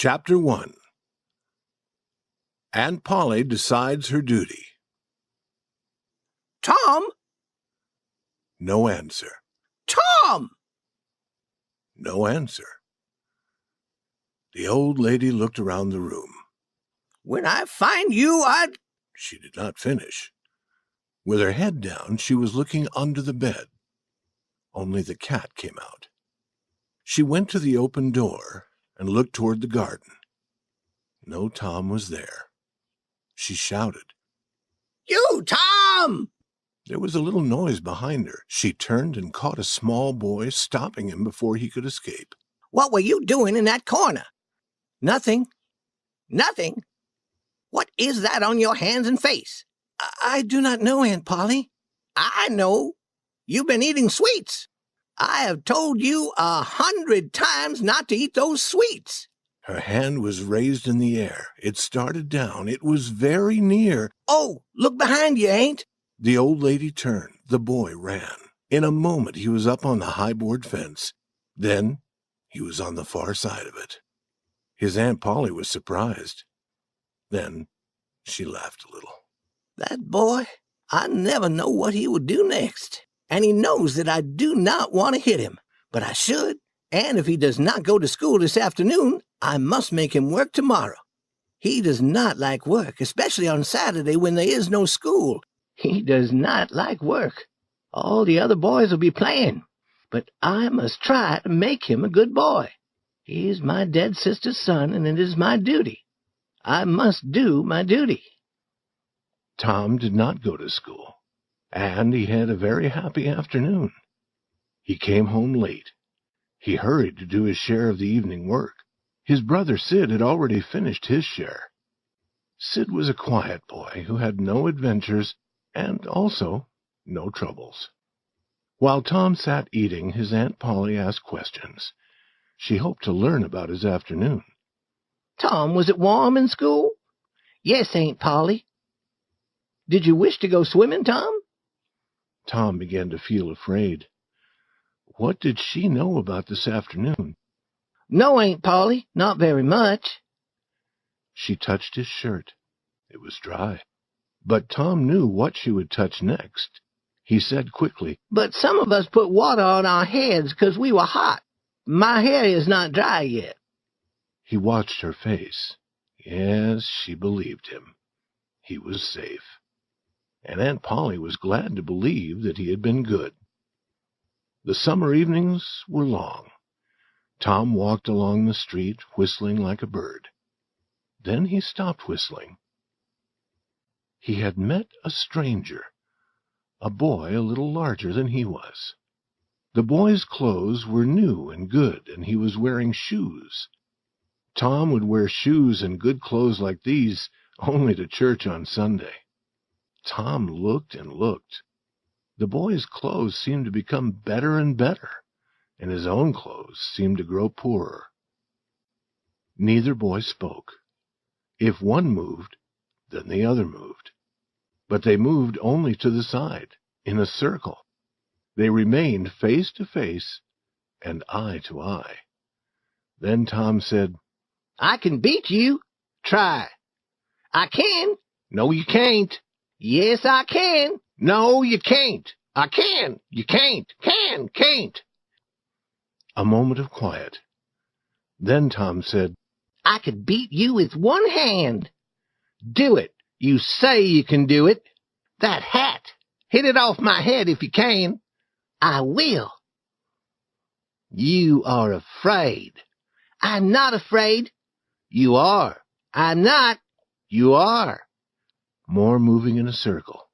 Chapter 1. Aunt Polly decides her duty. Tom? No answer. Tom! No answer. The old lady looked around the room. When I find you, I'd... She did not finish. With her head down, she was looking under the bed. Only the cat came out. She went to the open door and looked toward the garden. No Tom was there. She shouted, You, Tom! There was a little noise behind her. She turned and caught a small boy, stopping him before he could escape. What were you doing in that corner? Nothing. Nothing? What is that on your hands and face? I do not know, Aunt Polly. I know. You've been eating sweets. I have told you 100 times not to eat those sweets. Her hand was raised in the air. It started down. It was very near. Oh, look behind you, Aunt. The old lady turned. The boy ran. In a moment he was up on the high board fence. Then he was on the far side of it. His Aunt Polly was surprised. Then she laughed a little. That boy, I never know what he will do next. And he knows that I do not want to hit him, but I should. And if he does not go to school this afternoon, I must make him work tomorrow. He does not like work, especially on Saturday when there is no school. He does not like work. All the other boys will be playing, but I must try to make him a good boy. He is my dead sister's son, and it is my duty. I must do my duty. Tom did not go to school, and he had a very happy afternoon. He came home late. He hurried to do his share of the evening work. His brother Sid had already finished his share. Sid was a quiet boy who had no adventures and also no troubles. While Tom sat eating, his Aunt Polly asked questions. She hoped to learn about his afternoon. Tom, was it warm in school? Yes, Aunt Polly. Did you wish to go swimming, Tom? Tom began to feel afraid. What did she know about this afternoon? No, Aunt Polly, not very much. She touched his shirt. It was dry. But Tom knew what she would touch next. He said quickly, But some of us put water on our heads because we were hot. My hair is not dry yet. He watched her face. Yes, she believed him. He was safe. And Aunt Polly was glad to believe that he had been good. The summer evenings were long. Tom walked along the street, whistling like a bird. Then he stopped whistling. He had met a stranger, a boy a little larger than he was. The boy's clothes were new and good, and he was wearing shoes. Tom would wear shoes and good clothes like these only to church on Sunday. Tom looked and looked. The boy's clothes seemed to become better and better, and his own clothes seemed to grow poorer. Neither boy spoke. If one moved, then the other moved. But they moved only to the side, in a circle. They remained face to face and eye to eye. Then Tom said, I can beat you. Try. I can. No, you can't. Yes, I can. No, you can't. I can. You can't. Can't. A moment of quiet. Then Tom said, I could beat you with one hand. Do it. You say you can do it. That hat. Hit it off my head if you can. I will. You are afraid. I'm not afraid. You are. I'm not. You are. More moving in a circle.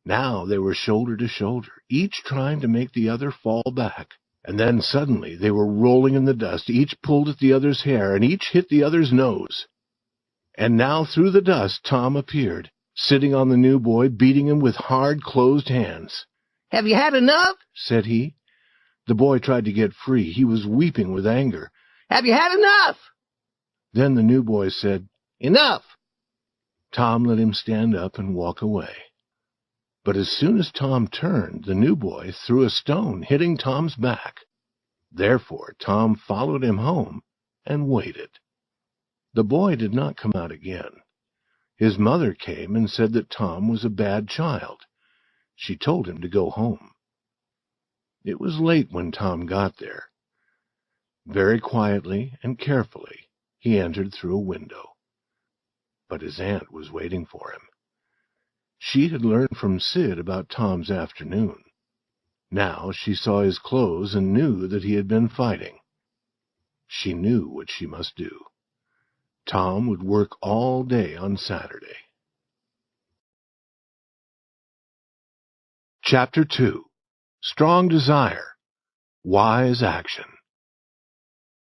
Now they were shoulder to shoulder, each trying to make the other fall back. And then suddenly they were rolling in the dust. Each pulled at the other's hair, and each hit the other's nose. And now through the dust Tom appeared, sitting on the new boy, beating him with hard, closed hands. Have you had enough? Said he. The boy tried to get free. He was weeping with anger. Have you had enough? Then the new boy said, Enough. Tom let him stand up and walk away. But as soon as Tom turned, the new boy threw a stone, hitting Tom's back. Therefore Tom followed him home and waited. The boy did not come out again. His mother came and said that Tom was a bad child. She told him to go home. It was late when Tom got there. Very quietly and carefully, he entered through a window. But his aunt was waiting for him. She had learned from Sid about Tom's afternoon. Now she saw his clothes and knew that he had been fighting. She knew what she must do. Tom would work all day on Saturday. Chapter 2. Strong Desire, Wise Action.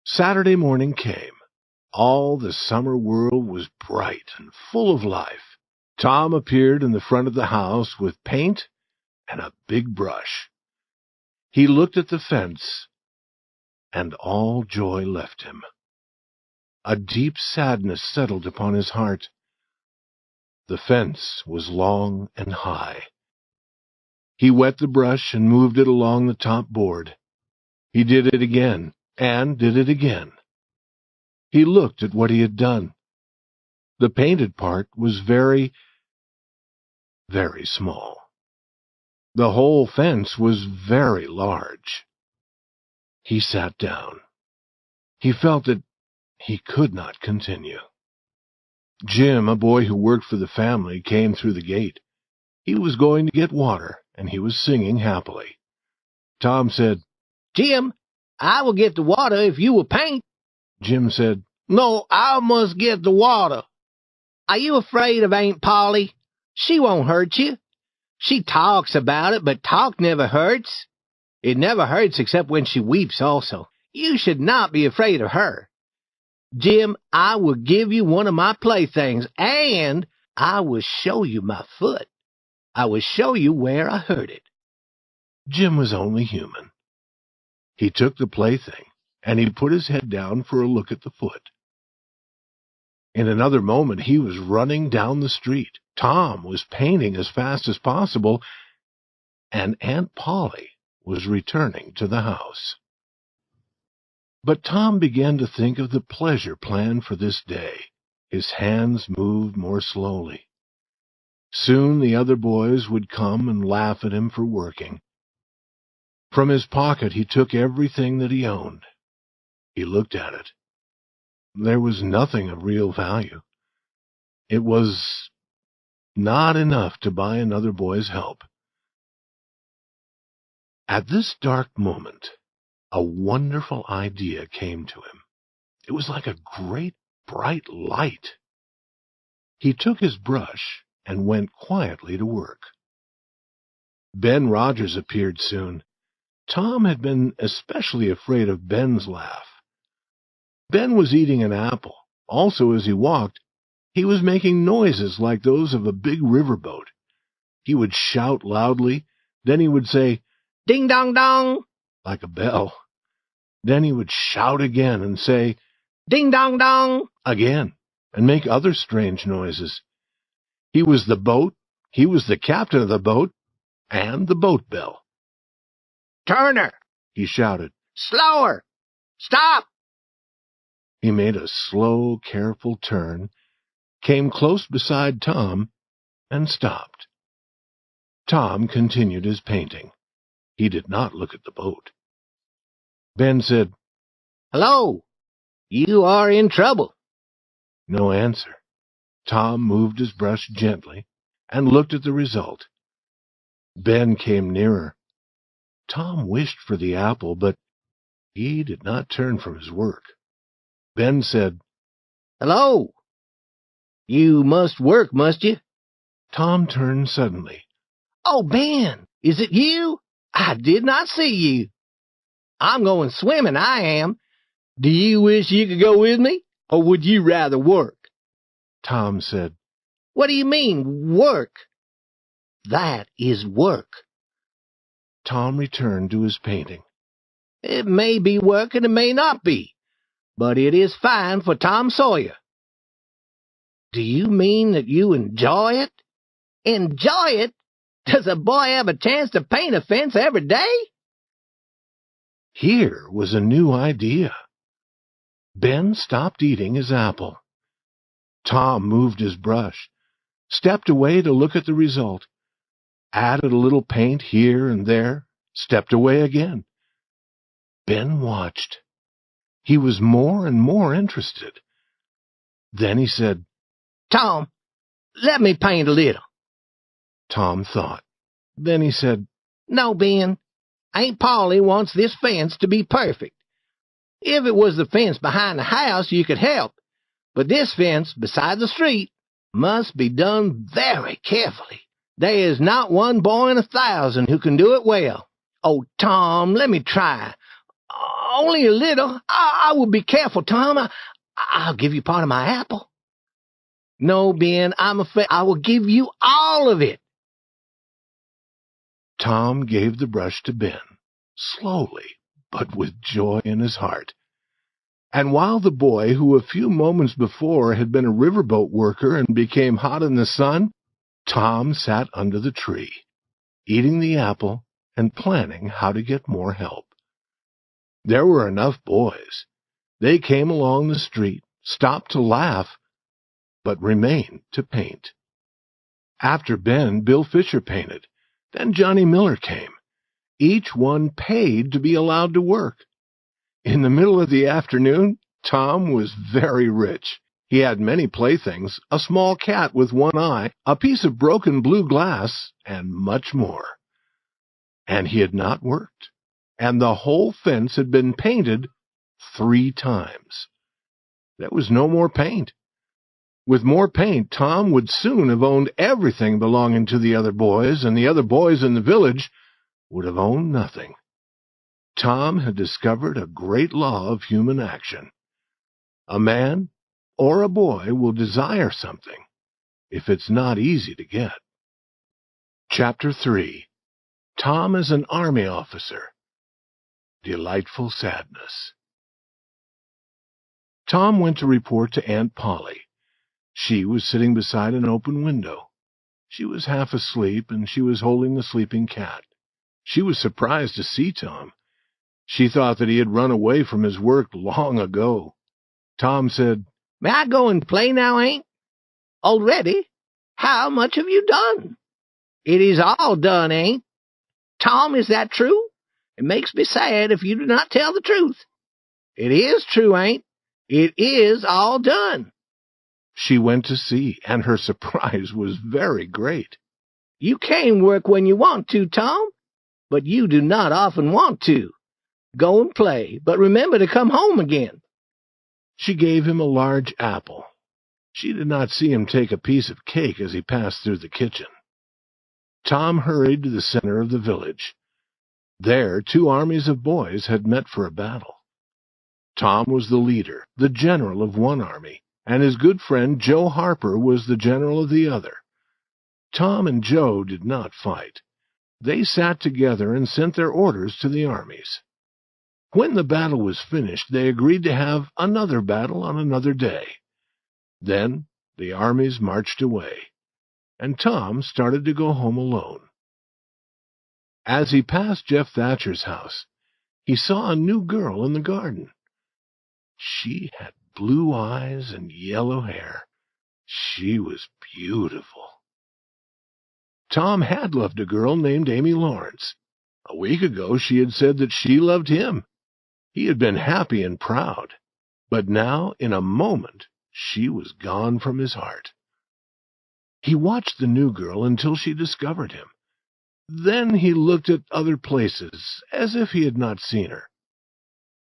Saturday morning came. All the summer world was bright and full of life. Tom appeared in the front of the house with paint and a big brush. He looked at the fence, and all joy left him. A deep sadness settled upon his heart. The fence was long and high. He wet the brush and moved it along the top board. He did it again, and did it again. He looked at what he had done. The painted part was very, very small. The whole fence was very large. He sat down. He felt that he could not continue. Jim, a boy who worked for the family, came through the gate. He was going to get water, and he was singing happily. Tom said, "Jim, I will get the water if you will paint." Jim said, "No, I must get the water." "Are you afraid of Aunt Polly? She won't hurt you. She talks about it, but talk never hurts. It never hurts except when she weeps also. You should not be afraid of her." "Jim, I will give you one of my playthings, and I will show you my foot. I will show you where I hurt it." Jim was only human. He took the plaything, and he put his head down for a look at the foot. In another moment he was running down the street. Tom was painting as fast as possible, and Aunt Polly was returning to the house. But Tom began to think of the pleasure planned for this day. His hands moved more slowly. Soon the other boys would come and laugh at him for working. From his pocket he took everything that he owned. He looked at it. There was nothing of real value. It was not enough to buy another boy's help. At this dark moment, a wonderful idea came to him. It was like a great bright light. He took his brush and went quietly to work. Ben Rogers appeared soon. Tom had been especially afraid of Ben's laugh. Ben was eating an apple. Also, as he walked, he was making noises like those of a big riverboat. He would shout loudly, then he would say, "Ding dong dong," like a bell. Then he would shout again and say, "Ding dong dong," again, and make other strange noises. He was the boat, he was the captain of the boat, and the boat bell. "Turner," he shouted, "slower! Stop!" He made a slow, careful turn, came close beside Tom, and stopped. Tom continued his painting. He did not look at the boat. Ben said, "Hello, you are in trouble." No answer. Tom moved his brush gently and looked at the result. Ben came nearer. Tom wished for the apple, but he did not turn from his work. Ben said, "Hello, you must work, must you?" Tom turned suddenly. "Oh, Ben, is it you? I did not see you. I'm going swimming, I am. Do you wish you could go with me, or would you rather work?" Tom said, "What do you mean, work?" "That is work." Tom returned to his painting. "It may be work and it may not be, but it is fine for Tom Sawyer." "Do you mean that you enjoy it?" "Enjoy it? Does a boy have a chance to paint a fence every day?" Here was a new idea. Ben stopped eating his apple. Tom moved his brush, stepped away to look at the result, added a little paint here and there, stepped away again. Ben watched. He was more and more interested. Then he said, "Tom, let me paint a little." Tom thought. Then he said, "No, Ben. Aunt Polly wants this fence to be perfect. If it was the fence behind the house, you could help. But this fence beside the street must be done very carefully. There is not one boy in 1,000 who can do it well. Oh, Tom, let me try. Only a little. I will be careful, Tom. I'll give you part of my apple." "No, Ben, I'm afraid I will give you all of it." Tom gave the brush to Ben, slowly, but with joy in his heart. And while the boy, who a few moments before had been a riverboat worker and became hot in the sun, Tom sat under the tree, eating the apple and planning how to get more help. There were enough boys. They came along the street, stopped to laugh, but remained to paint. After Ben, Bill Fisher painted. Then Johnny Miller came. Each one paid to be allowed to work. In the middle of the afternoon, Tom was very rich. He had many playthings, a small cat with one eye, a piece of broken blue glass, and much more. And he had not worked, and the whole fence had been painted 3 times. There was no more paint. With more paint, Tom would soon have owned everything belonging to the other boys, and the other boys in the village would have owned nothing. Tom had discovered a great law of human action. A man or a boy will desire something if it's not easy to get. Chapter 3. Tom as an Army Officer. Delightful Sadness. Tom went to report to Aunt Polly. She was sitting beside an open window. She was half asleep, and she was holding the sleeping cat. She was surprised to see Tom. She thought that he had run away from his work long ago. Tom said, "May I go and play now, Aunt?" "Already? How much have you done?" "It is all done, Aunt." "Tom, is that true? It makes me sad if you do not tell the truth." "It is true, Aunt. It is all done." She went to see, and her surprise was very great. "You can work when you want to, Tom, but you do not often want to. Go and play, but remember to come home again." She gave him a large apple. She did not see him take a piece of cake as he passed through the kitchen. Tom hurried to the center of the village. There, 2 armies of boys had met for a battle. Tom was the leader, the general of one army, and his good friend Joe Harper was the general of the other. Tom and Joe did not fight. They sat together and sent their orders to the armies. When the battle was finished, they agreed to have another battle on another day. Then the armies marched away, and Tom started to go home alone. As he passed Jeff Thatcher's house, he saw a new girl in the garden. She had blue eyes and yellow hair. She was beautiful. Tom had loved a girl named Amy Lawrence. A week ago she had said that she loved him. He had been happy and proud, but now, in a moment, she was gone from his heart. He watched the new girl until she discovered him. Then he looked at other places, as if he had not seen her.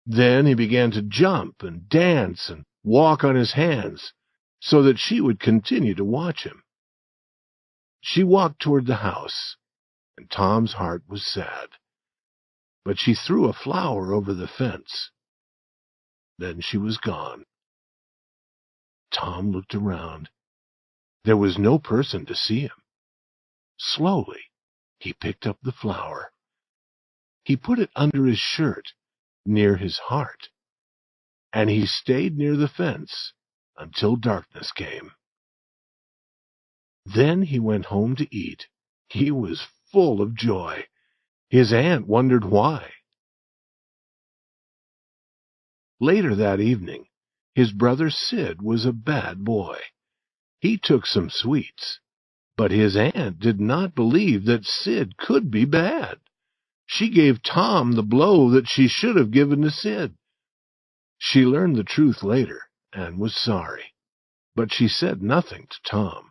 Then he began to jump and dance and walk on his hands, so that she would continue to watch him. She walked toward the house, and Tom's heart was sad. But she threw a flower over the fence. Then she was gone. Tom looked around. There was no person to see him. Slowly, he picked up the flower. He put it under his shirt, near his heart, and he stayed near the fence until darkness came. Then he went home to eat. He was full of joy. His aunt wondered why. Later that evening, his brother Sid was a bad boy. He took some sweets, but his aunt did not believe that Sid could be bad. She gave Tom the blow that she should have given to Sid. She learned the truth later and was sorry, but she said nothing to Tom.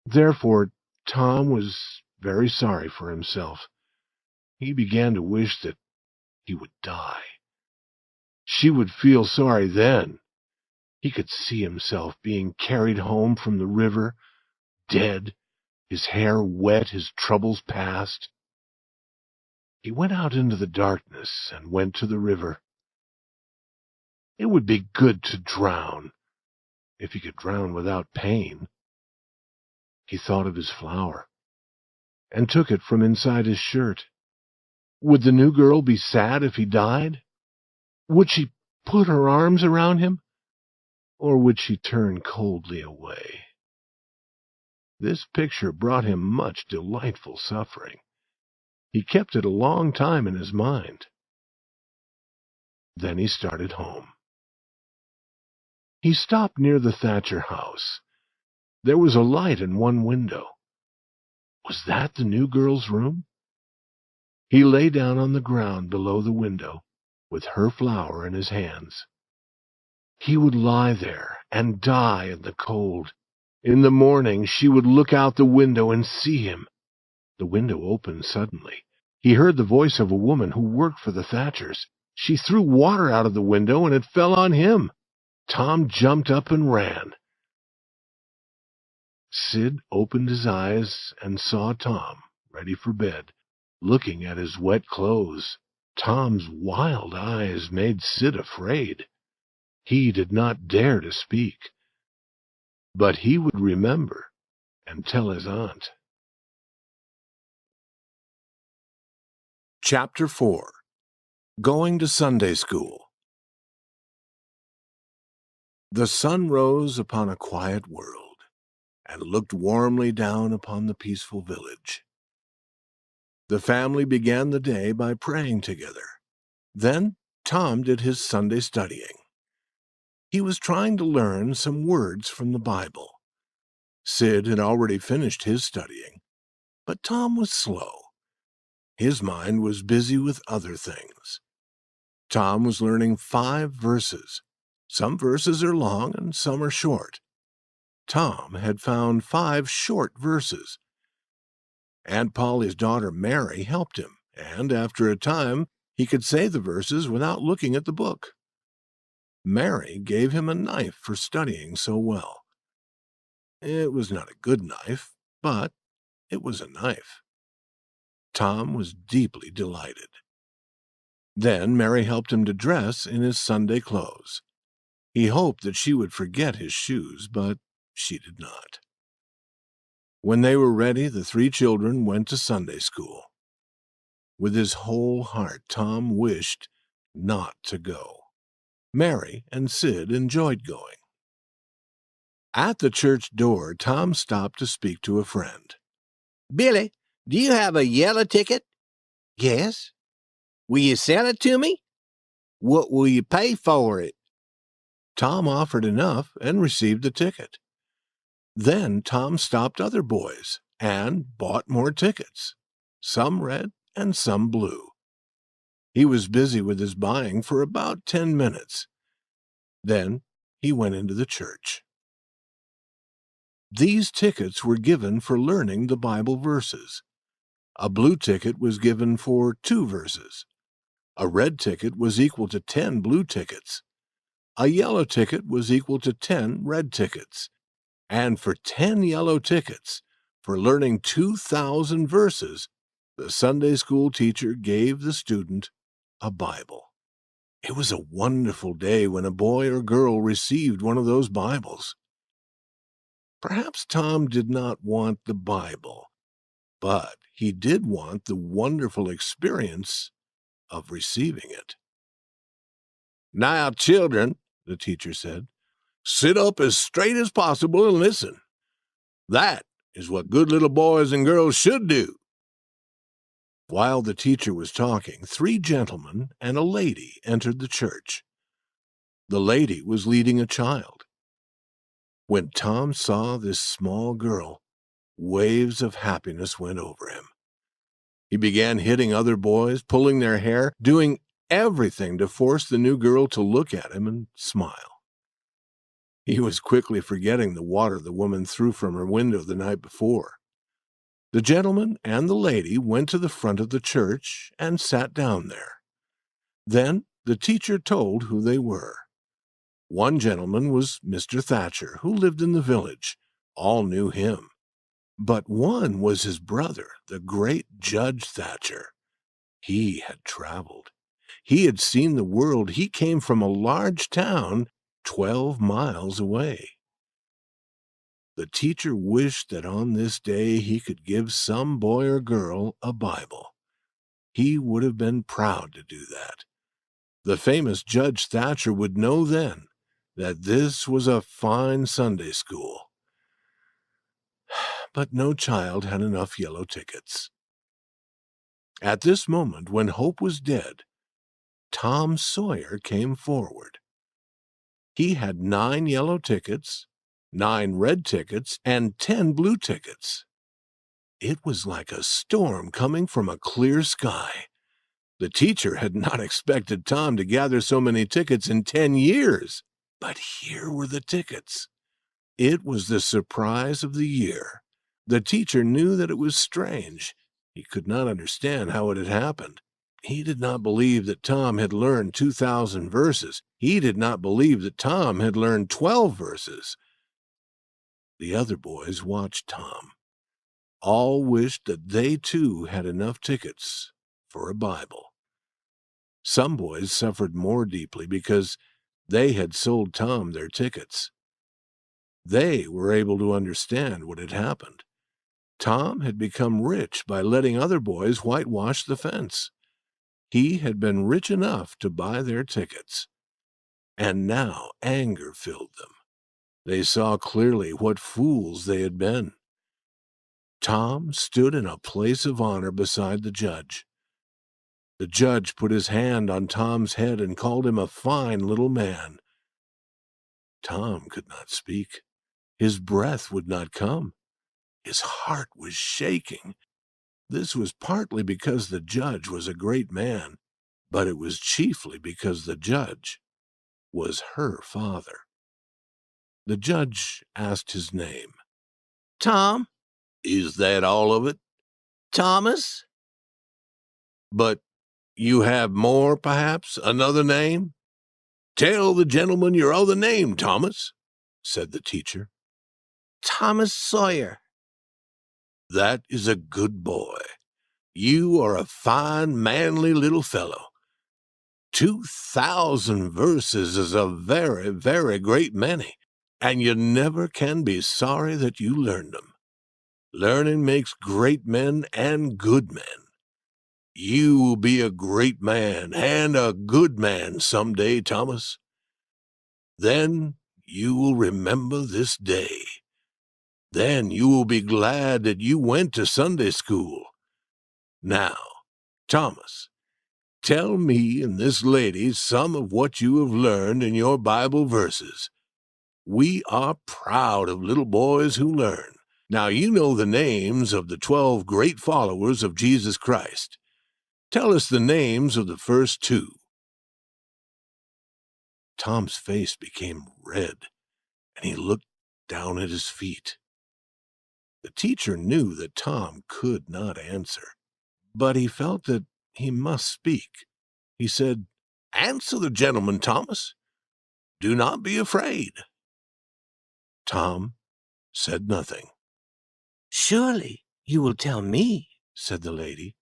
Therefore, Tom was very sorry for himself. He began to wish that he would die. She would feel sorry then. He could see himself being carried home from the river, dead, his hair wet, his troubles past. He went out into the darkness and went to the river. It would be good to drown, if he could drown without pain. He thought of his flower, and took it from inside his shirt. Would the new girl be sad if he died? Would she put her arms around him? Or would she turn coldly away? This picture brought him much delightful suffering. He kept it a long time in his mind. Then he started home. He stopped near the Thatcher house. There was a light in one window. Was that the new girl's room? He lay down on the ground below the window, with her flower in his hands. He would lie there and die in the cold. In the morning she would look out the window and see him. The window opened suddenly. He heard the voice of a woman who worked for the Thatchers. She threw water out of the window, and it fell on him. Tom jumped up and ran. Sid opened his eyes and saw Tom, ready for bed, looking at his wet clothes. Tom's wild eyes made Sid afraid. He did not dare to speak, but he would remember and tell his aunt. Chapter 4. Going to Sunday School. The sun rose upon a quiet world, and looked warmly down upon the peaceful village. The family began the day by praying together. Then Tom did his Sunday studying. He was trying to learn some words from the Bible. Sid had already finished his studying, but Tom was slow. His mind was busy with other things. Tom was learning 5 verses. Some verses are long and some are short. Tom had found 5 short verses. Aunt Polly's daughter Mary helped him, and after a time he could say the verses without looking at the book. Mary gave him a knife for studying so well. It was not a good knife, but it was a knife. Tom was deeply delighted. Then Mary helped him to dress in his Sunday clothes. He hoped that she would forget his shoes, but she did not. When they were ready, the 3 children went to Sunday school. With his whole heart, Tom wished not to go. Mary and Sid enjoyed going. At the church door, Tom stopped to speak to a friend. Billy, do you have a yellow ticket? Yes. Will you sell it to me? What will you pay for it? Tom offered enough and received the ticket. Then Tom stopped other boys and bought more tickets, some red and some blue. He was busy with his buying for about 10 minutes. Then he went into the church. These tickets were given for learning the Bible verses. A blue ticket was given for 2 verses. A red ticket was equal to 10 blue tickets. A yellow ticket was equal to 10 red tickets. And for 10 yellow tickets, for learning 2,000 verses, the Sunday school teacher gave the student a Bible. It was a wonderful day when a boy or girl received one of those Bibles. Perhaps Tom did not want the Bible, but he did want the wonderful experience of receiving it. "Now, children," the teacher said, "sit up as straight as possible and listen. That is what good little boys and girls should do." While the teacher was talking, 3 gentlemen and a lady entered the church. The lady was leading a child. When Tom saw this small girl, waves of happiness went over him. He began hitting other boys, pulling their hair, doing everything to force the new girl to look at him and smile. He was quickly forgetting the water the woman threw from her window the night before. The gentleman and the lady went to the front of the church and sat down there. Then the teacher told who they were. One gentleman was Mr. Thatcher, who lived in the village. All knew him. But one was his brother, the great Judge Thatcher. He had traveled. He had seen the world. He came from a large town 12 miles away. The teacher wished that on this day he could give some boy or girl a Bible. He would have been proud to do that. The famous Judge Thatcher would know then that this was a fine Sunday school. But no child had enough yellow tickets. At this moment, when hope was dead, Tom Sawyer came forward. He had 9 yellow tickets, 9 red tickets, and 10 blue tickets. It was like a storm coming from a clear sky. The teacher had not expected Tom to gather so many tickets in 10 years, but here were the tickets. It was the surprise of the year. The teacher knew that it was strange. He could not understand how it had happened. He did not believe that Tom had learned 2,000 verses. He did not believe that Tom had learned 12 verses. The other boys watched Tom. All wished that they too had enough tickets for a Bible. Some boys suffered more deeply because they had sold Tom their tickets. They were able to understand what had happened. Tom had become rich by letting other boys whitewash the fence. He had been rich enough to buy their tickets. And now anger filled them. They saw clearly what fools they had been. Tom stood in a place of honor beside the judge. The judge put his hand on Tom's head and called him a fine little man. Tom could not speak. His breath would not come. His heart was shaking. This was partly because the judge was a great man, but it was chiefly because the judge was her father. The judge asked his name. Tom? Is that all of it? Thomas? But you have more, perhaps, another name? Tell the gentleman your other name, Thomas, said the teacher. Thomas Sawyer. That is a good boy. You are a fine, manly little fellow. 2,000 verses is a very, very great many, and you never can be sorry that you learned them. Learning makes great men and good men. You will be a great man and a good man some day, Thomas. Then you will remember this day. Then you will be glad that you went to Sunday school. Now, Thomas, tell me and this lady some of what you have learned in your Bible verses. We are proud of little boys who learn. Now you know the names of the 12 great followers of Jesus Christ. Tell us the names of the first 2. Tom's face became red, and he looked down at his feet. The teacher knew that Tom could not answer, but he felt that he must speak. He said, "Answer the gentleman, Thomas. Do not be afraid." Tom said nothing. Surely you will tell me, said the lady.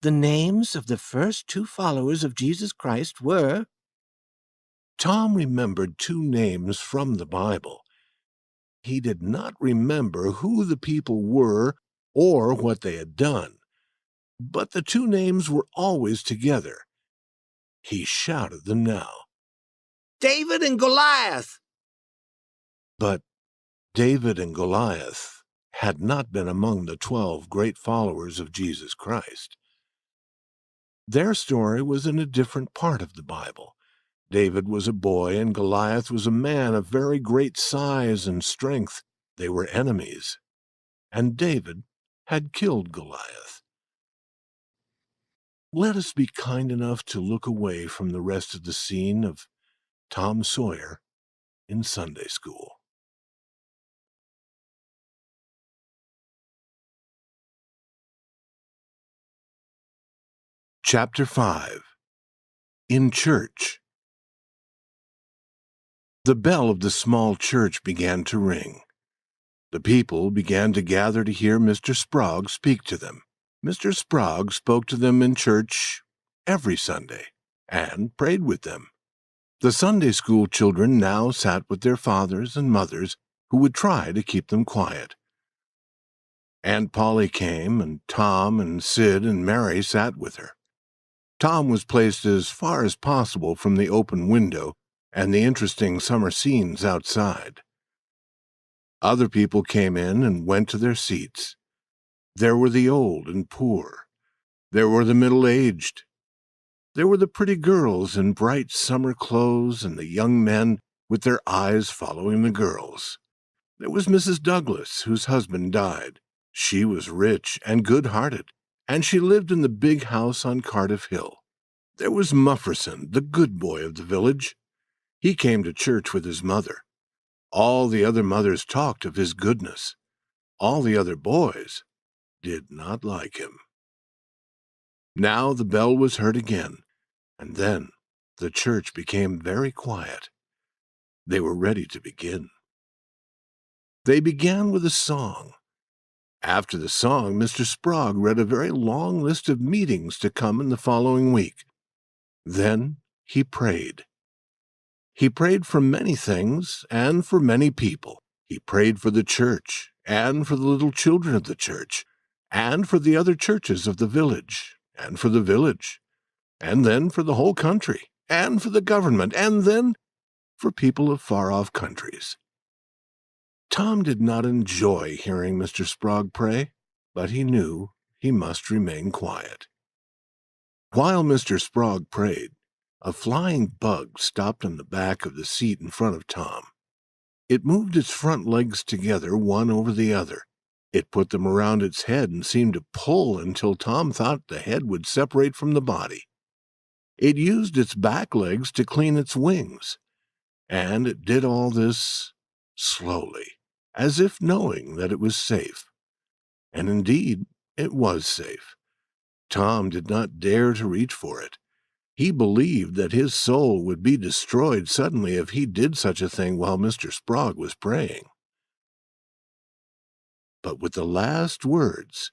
The names of the first 2 followers of Jesus Christ were... Tom remembered 2 names from the Bible. He did not remember who the people were or what they had done, but the 2 names were always together. He shouted them now. David and Goliath! But David and Goliath had not been among the 12 great followers of Jesus Christ. Their story was in a different part of the Bible. David was a boy, and Goliath was a man of very great size and strength. They were enemies, and David had killed Goliath. Let us be kind enough to look away from the rest of the scene of Tom Sawyer in Sunday school. Chapter 5. In Church. The bell of the small church began to ring. The people began to gather to hear Mr. Sprague speak to them. Mr. Sprague spoke to them in church every Sunday and prayed with them. The Sunday school children now sat with their fathers and mothers, who would try to keep them quiet. Aunt Polly came, and Tom and Sid and Mary sat with her. Tom was placed as far as possible from the open window and the interesting summer scenes outside. Other people came in and went to their seats. There were the old and poor. There were the middle-aged. There were the pretty girls in bright summer clothes and the young men with their eyes following the girls. There was Mrs. Douglas, whose husband died. She was rich and good-hearted, and she lived in the big house on Cardiff Hill. There was Mufferson, the good boy of the village. He came to church with his mother. All the other mothers talked of his goodness. All the other boys did not like him. Now the bell was heard again, and then the church became very quiet. They were ready to begin. They began with a song. After the song, Mr. Sprague read a very long list of meetings to come in the following week. Then he prayed. He prayed for many things and for many people. He prayed for the church and for the little children of the church and for the other churches of the village and for the village, and then for the whole country and for the government, and then for people of far-off countries. Tom did not enjoy hearing Mr. Sprague pray, but he knew he must remain quiet. While Mr. Sprague prayed, a flying bug stopped on the back of the seat in front of Tom. It moved its front legs together, one over the other. It put them around its head and seemed to pull until Tom thought the head would separate from the body. It used its back legs to clean its wings, and it did all this slowly, as if knowing that it was safe. And indeed, it was safe. Tom did not dare to reach for it. He believed that his soul would be destroyed suddenly if he did such a thing while Mr. Sprague was praying. But with the last words,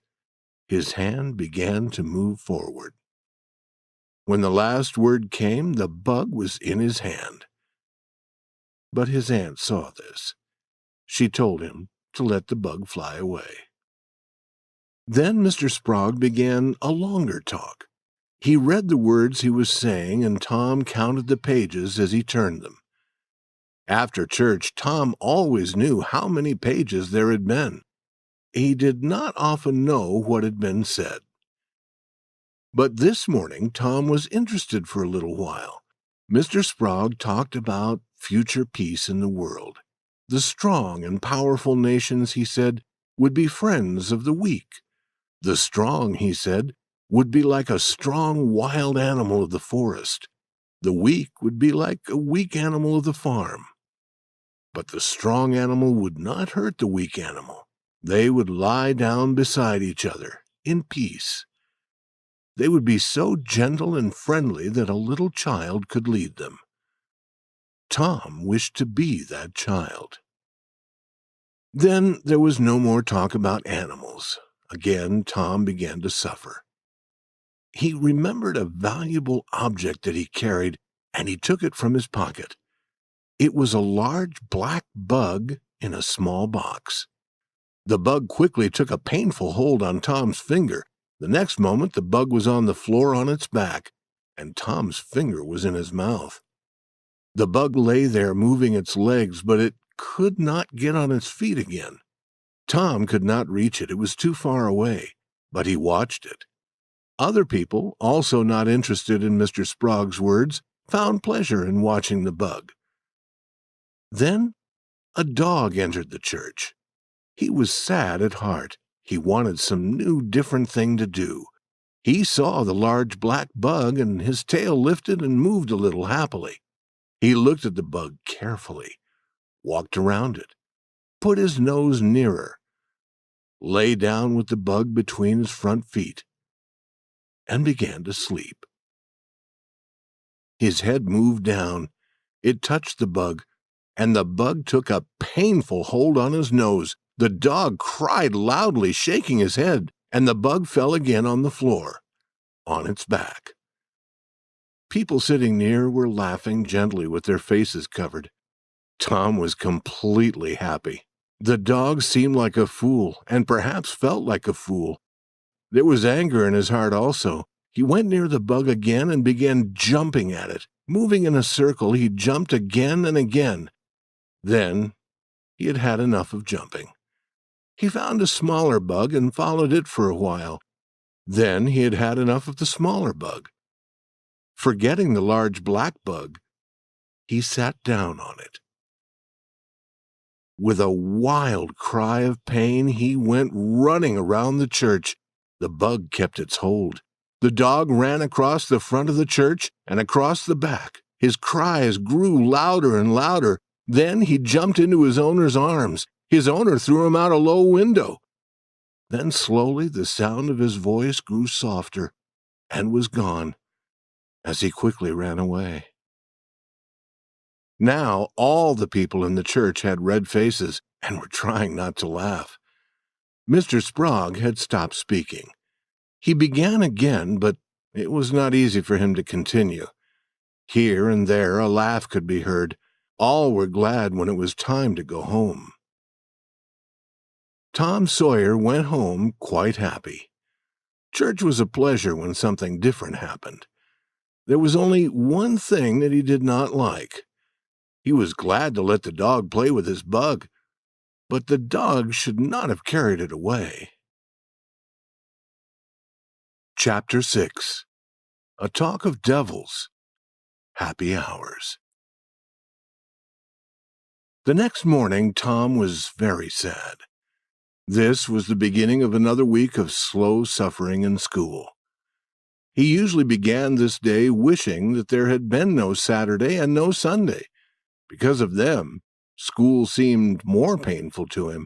his hand began to move forward. When the last word came, the bug was in his hand. But his aunt saw this. She told him to let the bug fly away. Then Mr. Sprague began a longer talk. He read the words he was saying, and Tom counted the pages as he turned them. After church, Tom always knew how many pages there had been. He did not often know what had been said. But this morning Tom was interested for a little while. Mr. Sprague talked about future peace in the world. The strong and powerful nations, he said, would be friends of the weak. The strong, he said, would be like a strong wild animal of the forest. The weak would be like a weak animal of the farm. But the strong animal would not hurt the weak animal. They would lie down beside each other in peace. They would be so gentle and friendly that a little child could lead them. Tom wished to be that child. Then there was no more talk about animals. Again, Tom began to suffer. He remembered a valuable object that he carried, and he took it from his pocket. It was a large black bug in a small box. The bug quickly took a painful hold on Tom's finger. The next moment the bug was on the floor on its back, and Tom's finger was in his mouth. The bug lay there moving its legs, but it could not get on its feet again. Tom could not reach it. It was too far away, but he watched it. Other people, also not interested in Mr. Sprague's words, found pleasure in watching the bug. Then a dog entered the church. He was sad at heart. He wanted some new, different thing to do. He saw the large black bug, and his tail lifted and moved a little happily. He looked at the bug carefully, walked around it, put his nose nearer, lay down with the bug between his front feet, and began to sleep. His head moved down. It touched the bug, and the bug took a painful hold on his nose. The dog cried loudly, shaking his head, and the bug fell again on the floor, on its back. People sitting near were laughing gently with their faces covered. Tom was completely happy. The dog seemed like a fool, and perhaps felt like a fool. There was anger in his heart also. He went near the bug again and began jumping at it. Moving in a circle, he jumped again and again. Then he had had enough of jumping. He found a smaller bug and followed it for a while. Then he had had enough of the smaller bug. Forgetting the large black bug, he sat down on it. With a wild cry of pain, he went running around the church. The bug kept its hold. The dog ran across the front of the church and across the back. His cries grew louder and louder. Then he jumped into his owner's arms. His owner threw him out a low window. Then slowly the sound of his voice grew softer and was gone as he quickly ran away. Now all the people in the church had red faces and were trying not to laugh. Mr. Sprague had stopped speaking. He began again, but it was not easy for him to continue. Here and there a laugh could be heard. All were glad when it was time to go home. Tom Sawyer went home quite happy. Church was a pleasure when something different happened. There was only one thing that he did not like. He was glad to let the dog play with his bug, but the dog should not have carried it away. Chapter 6. A Talk of Devils. Happy Hours. The next morning, Tom was very sad. This was the beginning of another week of slow suffering in school. He usually began this day wishing that there had been no Saturday and no Sunday. Because of them, school seemed more painful to him.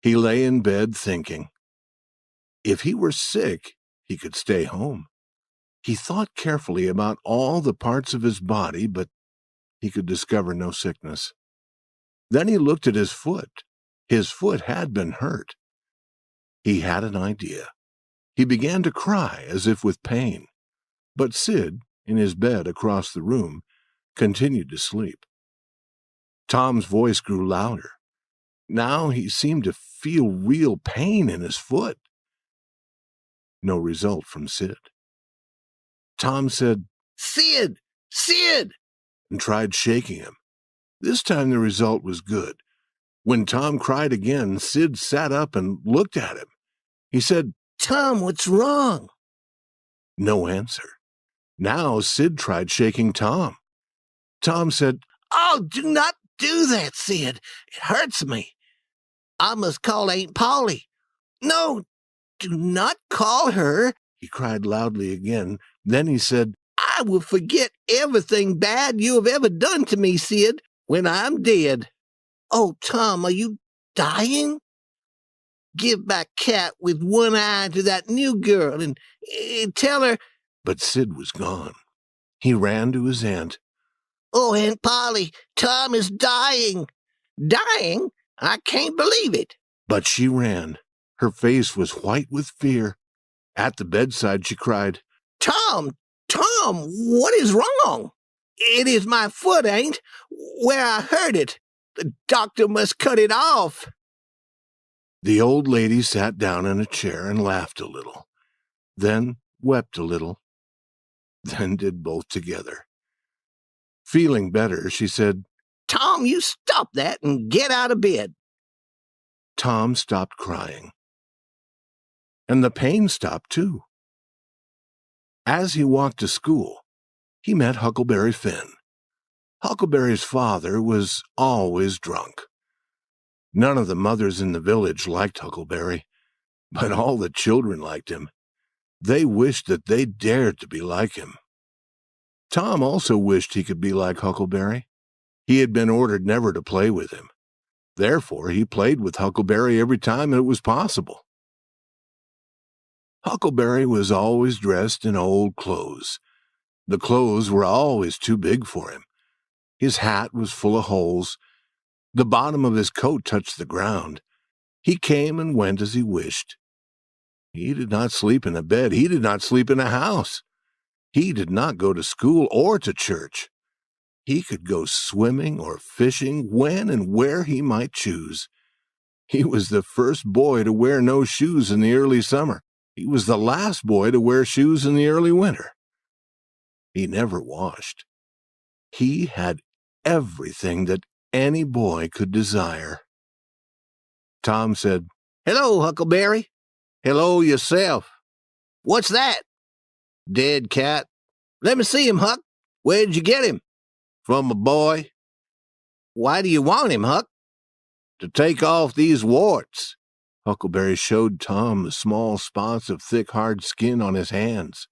He lay in bed thinking. If he were sick, he could stay home. He thought carefully about all the parts of his body, but he could discover no sickness. Then he looked at his foot. His foot had been hurt. He had an idea. He began to cry as if with pain. But Sid, in his bed across the room, continued to sleep. Tom's voice grew louder. Now he seemed to feel real pain in his foot. No result from Sid. Tom said, Sid! Sid! and tried shaking him. This time the result was good. When Tom cried again, Sid sat up and looked at him. He said, Tom, what's wrong? No answer. Now Sid tried shaking Tom. Tom said, Oh, do not do that, Sid. It hurts me. I must call Aunt Polly. No, do not call her, he cried loudly again. Then he said, I will forget everything bad you have ever done to me, Sid, when I'm dead. Oh, Tom, are you dying? Give my cat with one eye to that new girl and tell her. But Sid was gone. He ran to his aunt. Oh, Aunt Polly, Tom is dying. Dying? I can't believe it. But she ran. Her face was white with fear. At the bedside she cried, Tom, what is wrong? It is my foot, Aunt, where I hurt it. The doctor must cut it off. The old lady sat down in a chair and laughed a little, then wept a little, then did both together. Feeling better, she said, Tom, you stop that and get out of bed. Tom stopped crying. And the pain stopped too. As he walked to school, he met Huckleberry Finn. Huckleberry's father was always drunk. None of the mothers in the village liked Huckleberry, but all the children liked him. They wished that they dared to be like him. Tom also wished he could be like Huckleberry. He had been ordered never to play with him. Therefore, he played with Huckleberry every time it was possible. Huckleberry was always dressed in old clothes. The clothes were always too big for him. His hat was full of holes. The bottom of his coat touched the ground. He came and went as he wished. He did not sleep in a bed. He did not sleep in a house. He did not go to school or to church. He could go swimming or fishing when and where he might choose. He was the first boy to wear no shoes in the early summer. He was the last boy to wear shoes in the early winter. He never washed. He had everything that any boy could desire. Tom said, "Hello, Huckleberry." "Hello yourself." "What's that?" "Dead cat." "Let me see him, Huck. Where'd you get him?" "From a boy." "Why do you want him, Huck?" "To take off these warts." Huckleberry showed Tom the small spots of thick, hard skin on his hands.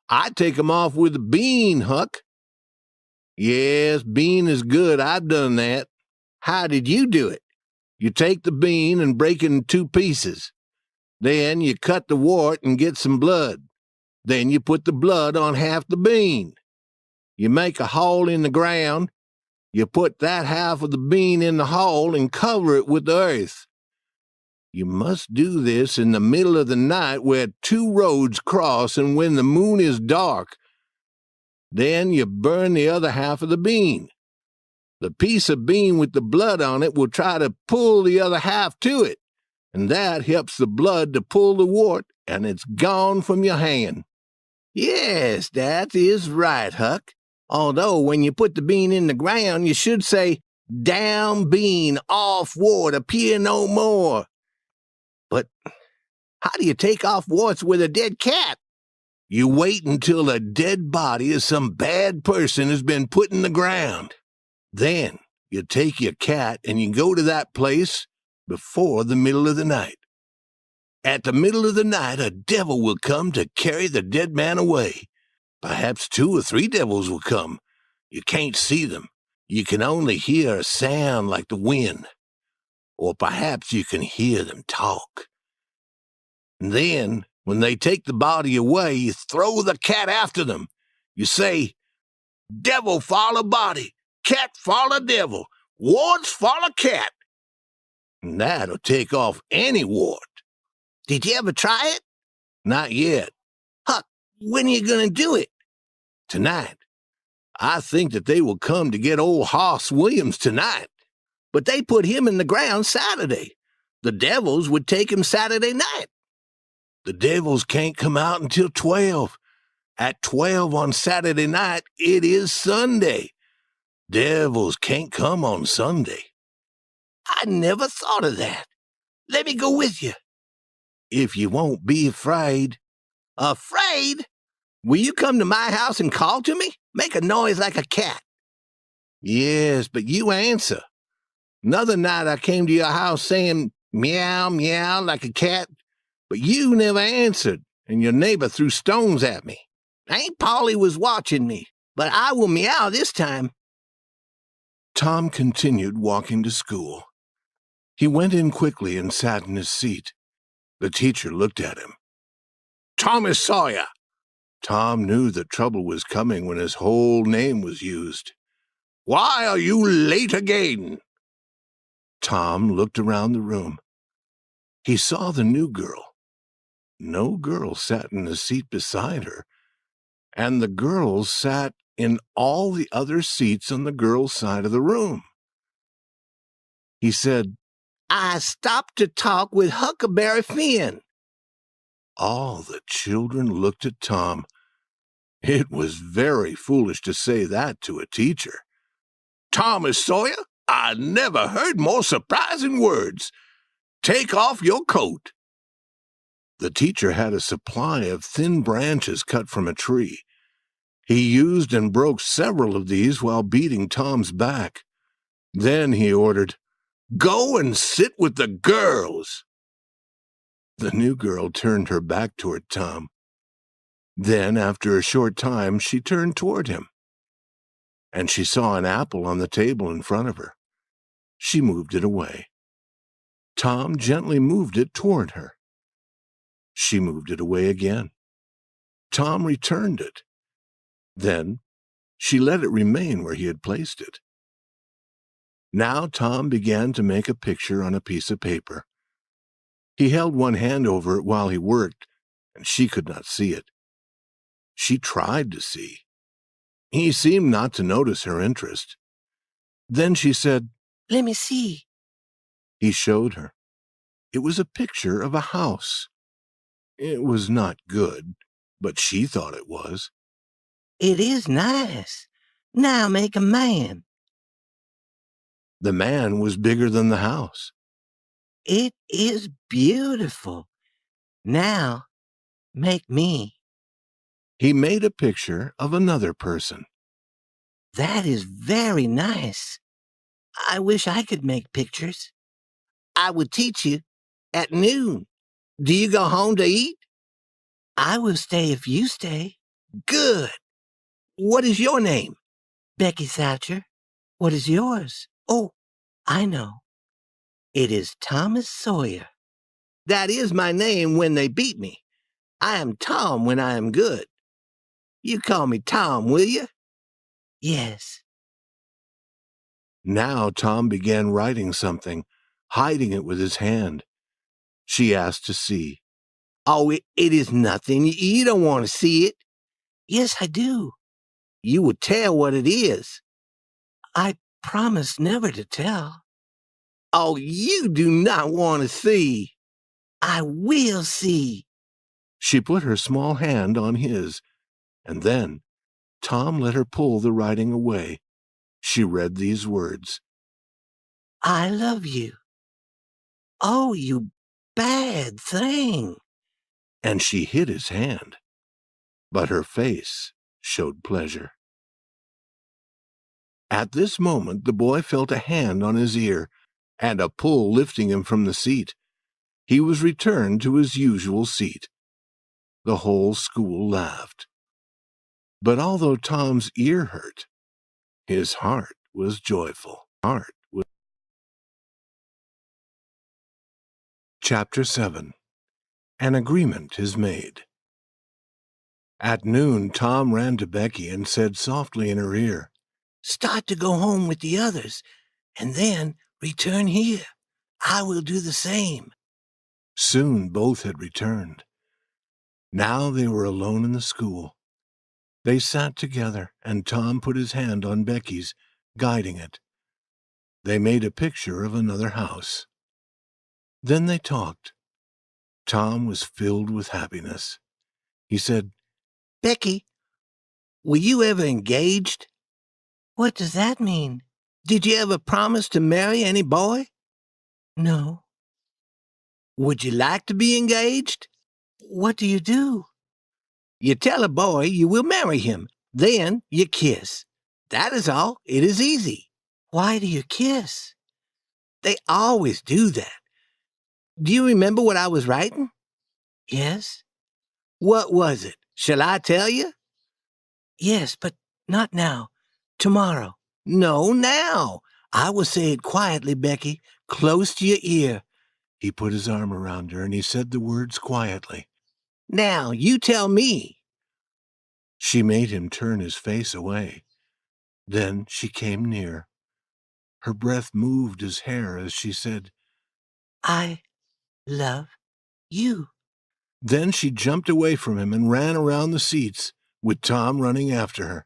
"I take 'em off with a bean, Huck." "Yes, bean is good. I've done that." "How did you do it?" "You take the bean and break it in 2 pieces. Then you cut the wart and get some blood. Then you put the blood on half the bean. You make a hole in the ground. You put that half of the bean in the hole and cover it with the earth. You must do this in the middle of the night where 2 roads cross and when the moon is dark. Then you burn the other half of the bean. The piece of bean with the blood on it will try to pull the other half to it, and that helps the blood to pull the wart, and it's gone from your hand." "Yes, that is right, Huck. Although when you put the bean in the ground, you should say, 'Down bean, off wart, appear no more.' But how do you take off warts with a dead cat?" "You wait until the dead body of some bad person has been put in the ground. Then you take your cat and you go to that place before the middle of the night. At the middle of the night, a devil will come to carry the dead man away. Perhaps 2 or 3 devils will come. You can't see them. You can only hear a sound like the wind. Or perhaps you can hear them talk. And then, when they take the body away, you throw the cat after them. You say, 'Devil follow body, cat follow devil, warts follow cat.' And that'll take off any wart." "Did you ever try it?" "Not yet." "Huck, when are you going to do it?" "Tonight. I think that they will come to get old Hoss Williams tonight." "But they put him in the ground Saturday. The devils would take him Saturday night." "The devils can't come out until 12. At 12 on Saturday night, it is Sunday. Devils can't come on Sunday." "I never thought of that. Let me go with you." "If you won't be afraid." "Afraid? Will you come to my house and call to me? Make a noise like a cat." "Yes, but you answer. Another night I came to your house saying meow, meow like a cat, but you never answered, and your neighbor threw stones at me." "Aunt Polly was watching me, but I will meow this time." Tom continued walking to school. He went in quickly and sat in his seat. The teacher looked at him. "Thomas Sawyer." Tom knew that trouble was coming when his whole name was used. "Why are you late again?" Tom looked around the room. He saw the new girl. No girl sat in the seat beside her, and the girls sat in all the other seats on the girls' side of the room. He said, "I stopped to talk with Huckleberry Finn." All the children looked at Tom. It was very foolish to say that to a teacher. "Thomas Sawyer, I never heard more surprising words. Take off your coat." The teacher had a supply of thin branches cut from a tree. He used and broke several of these while beating Tom's back. Then he ordered, "Go and sit with the girls." The new girl turned her back toward Tom. Then, after a short time, she turned toward him, and she saw an apple on the table in front of her. She moved it away. Tom gently moved it toward her. She moved it away again. Tom returned it. Then she let it remain where he had placed it. Now Tom began to make a picture on a piece of paper. He held one hand over it while he worked, and she could not see it. She tried to see. He seemed not to notice her interest. Then she said, "Let me see." He showed her. It was a picture of a house. It was not good, but she thought it was. "It is nice. Now make a man." The man was bigger than the house. "It is beautiful. Now make me." He made a picture of another person. "That is very nice. I wish I could make pictures. I would teach you at noon. Do you go home to eat?" "I will stay if you stay." "Good. What is your name?" "Becky Thatcher." "What is yours?" "Oh, I know. It is Thomas Sawyer." "That is my name when they beat me. I am Tom when I am good. You call me Tom, will you?" "Yes." Now Tom began writing something, hiding it with his hand. She asked to see. "Oh, it is nothing. You don't want to see it." "Yes, I do." "You will tell what it is." "I promise never to tell." "Oh, you do not want to see." "I will see." She put her small hand on his, and then Tom let her pull the writing away. She read these words: "I love you." "Oh, you bad thing." And she hid his hand, but her face showed pleasure. At this moment the boy felt a hand on his ear and a pull lifting him from the seat. He was returned to his usual seat. The whole school laughed. But although Tom's ear hurt, his heart was joyful. Chapter 7. An Agreement is Made. At noon, Tom ran to Becky and said softly in her ear, "Start to go home with the others, and then return here. I will do the same." Soon both had returned. Now they were alone in the school. They sat together, and Tom put his hand on Becky's, guiding it. They made a picture of another house. Then they talked. Tom was filled with happiness. He said, "Becky, were you ever engaged?" "What does that mean?" "Did you ever promise to marry any boy?" "No." "Would you like to be engaged?" "What do you do?" "You tell a boy you will marry him. Then you kiss. That is all. It is easy." "Why do you kiss?" "They always do that. Do you remember what I was writing?" "Yes." "What was it? Shall I tell you?" "Yes, but not now. Tomorrow." "No, now. I will say it quietly, Becky, close to your ear." He put his arm around her and he said the words quietly. "Now, you tell me." She made him turn his face away. Then she came near. Her breath moved his hair as she said, "I love you." Then she jumped away from him and ran around the seats, with Tom running after her.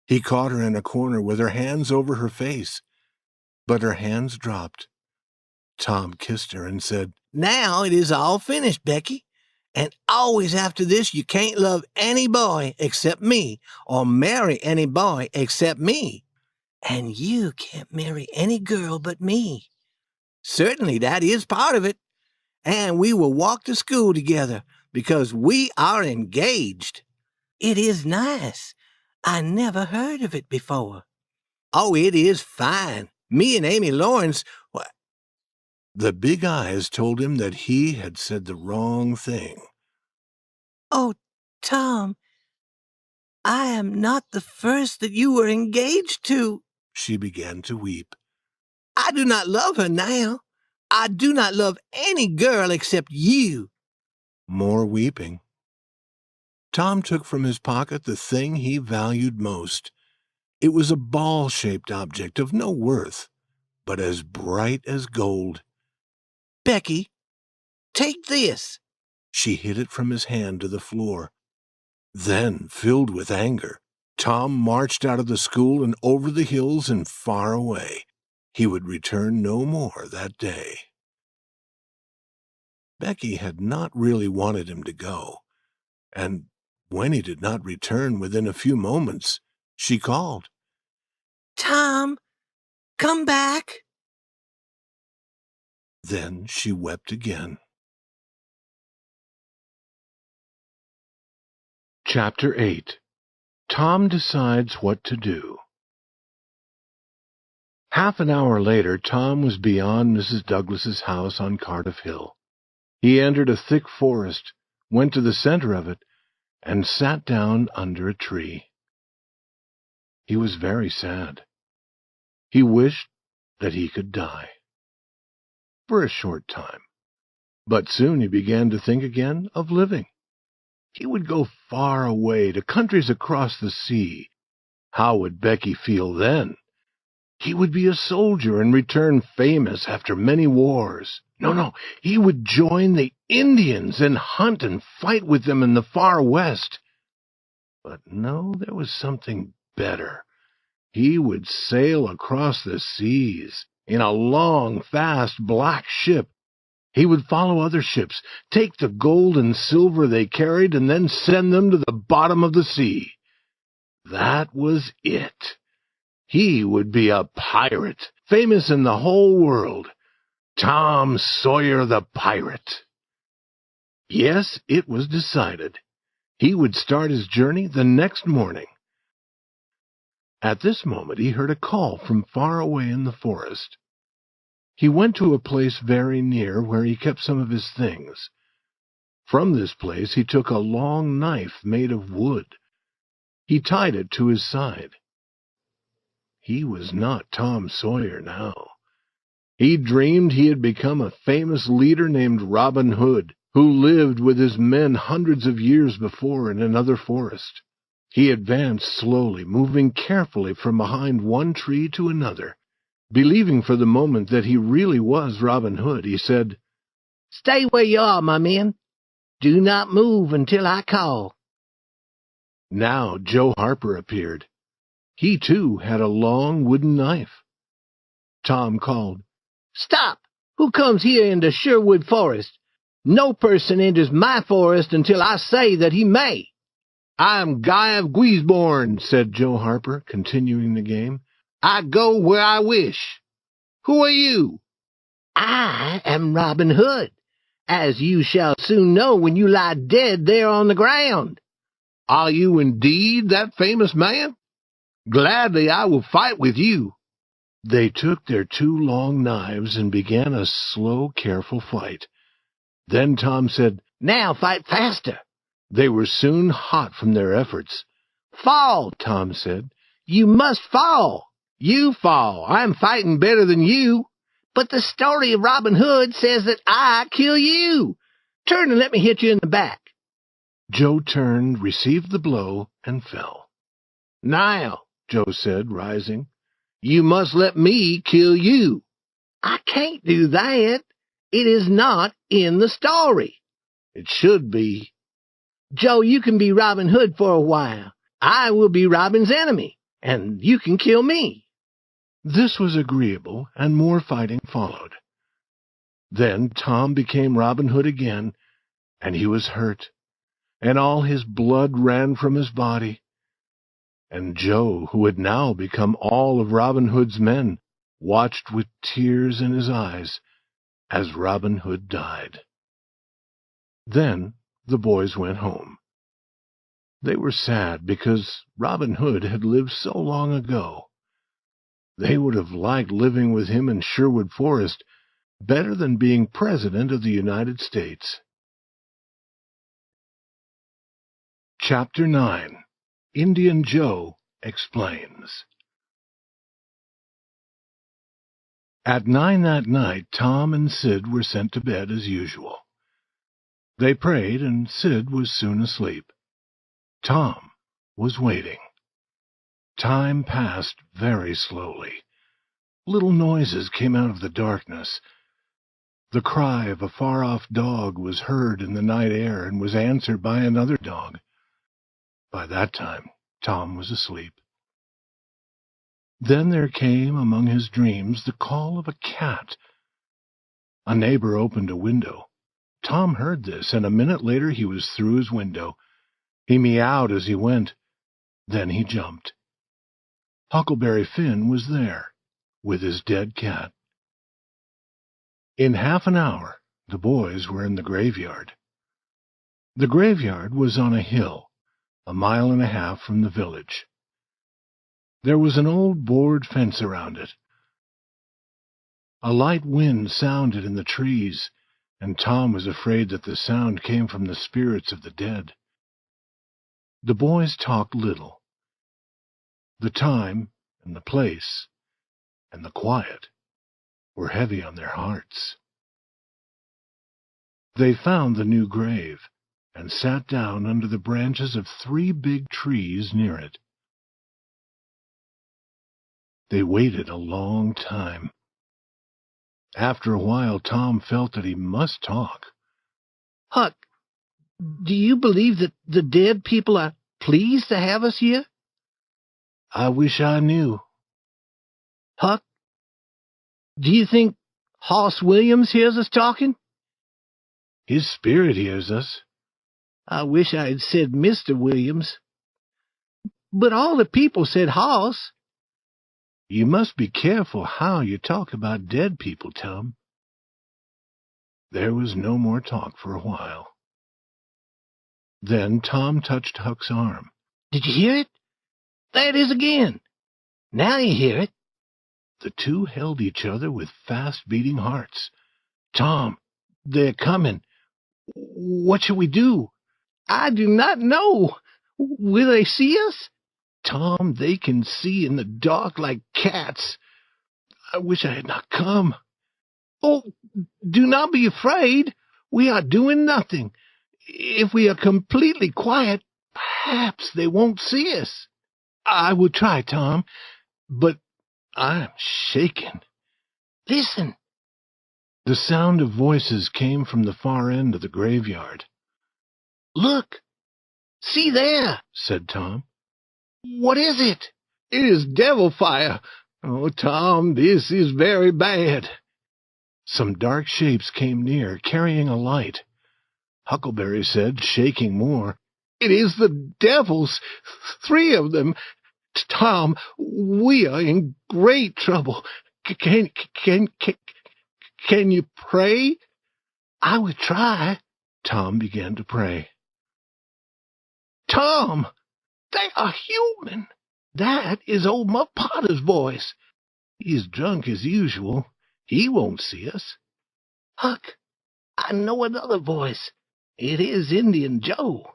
He caught her in a corner with her hands over her face, but her hands dropped. Tom kissed her and said, "Now it is all finished, Becky. And always after this you can't love any boy except me, or marry any boy except me. And you can't marry any girl but me." "Certainly, that is part of it. And we will walk to school together, because we are engaged." "It is nice. I never heard of it before. Oh, it is fine. Me and Amy Lawrence... The big eyes told him that he had said the wrong thing. Oh, Tom, I am not the first that you were engaged to. She began to weep. I do not love her now. I do not love any girl except you. More weeping. Tom took from his pocket the thing he valued most. It was a ball-shaped object of no worth, but as bright as gold. Becky, take this. She hid it from his hand to the floor. Then, filled with anger, Tom marched out of the school and over the hills and far away. He would return no more that day. Becky had not really wanted him to go, and when he did not return within a few moments, she called, Tom, come back. Then she wept again. Chapter 8. Tom Decides What to Do. Half an hour later, Tom was beyond Mrs. Douglas's house on Cardiff Hill. He entered a thick forest, went to the center of it, and sat down under a tree. He was very sad. He wished that he could die. For a short time. But soon he began to think again of living. He would go far away to countries across the sea. How would Becky feel then? He would be a soldier and return famous after many wars. No, he would join the Indians and hunt and fight with them in the far west. But no, there was something better. He would sail across the seas in a long, fast, black ship. He would follow other ships, take the gold and silver they carried, and then send them to the bottom of the sea. That was it. He would be a pirate, famous in the whole world. Tom Sawyer the pirate. Yes, it was decided. He would start his journey the next morning. At this moment he heard a call from far away in the forest. He went to a place very near where he kept some of his things. From this place he took a long knife made of wood. He tied it to his side. He was not Tom Sawyer now. He dreamed he had become a famous leader named Robin Hood, who lived with his men hundreds of years before in another forest. He advanced slowly, moving carefully from behind one tree to another. Believing for the moment that he really was Robin Hood, he said, "Stay where you are, my men. Do not move until I call." Now Joe Harper appeared. He, too, had a long wooden knife. Tom called, "Stop! Who comes here into Sherwood Forest? No person enters my forest until I say that he may." "I'm Guy of Guisborne," said Joe Harper, continuing the game. "I go where I wish. Who are you?" "I am Robin Hood, as you shall soon know when you lie dead there on the ground." "Are you indeed that famous man? Gladly I will fight with you." They took their two long knives and began a slow, careful fight. Then Tom said, "Now fight faster." They were soon hot from their efforts. "Fall," Tom said. "You must fall." "You fall. I'm fighting better than you." "But the story of Robin Hood says that I kill you. Turn and let me hit you in the back." Joe turned, received the blow, and fell. "Now," Joe said, rising, "you must let me kill you." "I can't do that. It is not in the story." "It should be." "Joe, you can be Robin Hood for a while. I will be Robin's enemy, and you can kill me." This was agreeable, and more fighting followed. Then Tom became Robin Hood again, and he was hurt, and all his blood ran from his body. And Joe, who had now become all of Robin Hood's men, watched with tears in his eyes as Robin Hood died. Then the boys went home. They were sad because Robin Hood had lived so long ago. They would have liked living with him in Sherwood Forest better than being President of the United States. Chapter 9. Indian Joe Explains. At 9 that night, Tom and Sid were sent to bed as usual. They prayed, and Sid was soon asleep. Tom was waiting. Time passed very slowly. Little noises came out of the darkness. The cry of a far-off dog was heard in the night air and was answered by another dog. By that time, Tom was asleep. Then there came among his dreams the call of a cat. A neighbor opened a window. Tom heard this, and a minute later he was through his window. He meowed as he went. Then he jumped. Huckleberry Finn was there, with his dead cat. In half an hour, the boys were in the graveyard. The graveyard was on a hill, 1.5 miles from the village. There was an old board fence around it. A light wind sounded in the trees, and Tom was afraid that the sound came from the spirits of the dead. The boys talked little. The time and the place and the quiet were heavy on their hearts. They found the new grave and sat down under the branches of 3 big trees near it. They waited a long time. After a while, Tom felt that he must talk. Huck, do you believe that the dead people are pleased to have us here? I wish I knew. Huck, do you think Hoss Williams hears us talking? His spirit hears us. I wish I had said Mr. Williams. But all the people said Hoss. You must be careful how you talk about dead people, Tom. There was no more talk for a while. Then Tom touched Huck's arm. Did you hear it? There it is again. Now you hear it. The two held each other with fast-beating hearts. Tom, they're coming. What shall we do? I do not know. Will they see us? Tom, they can see in the dark like cats. I wish I had not come. Oh, do not be afraid. We are doing nothing. If we are completely quiet, perhaps they won't see us. I will try, Tom, but I'm shaken. Listen. The sound of voices came from the far end of the graveyard. Look. See there, said Tom. What is it? It is devil fire. Oh, Tom, this is very bad. Some dark shapes came near, carrying a light. Huckleberry said, shaking more, It is the devils, 3 of them. Tom, we are in great trouble. Can you pray? I will try. Tom began to pray. Tom, they are human. That is old Muff Potter's voice. He is drunk as usual. He won't see us. Huck, I know another voice. It is Indian Joe.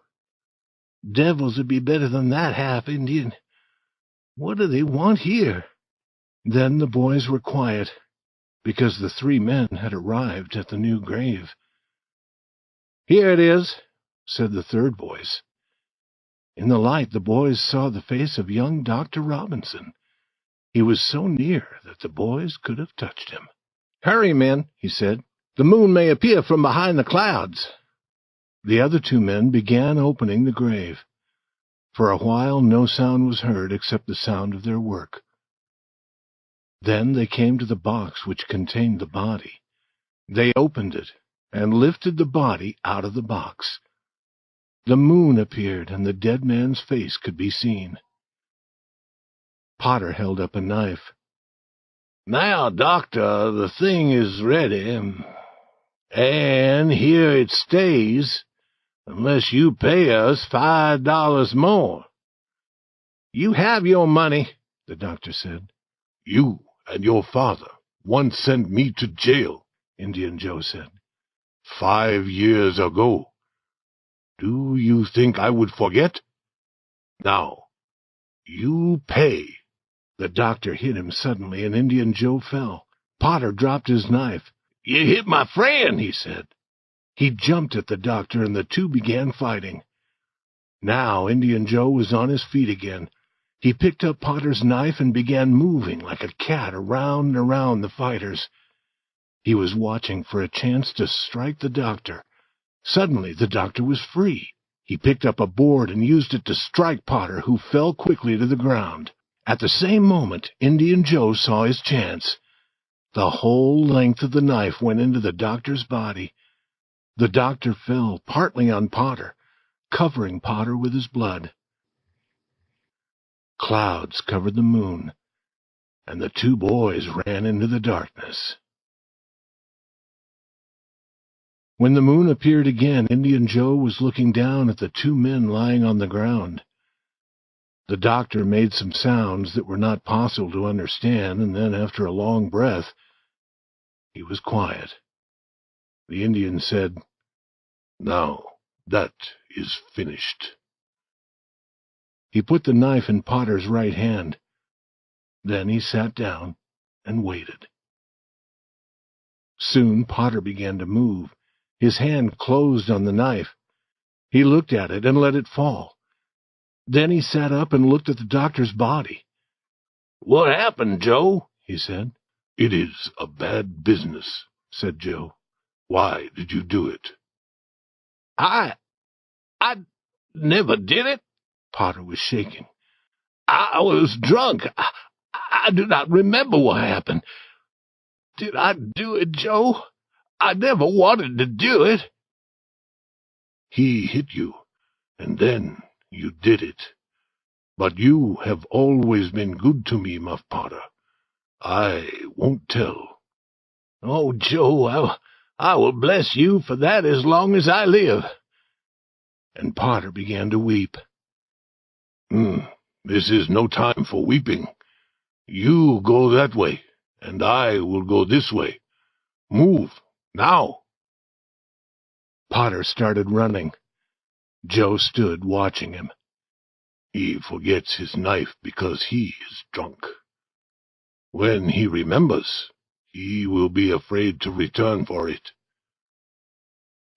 Devils would be better than that half-Indian. What do they want here? Then the boys were quiet, because the 3 men had arrived at the new grave. Here it is, said the third voice. In the light, the boys saw the face of young Dr. Robinson. He was so near that the boys could have touched him. Hurry, men, he said. The moon may appear from behind the clouds. The other 2 men began opening the grave. For a while no sound was heard except the sound of their work. Then they came to the box which contained the body. They opened it and lifted the body out of the box. The moon appeared, and the dead man's face could be seen. Potter held up a knife. Now, Doctor, the thing is ready, and here it stays. unless you pay us $5 more." "You have your money," the doctor said. "You and your father once sent me to jail," Indian Joe said. "5 years ago. Do you think I would forget? Now, you pay." The doctor hit him suddenly, and Indian Joe fell. Potter dropped his knife. "You hit my friend," he said. He jumped at the doctor, and the two began fighting. Now Indian Joe was on his feet again. He picked up Potter's knife and began moving like a cat around and around the fighters. He was watching for a chance to strike the doctor. Suddenly the doctor was free. He picked up a board and used it to strike Potter, who fell quickly to the ground. At the same moment, Indian Joe saw his chance. The whole length of the knife went into the doctor's body. The doctor fell, partly on Potter, covering Potter with his blood. Clouds covered the moon, and the two boys ran into the darkness. When the moon appeared again, Indian Joe was looking down at the two men lying on the ground. The doctor made some sounds that were not possible to understand, and then, after a long breath, he was quiet. The Indian said, "Now, that is finished." He put the knife in Potter's right hand. Then he sat down and waited. Soon Potter began to move. His hand closed on the knife. He looked at it and let it fall. Then he sat up and looked at the doctor's body. "What happened, Joe?" he said. "It is a bad business," said Joe. "Why did you do it?" I never did it." Potter was shaking. "I was drunk. I do not remember what happened. Did I do it, Joe? I never wanted to do it." "He hit you, and then you did it. But you have always been good to me, Muff Potter. I won't tell." "Oh, Joe, I will bless you for that as long as I live." And Potter began to weep. This is no time for weeping. You go that way, and I will go this way. Move, now." Potter started running. Joe stood watching him. "He forgets his knife because he is drunk. When he remembers, he will be afraid to return for it."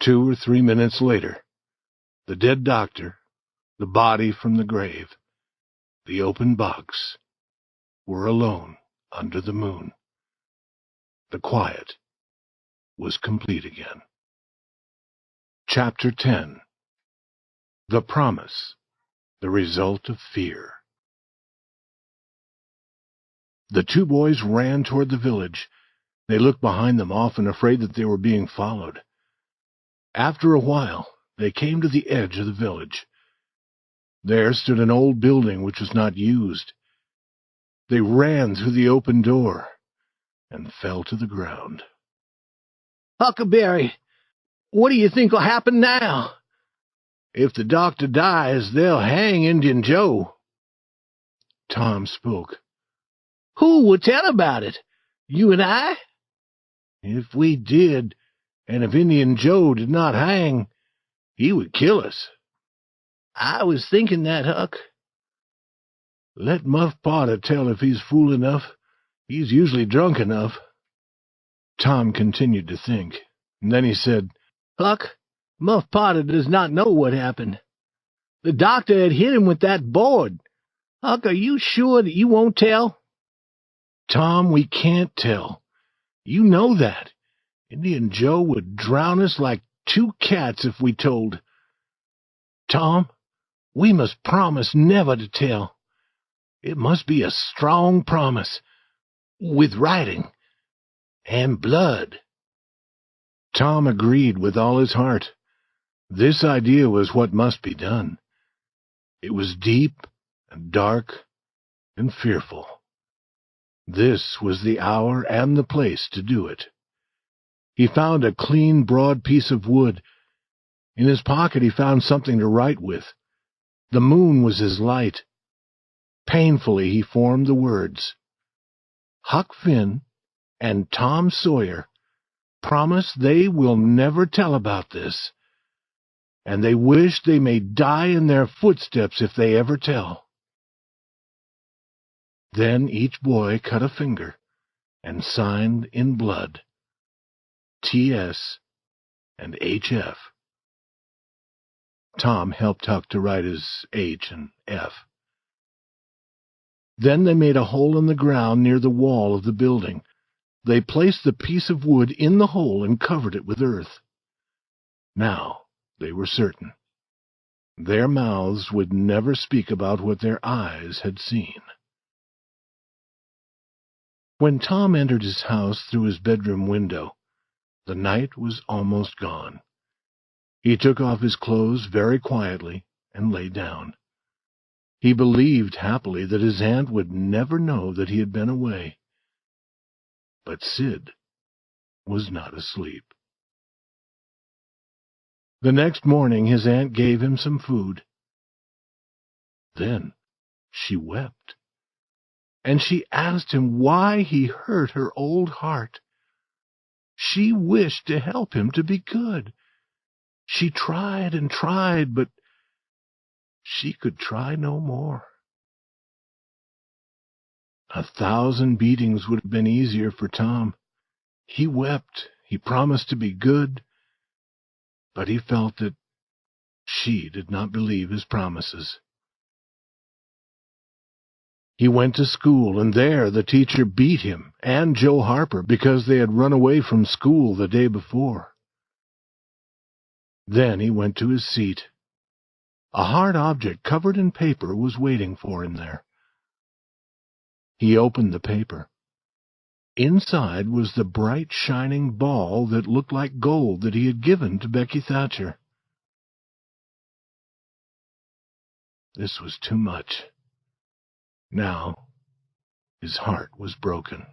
2 or 3 minutes later, the dead doctor, the body from the grave, the open box, were alone under the moon. The quiet was complete again. Chapter 10. The Promise, the Result of Fear. The two boys ran toward the village. They looked behind them, often afraid that they were being followed. After a while, they came to the edge of the village. There stood an old building which was not used. They ran through the open door and fell to the ground. "Huckleberry, what do you think will happen now?" "If the doctor dies, they'll hang Indian Joe." Tom spoke. "Who will tell about it? You and I?" "If we did, and if Indian Joe did not hang, he would kill us." "I was thinking that, Huck." "Let Muff Potter tell if he's fool enough. He's usually drunk enough." Tom continued to think, and then he said, "Huck, Muff Potter does not know what happened. The doctor had hit him with that board. Huck, are you sure that you won't tell?" "Tom, we can't tell. You know that. Indian Joe would drown us like 2 cats if we told. Tom, we must promise never to tell. It must be a strong promise, with writing and blood." Tom agreed with all his heart. This idea was what must be done. It was deep and dark and fearful. This was the hour and the place to do it. He found a clean, broad piece of wood. In his pocket he found something to write with. The moon was his light. Painfully he formed the words, "Huck Finn and Tom Sawyer promise they will never tell about this, and they wish they may die in their footsteps if they ever tell." Then each boy cut a finger and signed in blood, T.S. and H.F. Tom helped Huck to write his H and F. Then they made a hole in the ground near the wall of the building. They placed the piece of wood in the hole and covered it with earth. Now they were certain. Their mouths would never speak about what their eyes had seen. When Tom entered his house through his bedroom window, the night was almost gone. He took off his clothes very quietly and lay down. He believed happily that his aunt would never know that he had been away. But Sid was not asleep. The next morning his aunt gave him some food. Then she wept, and she asked him why he hurt her old heart. She wished to help him to be good. She tried and tried, but she could try no more. 1,000 beatings would have been easier for Tom. He wept, he promised to be good, but he felt that she did not believe his promises. He went to school, and there the teacher beat him and Joe Harper because they had run away from school the day before. Then he went to his seat. A hard object covered in paper was waiting for him there. He opened the paper. Inside was the bright, shining ball that looked like gold that he had given to Becky Thatcher. This was too much. Now his heart was broken.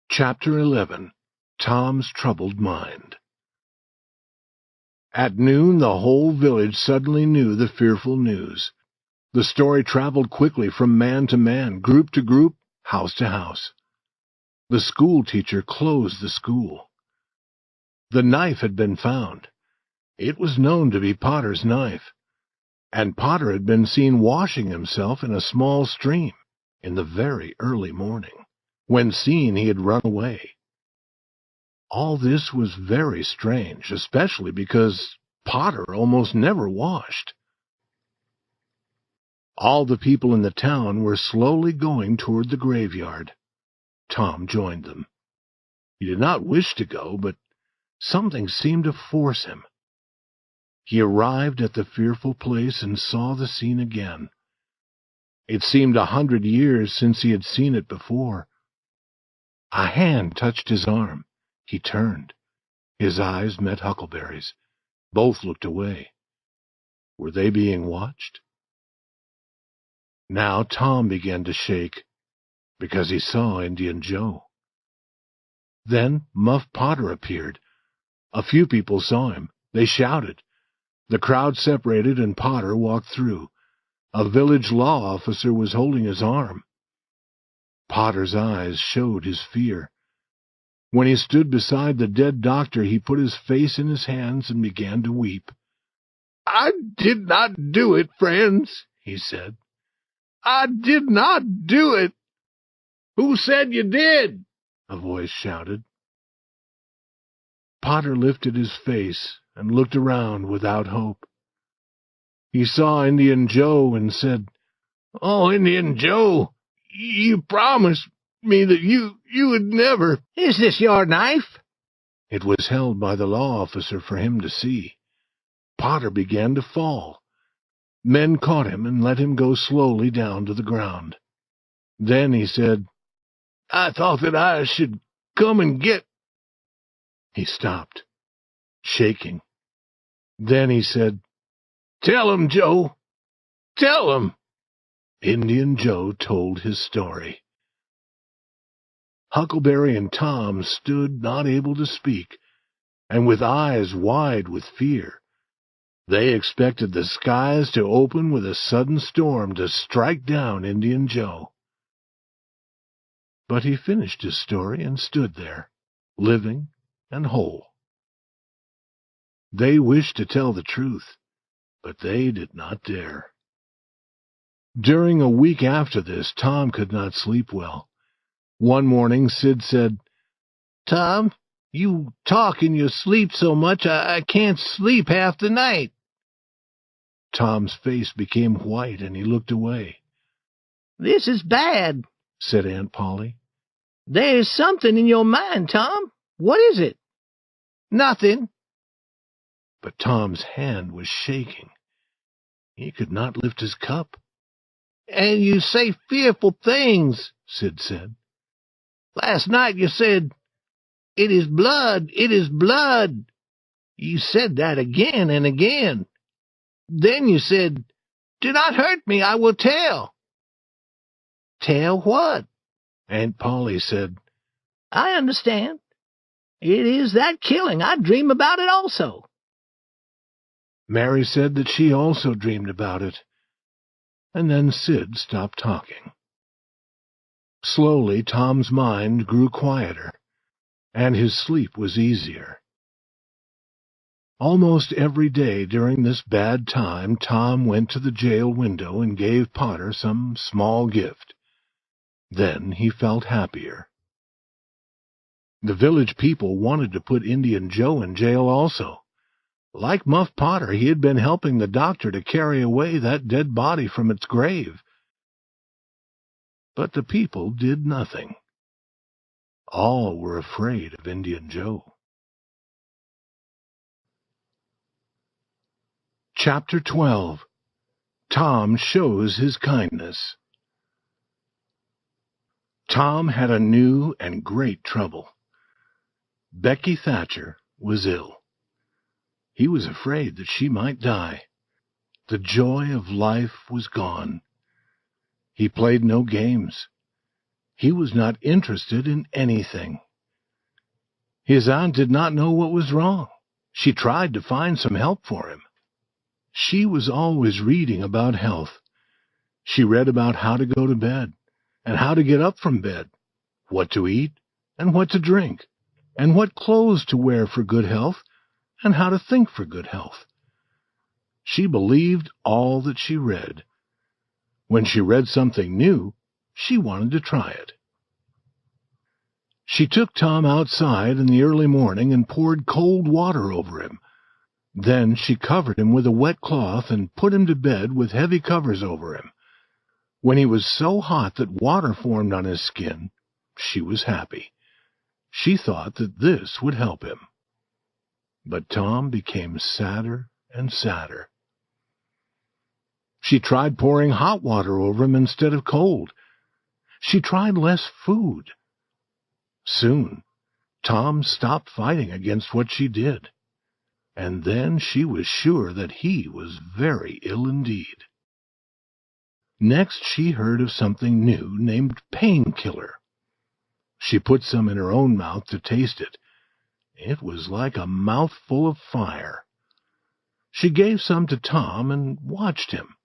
Chapter 11. Tom's Troubled Mind. At noon the whole village suddenly knew the fearful news. The story traveled quickly from man to man, group to group, house to house. The school teacher closed the school. The knife had been found. It was known to be Potter's knife, and Potter had been seen washing himself in a small stream in the very early morning. When seen, he had run away. All this was very strange, especially because Potter almost never washed. All the people in the town were slowly going toward the graveyard. Tom joined them. He did not wish to go, but something seemed to force him. He arrived at the fearful place and saw the scene again. It seemed 100 years since he had seen it before. A hand touched his arm. He turned. His eyes met Huckleberry's. Both looked away. Were they being watched? Now Tom began to shake, because he saw Indian Joe. Then Muff Potter appeared. A few people saw him. They shouted. The crowd separated and Potter walked through. A village law officer was holding his arm. Potter's eyes showed his fear. When he stood beside the dead doctor, he put his face in his hands and began to weep. "I did not do it, friends," he said. "I did not do it." "Who said you did?" a voice shouted. Potter lifted his face and looked around without hope. He saw Indian Joe and said, "Oh, Indian Joe, you promised me that you would never—" "Is this your knife?" It was held by the law officer for him to see. Potter began to fall. Men caught him and let him go slowly down to the ground. Then he said, "I thought that I should come and get—" He stopped, shaking. Then he said, "Tell him, Joe. Tell him." Indian Joe told his story. Huckleberry and Tom stood not able to speak, and with eyes wide with fear. They expected the skies to open with a sudden storm to strike down Indian Joe. But he finished his story and stood there, living and whole. They wished to tell the truth, but they did not dare. During a week after this, Tom could not sleep well. One morning, Sid said, "Tom, you talk in your sleep so much I can't sleep half the night." Tom's face became white, and he looked away. "This is bad," said Aunt Polly. "There's something in your mind, Tom. What is it?" "Nothing." But Tom's hand was shaking. He could not lift his cup. "And you say fearful things," Sid said. "Last night you said, 'It is blood, it is blood.' You said that again and again. Then you said, 'Do not hurt me, I will tell.'" "Tell what?" Aunt Polly said. "I understand. It is that killing. I dream about it also." Mary said that she also dreamed about it. And then Sid stopped talking. Slowly, Tom's mind grew quieter, and his sleep was easier. Almost every day during this bad time, Tom went to the jail window and gave Potter some small gift. Then he felt happier. The village people wanted to put Indian Joe in jail also. Like Muff Potter, he had been helping the doctor to carry away that dead body from its grave. But the people did nothing. All were afraid of Indian Joe. Chapter 12. Tom Shows His Kindness. Tom had a new and great trouble. Becky Thatcher was ill. He was afraid that she might die. The joy of life was gone. He played no games. He was not interested in anything. His aunt did not know what was wrong. She tried to find some help for him. She was always reading about health. She read about how to go to bed, and how to get up from bed, what to eat, and what to drink, and what clothes to wear for good health, and how to think for good health. She believed all that she read. When she read something new, she wanted to try it. She took Tom outside in the early morning and poured cold water over him. Then she covered him with a wet cloth and put him to bed with heavy covers over him. When he was so hot that water formed on his skin, she was happy. She thought that this would help him. But Tom became sadder and sadder. She tried pouring hot water over him instead of cold. She tried less food. Soon, Tom stopped fighting against what she did. And then she was sure that he was very ill indeed. Next, she heard of something new named painkiller. She put some in her own mouth to taste it. It was like a mouthful of fire. She gave some to Tom and watched him.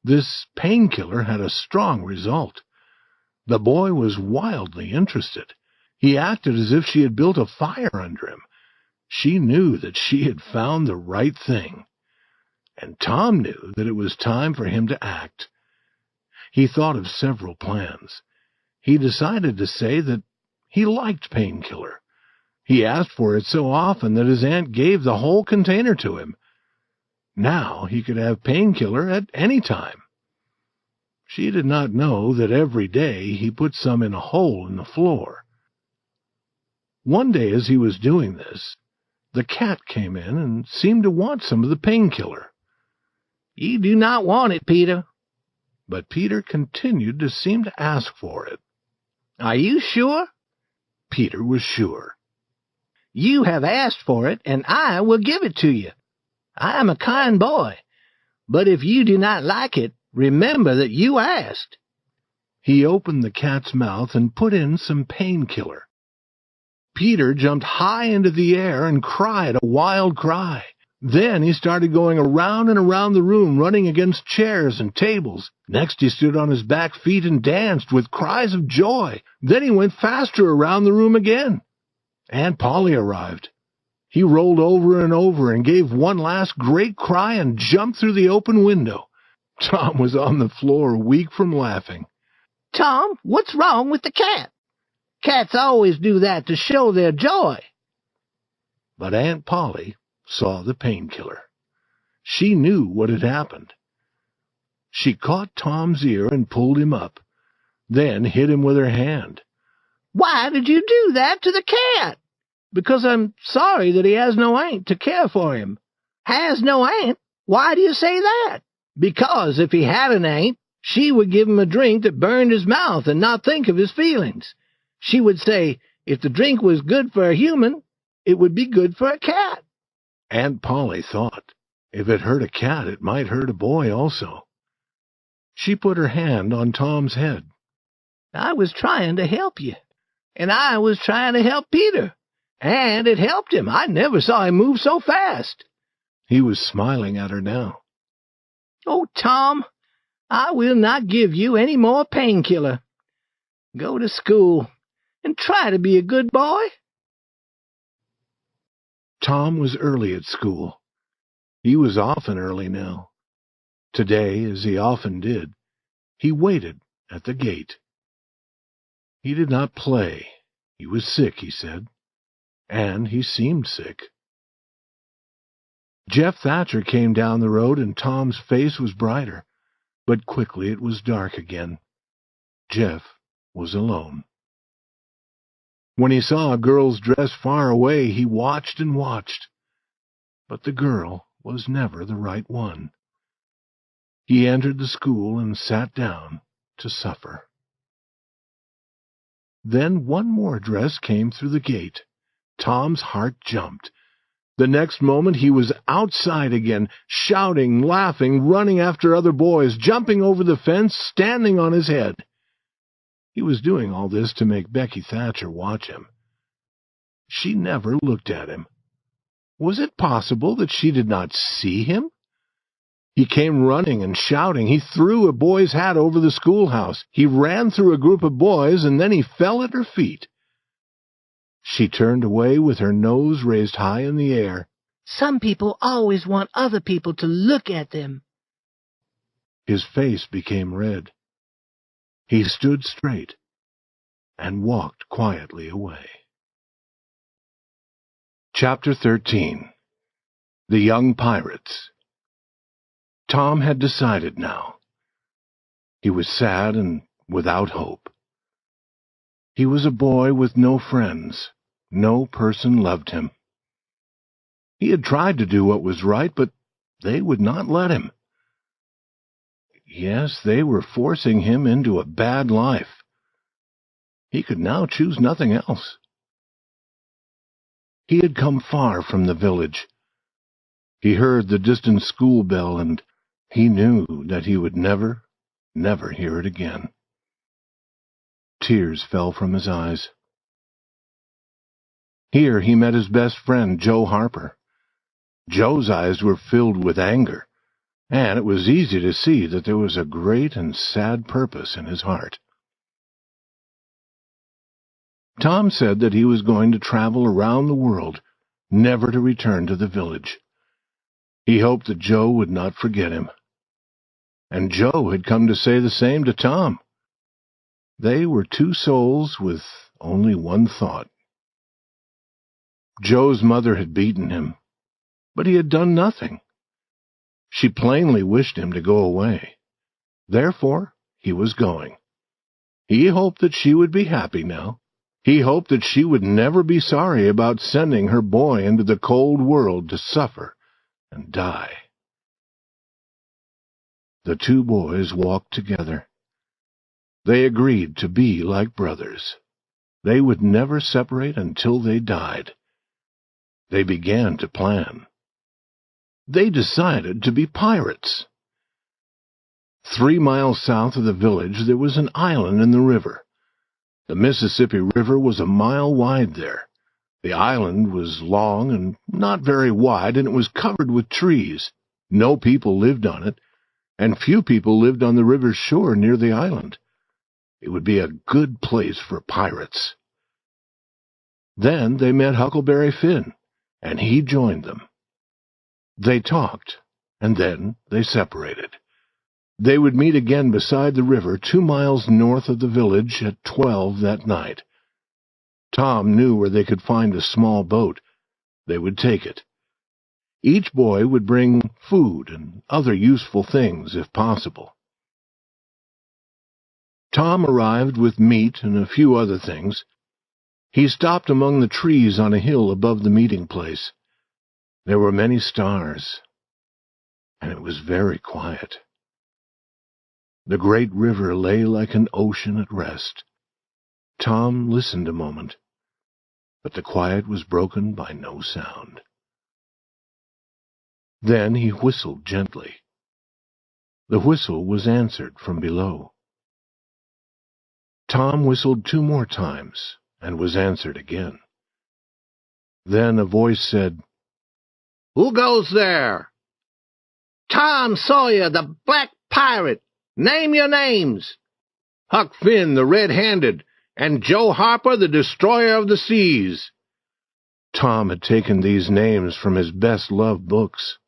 This painkiller had a strong result. The boy was wildly interested. He acted as if she had built a fire under him. She knew that she had found the right thing. And Tom knew that it was time for him to act. He thought of several plans. He decided to say that he liked painkiller. He asked for it so often that his aunt gave the whole container to him. Now he could have painkiller at any time. She did not know that every day he put some in a hole in the floor. One day as he was doing this, the cat came in and seemed to want some of the painkiller. "You do not want it, Peter." But Peter continued to seem to ask for it. "Are you sure?" Peter was sure. "You have asked for it, and I will give it to you. I am a kind boy. But if you do not like it, remember that you asked." He opened the cat's mouth and put in some painkiller. Peter jumped high into the air and cried a wild cry. Then he started going around and around the room, running against chairs and tables. Next he stood on his back feet and danced with cries of joy. Then he went faster around the room again. Aunt Polly arrived. He rolled over and over and gave one last great cry and jumped through the open window. Tom was on the floor, weak from laughing. Tom, what's wrong with the cat? Cats always do that to show their joy. But Aunt Polly saw the painkiller. She knew what had happened. She caught Tom's ear and pulled him up, then hit him with her hand. Why did you do that to the cat? Because I'm sorry that he has no aunt to care for him. Has no aunt? Why do you say that? Because if he had an aunt, she would give him a drink that burned his mouth and not think of his feelings. She would say, if the drink was good for a human, it would be good for a cat. Aunt Polly thought, if it hurt a cat, it might hurt a boy also. She put her hand on Tom's head. I was trying to help you, and I was trying to help Peter, and it helped him. I never saw him move so fast. He was smiling at her now. Oh, Tom, I will not give you any more painkiller. Go to school and try to be a good boy. Tom was early at school. He was often early now. Today, as he often did, he waited at the gate. He did not play. He was sick, he said, and he seemed sick. Jeff Thatcher came down the road, and Tom's face was brighter, but quickly it was dark again. Jeff was alone. When he saw a girl's dress far away, he watched and watched, but the girl was never the right one. He entered the school and sat down to suffer. Then one more dress came through the gate. Tom's heart jumped. The next moment he was outside again, shouting, laughing, running after other boys, jumping over the fence, standing on his head. He was doing all this to make Becky Thatcher watch him. She never looked at him. Was it possible that she did not see him? He came running and shouting. He threw a boy's hat over the schoolhouse. He ran through a group of boys, and then he fell at her feet. She turned away with her nose raised high in the air. Some people always want other people to look at them. His face became red. He stood straight and walked quietly away. Chapter 13. The Young Pirates. Tom had decided now. He was sad and without hope. He was a boy with no friends. No person loved him. He had tried to do what was right, but they would not let him. Yes, they were forcing him into a bad life. He could now choose nothing else. He had come far from the village. He heard the distant school bell, and he knew that he would never hear it again. Tears fell from his eyes. Here he met his best friend, Joe Harper. Joe's eyes were filled with anger, and it was easy to see that there was a great and sad purpose in his heart. Tom said that he was going to travel around the world, never to return to the village. He hoped that Joe would not forget him. And Joe had come to say the same to Tom. They were two souls with only one thought. Joe's mother had beaten him, but he had done nothing. She plainly wished him to go away. Therefore, he was going. He hoped that she would be happy now. He hoped that she would never be sorry about sending her boy into the cold world to suffer and die. The two boys walked together. They agreed to be like brothers. They would never separate until they died. They began to plan. They decided to be pirates. 3 miles south of the village there was an island in the river. The Mississippi River was a mile wide there. The island was long and not very wide, and it was covered with trees. No people lived on it, and few people lived on the river's shore near the island. It would be a good place for pirates. Then they met Huckleberry Finn, and he joined them. They talked, and then they separated. They would meet again beside the river 2 miles north of the village at 12 that night. Tom knew where they could find a small boat. They would take it. Each boy would bring food and other useful things if possible. Tom arrived with meat and a few other things. He stopped among the trees on a hill above the meeting place. There were many stars, and it was very quiet. The great river lay like an ocean at rest. Tom listened a moment, but the quiet was broken by no sound. Then he whistled gently. The whistle was answered from below. Tom whistled 2 more times and was answered again. Then a voice said, "Who goes there?" "Tom Sawyer, the Black Pirate. Name your names." "Huck Finn, the Red-Handed, and Joe Harper, the Destroyer of the Seas." Tom had taken these names from his best-loved books.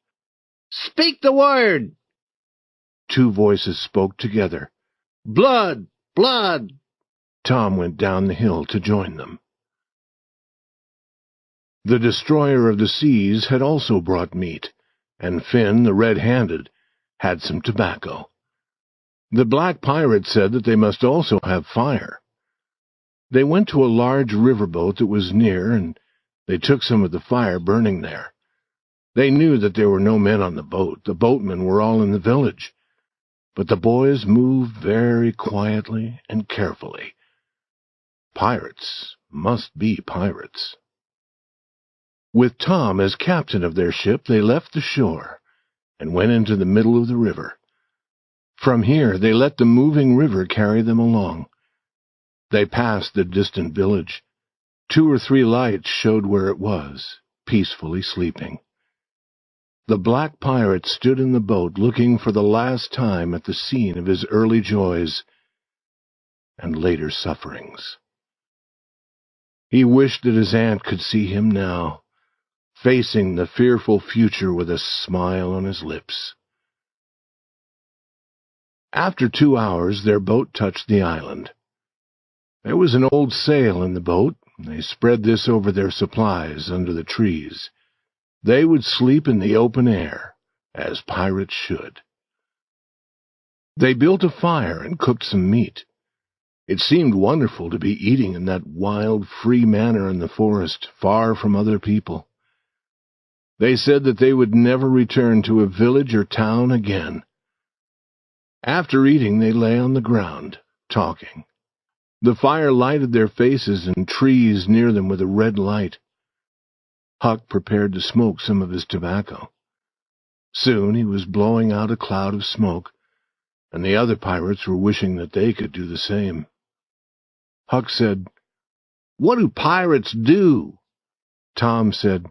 "Speak the word." 2 voices spoke together. "Blood! Blood!" Tom went down the hill to join them. The Destroyer of the Seas had also brought meat, and Finn, the Red-Handed, had some tobacco. The Black Pirate said that they must also have fire. They went to a large riverboat that was near, and they took some of the fire burning there. They knew that there were no men on the boat. The boatmen were all in the village. But the boys moved very quietly and carefully. Pirates must be pirates. With Tom as captain of their ship, they left the shore and went into the middle of the river. From here, they let the moving river carry them along. They passed the distant village. 2 or 3 lights showed where it was, peacefully sleeping. The Black Pirate stood in the boat looking for the last time at the scene of his early joys and later sufferings. He wished that his aunt could see him now, facing the fearful future with a smile on his lips. After 2 hours, their boat touched the island. There was an old sail in the boat. They spread this over their supplies under the trees. They would sleep in the open air, as pirates should. They built a fire and cooked some meat. It seemed wonderful to be eating in that wild, free manner in the forest, far from other people. They said that they would never return to a village or town again. After eating, they lay on the ground, talking. The fire lighted their faces and trees near them with a red light. Huck prepared to smoke some of his tobacco. Soon he was blowing out a cloud of smoke, and the other pirates were wishing that they could do the same. Huck said, "What do pirates do?" Tom said,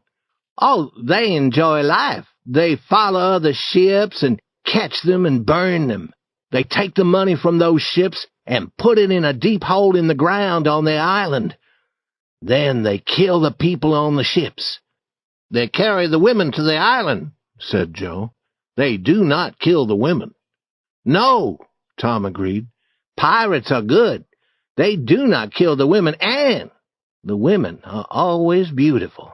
"Oh, they enjoy life. They follow other ships and catch them and burn them. They take the money from those ships and put it in a deep hole in the ground on the island. Then they kill the people on the ships. They carry the women to the island," said Joe. "They do not kill the women." "No," Tom agreed. "Pirates are good. They do not kill the women, and the women are always beautiful.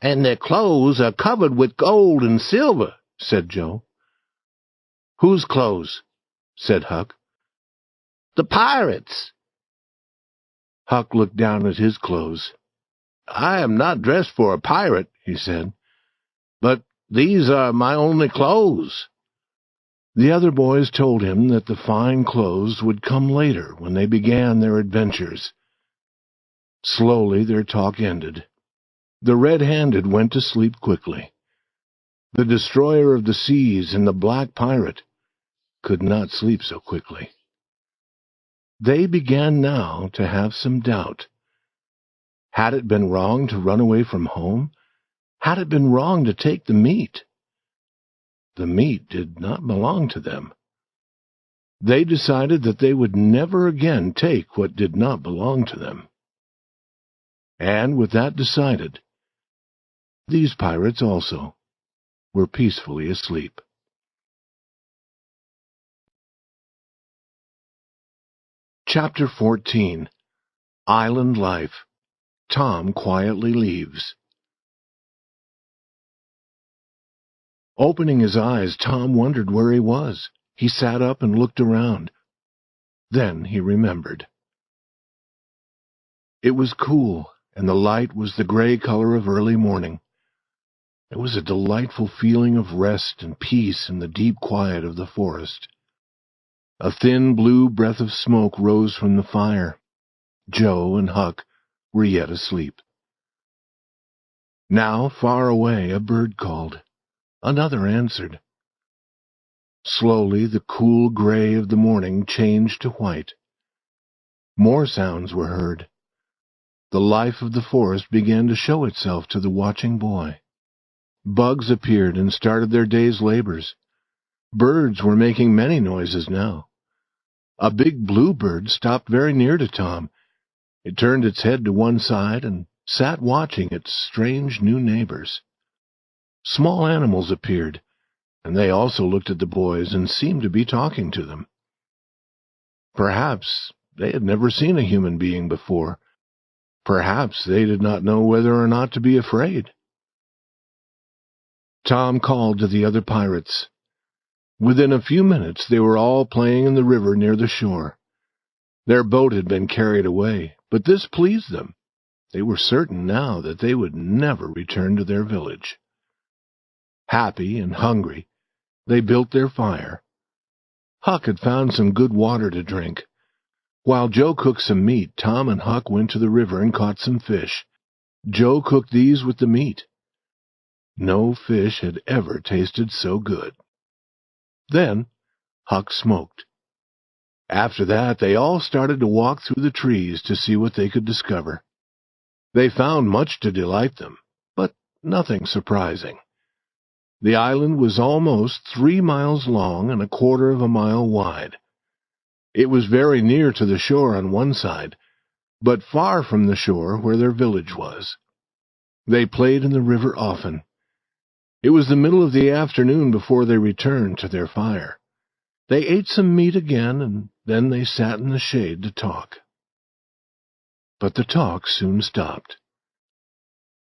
And their clothes are covered with gold and silver," said Joe. "Whose clothes?" said Huck. "The pirates." Huck looked down at his clothes. "I am not dressed for a pirate," he said, "but these are my only clothes." The other boys told him that the fine clothes would come later when they began their adventures. Slowly their talk ended. The Red-Handed went to sleep quickly. The Destroyer of the Seas and the Black Pirate could not sleep so quickly. They began now to have some doubt. Had it been wrong to run away from home? Had it been wrong to take the meat? The meat did not belong to them. They decided that they would never again take what did not belong to them. And with that decided, these pirates also were peacefully asleep. Chapter 14. Island Life. Tom quietly leaves. Opening his eyes, Tom wondered where he was. He sat up and looked around. Then he remembered. It was cool, and the light was the gray color of early morning. There was a delightful feeling of rest and peace in the deep quiet of the forest. A thin blue breath of smoke rose from the fire. Joe and Huck were yet asleep. Now, far away, a bird called. Another answered. Slowly, the cool gray of the morning changed to white. More sounds were heard. The life of the forest began to show itself to the watching boy. Bugs appeared and started their day's labors. Birds were making many noises now. A big bluebird stopped very near to Tom. It turned its head to one side and sat watching its strange new neighbors. Small animals appeared, and they also looked at the boys and seemed to be talking to them. Perhaps they had never seen a human being before. Perhaps they did not know whether or not to be afraid. Tom called to the other pirates. Within a few minutes they were all playing in the river near the shore. Their boat had been carried away, but this pleased them. They were certain now that they would never return to their village. Happy and hungry, they built their fire. Huck had found some good water to drink. While Joe cooked some meat, Tom and Huck went to the river and caught some fish. Joe cooked these with the meat. No fish had ever tasted so good. Then Huck smoked. After that, they all started to walk through the trees to see what they could discover. They found much to delight them, but nothing surprising. The island was almost 3 miles long and 1/4 of a mile wide. It was very near to the shore on one side, but far from the shore where their village was. They played in the river often. It was the middle of the afternoon before they returned to their fire. They ate some meat again, and then they sat in the shade to talk. But the talk soon stopped.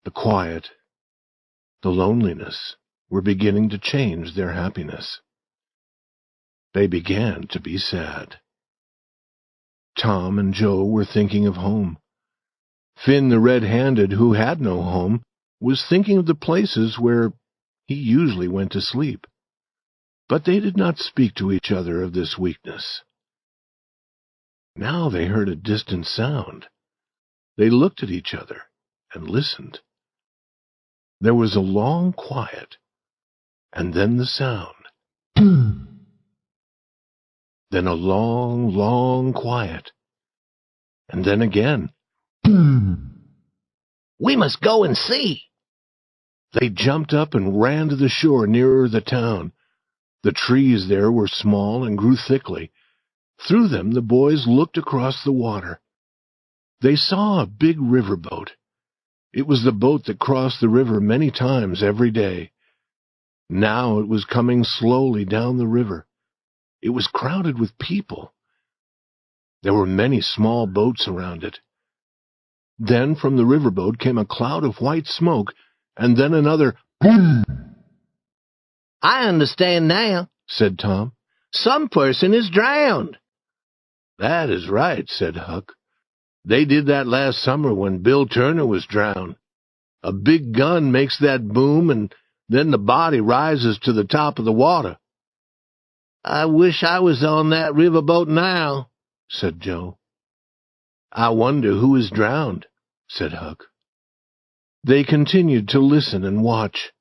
The quiet, the loneliness were beginning to change their happiness. They began to be sad. Tom and Joe were thinking of home. Finn the red-handed, who had no home, was thinking of the places where he usually went to sleep. But they did not speak to each other of this weakness. Now they heard a distant sound. They looked at each other and listened. There was a long quiet, and then the sound. Then a long, long quiet, and then again. We must go and see. They jumped up and ran to the shore nearer the town. The trees there were small and grew thickly. Through them the boys looked across the water. They saw a big riverboat. It was the boat that crossed the river many times every day. Now it was coming slowly down the river. It was crowded with people. There were many small boats around it. Then from the riverboat came a cloud of white smoke, and then another boom. I understand now, said Tom. Some person is drowned. That is right, said Huck. They did that last summer when Bill Turner was drowned. A big gun makes that boom, and then the body rises to the top of the water. I wish I was on that riverboat now, said Joe. I wonder who is drowned, said Huck. They continued to listen and watch.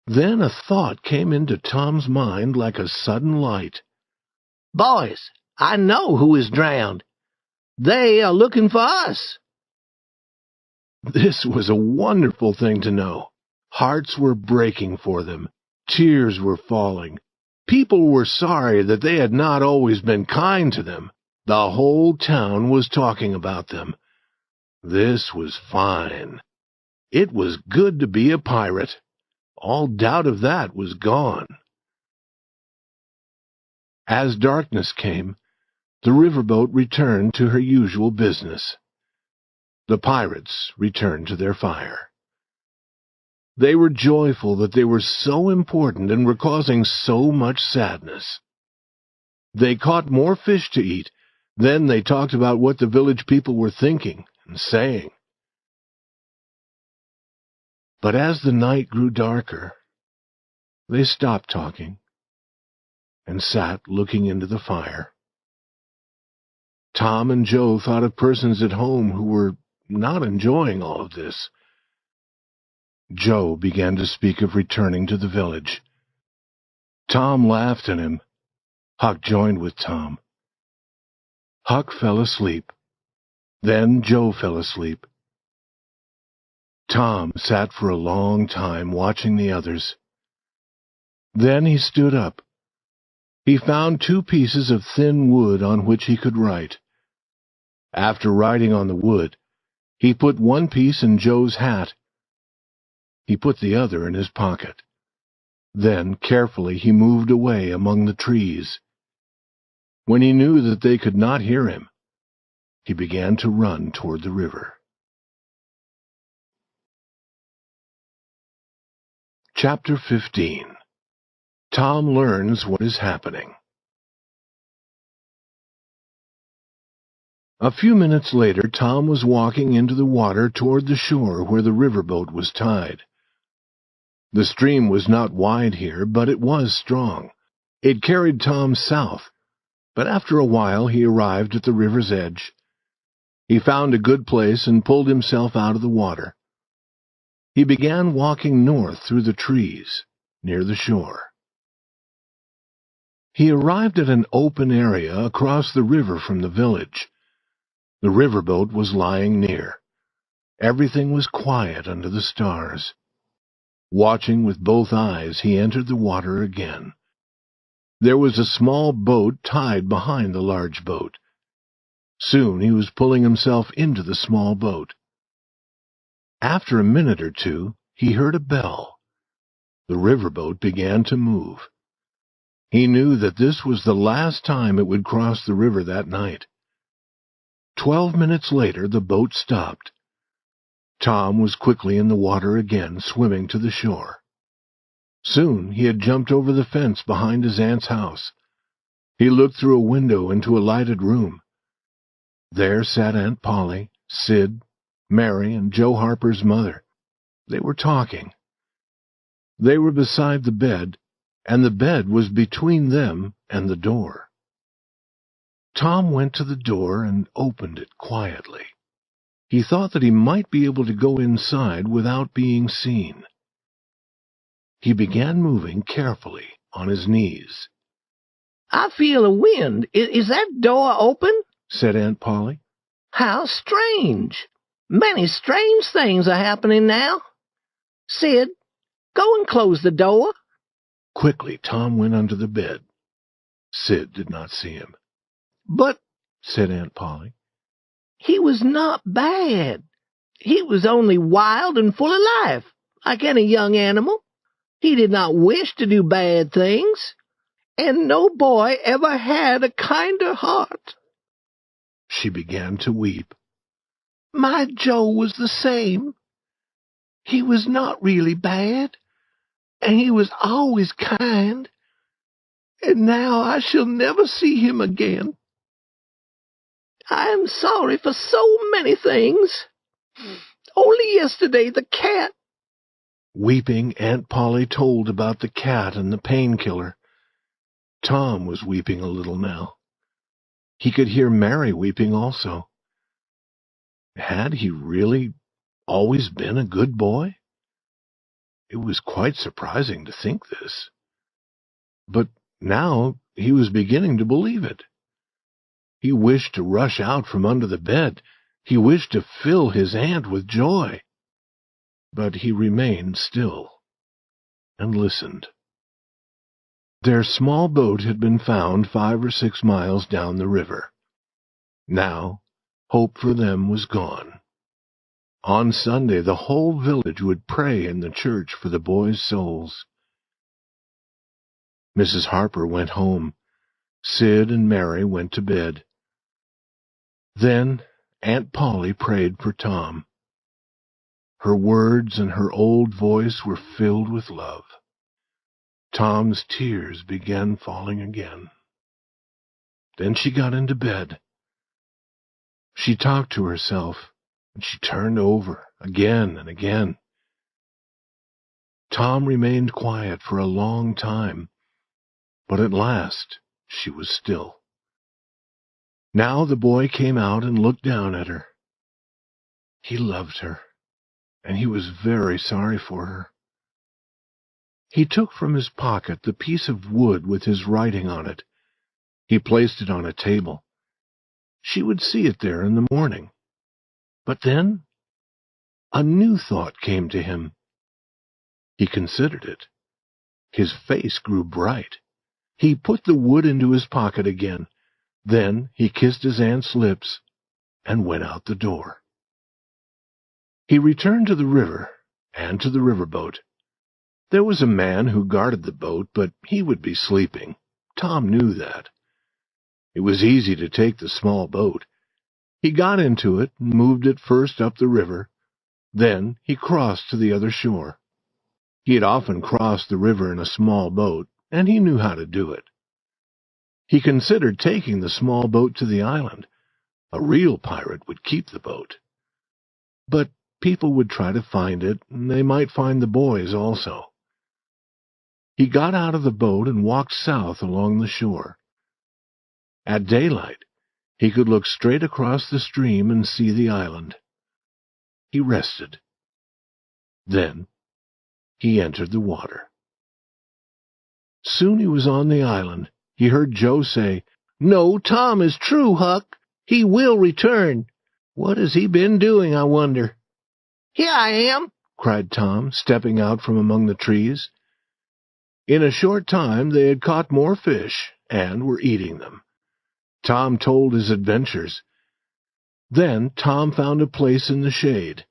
Then a thought came into Tom's mind like a sudden light. Boys, I know who is drowned. They are looking for us." This was a wonderful thing to know. Hearts were breaking for them. Tears were falling. People were sorry that they had not always been kind to them. The whole town was talking about them. This was fine. It was good to be a pirate. All doubt of that was gone. As darkness came, the riverboat returned to her usual business. The pirates returned to their fire. They were joyful that they were so important and were causing so much sadness. They caught more fish to eat. Then they talked about what the village people were thinking and saying. But as the night grew darker, they stopped talking and sat looking into the fire. Tom and Joe thought of persons at home who were not enjoying all of this. Joe began to speak of returning to the village. Tom laughed at him. Huck joined with Tom. Huck fell asleep. Then Joe fell asleep. Tom sat for a long time watching the others. Then he stood up. He found 2 pieces of thin wood on which he could write. After writing on the wood, he put one piece in Joe's hat. He put the other in his pocket. Then, carefully, he moved away among the trees. When he knew that they could not hear him, he began to run toward the river. Chapter 15. Tom learns what is happening. A few minutes later, Tom was walking into the water toward the shore where the riverboat was tied. The stream was not wide here, but it was strong. It carried Tom south, but after a while he arrived at the river's edge. He found a good place and pulled himself out of the water. He began walking north through the trees, near the shore. He arrived at an open area across the river from the village. The riverboat was lying near. Everything was quiet under the stars. Watching with both eyes, he entered the water again. There was a small boat tied behind the large boat. Soon he was pulling himself into the small boat. After a minute or two, he heard a bell. The riverboat began to move. He knew that this was the last time it would cross the river that night. 12 minutes later, the boat stopped. Tom was quickly in the water again, swimming to the shore. Soon he had jumped over the fence behind his aunt's house. He looked through a window into a lighted room. There sat Aunt Polly, Sid, Mary, and Joe Harper's mother. They were talking. They were beside the bed, and the bed was between them and the door. Tom went to the door and opened it quietly. He thought that he might be able to go inside without being seen. He began moving carefully on his knees. "I feel a wind. Is that door open?" said Aunt Polly. "How strange. Many strange things are happening now. Sid, go and close the door." Quickly, Tom went under the bed. Sid did not see him. "But," said Aunt Polly, "he was not bad. He was only wild and full of life, like any young animal. He did not wish to do bad things, and no boy ever had a kinder heart." She began to weep. "My Joe was the same. He was not really bad, and he was always kind, and now I shall never see him again. I am sorry for so many things. Only yesterday the cat—" Weeping, Aunt Polly told about the cat and the painkiller. Tom was weeping a little now. He could hear Mary weeping also. Had he really always been a good boy? It was quite surprising to think this. But now he was beginning to believe it. He wished to rush out from under the bed. He wished to fill his aunt with joy. But he remained still and listened. Their small boat had been found 5 or 6 miles down the river. Now, hope for them was gone. On Sunday, the whole village would pray in the church for the boys' souls. Mrs. Harper went home. Sid and Mary went to bed. Then Aunt Polly prayed for Tom. Her words and her old voice were filled with love. Tom's tears began falling again. Then she got into bed. She talked to herself, and she turned over again and again. Tom remained quiet for a long time, but at last she was still. Now the boy came out and looked down at her. He loved her, and he was very sorry for her. He took from his pocket the piece of wood with his writing on it. He placed it on a table. She would see it there in the morning. But then a new thought came to him. He considered it. His face grew bright. He put the wood into his pocket again. Then he kissed his aunt's lips and went out the door. He returned to the river and to the riverboat. There was a man who guarded the boat, but he would be sleeping. Tom knew that. It was easy to take the small boat. He got into it and moved it first up the river. Then he crossed to the other shore. He had often crossed the river in a small boat, and he knew how to do it. He considered taking the small boat to the island. A real pirate would keep the boat. But people would try to find it, and they might find the boys also. He got out of the boat and walked south along the shore. At daylight, he could look straight across the stream and see the island. He rested. Then he entered the water. Soon he was on the island. He heard Joe say, "No, Tom is true, Huck. He will return. What has he been doing, I wonder?" "Here I am," cried Tom, stepping out from among the trees. In a short time they had caught more fish and were eating them. Tom told his adventures. Then Tom found a place in the shade.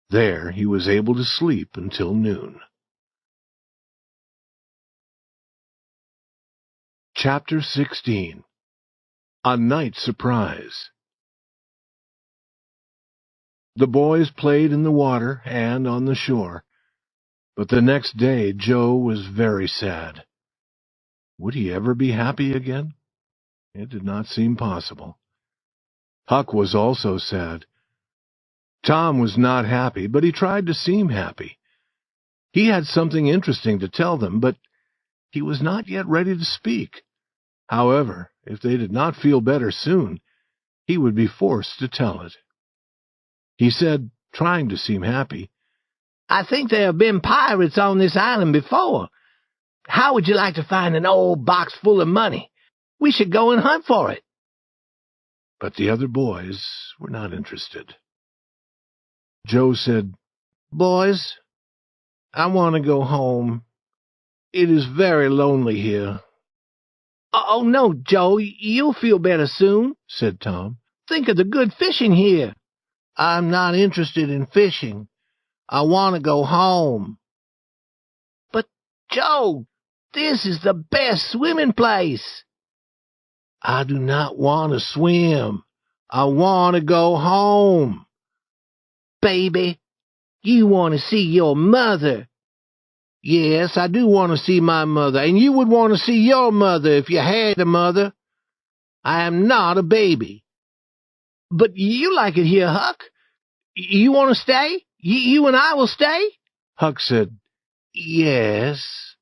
There he was able to sleep until noon. Chapter 16. A Night Surprise. The boys played in the water and on the shore, but the next day Joe was very sad. Would he ever be happy again? It did not seem possible. Huck was also sad. Tom was not happy, but he tried to seem happy. He had something interesting to tell them, but he was not yet ready to speak. However, if they did not feel better soon, he would be forced to tell it. He said, trying to seem happy, "I think there have been pirates on this island before. How would you like to find an old box full of money? We should go and hunt for it." But the other boys were not interested. Joe said, "Boys, I want to go home. It is very lonely here." "Oh, no, Joe, you'll feel better soon," said Tom. "Think of the good fishing here." "I'm not interested in fishing. I want to go home." "But, Joe, this is the best swimming place." "I do not want to swim. I want to go home." "Baby, you want to see your mother." "Yes, I do want to see my mother, and you would want to see your mother if you had a mother." "I am not a baby." "But you like it here, Huck. You want to stay? You and I will stay?" Huck said, "Yes."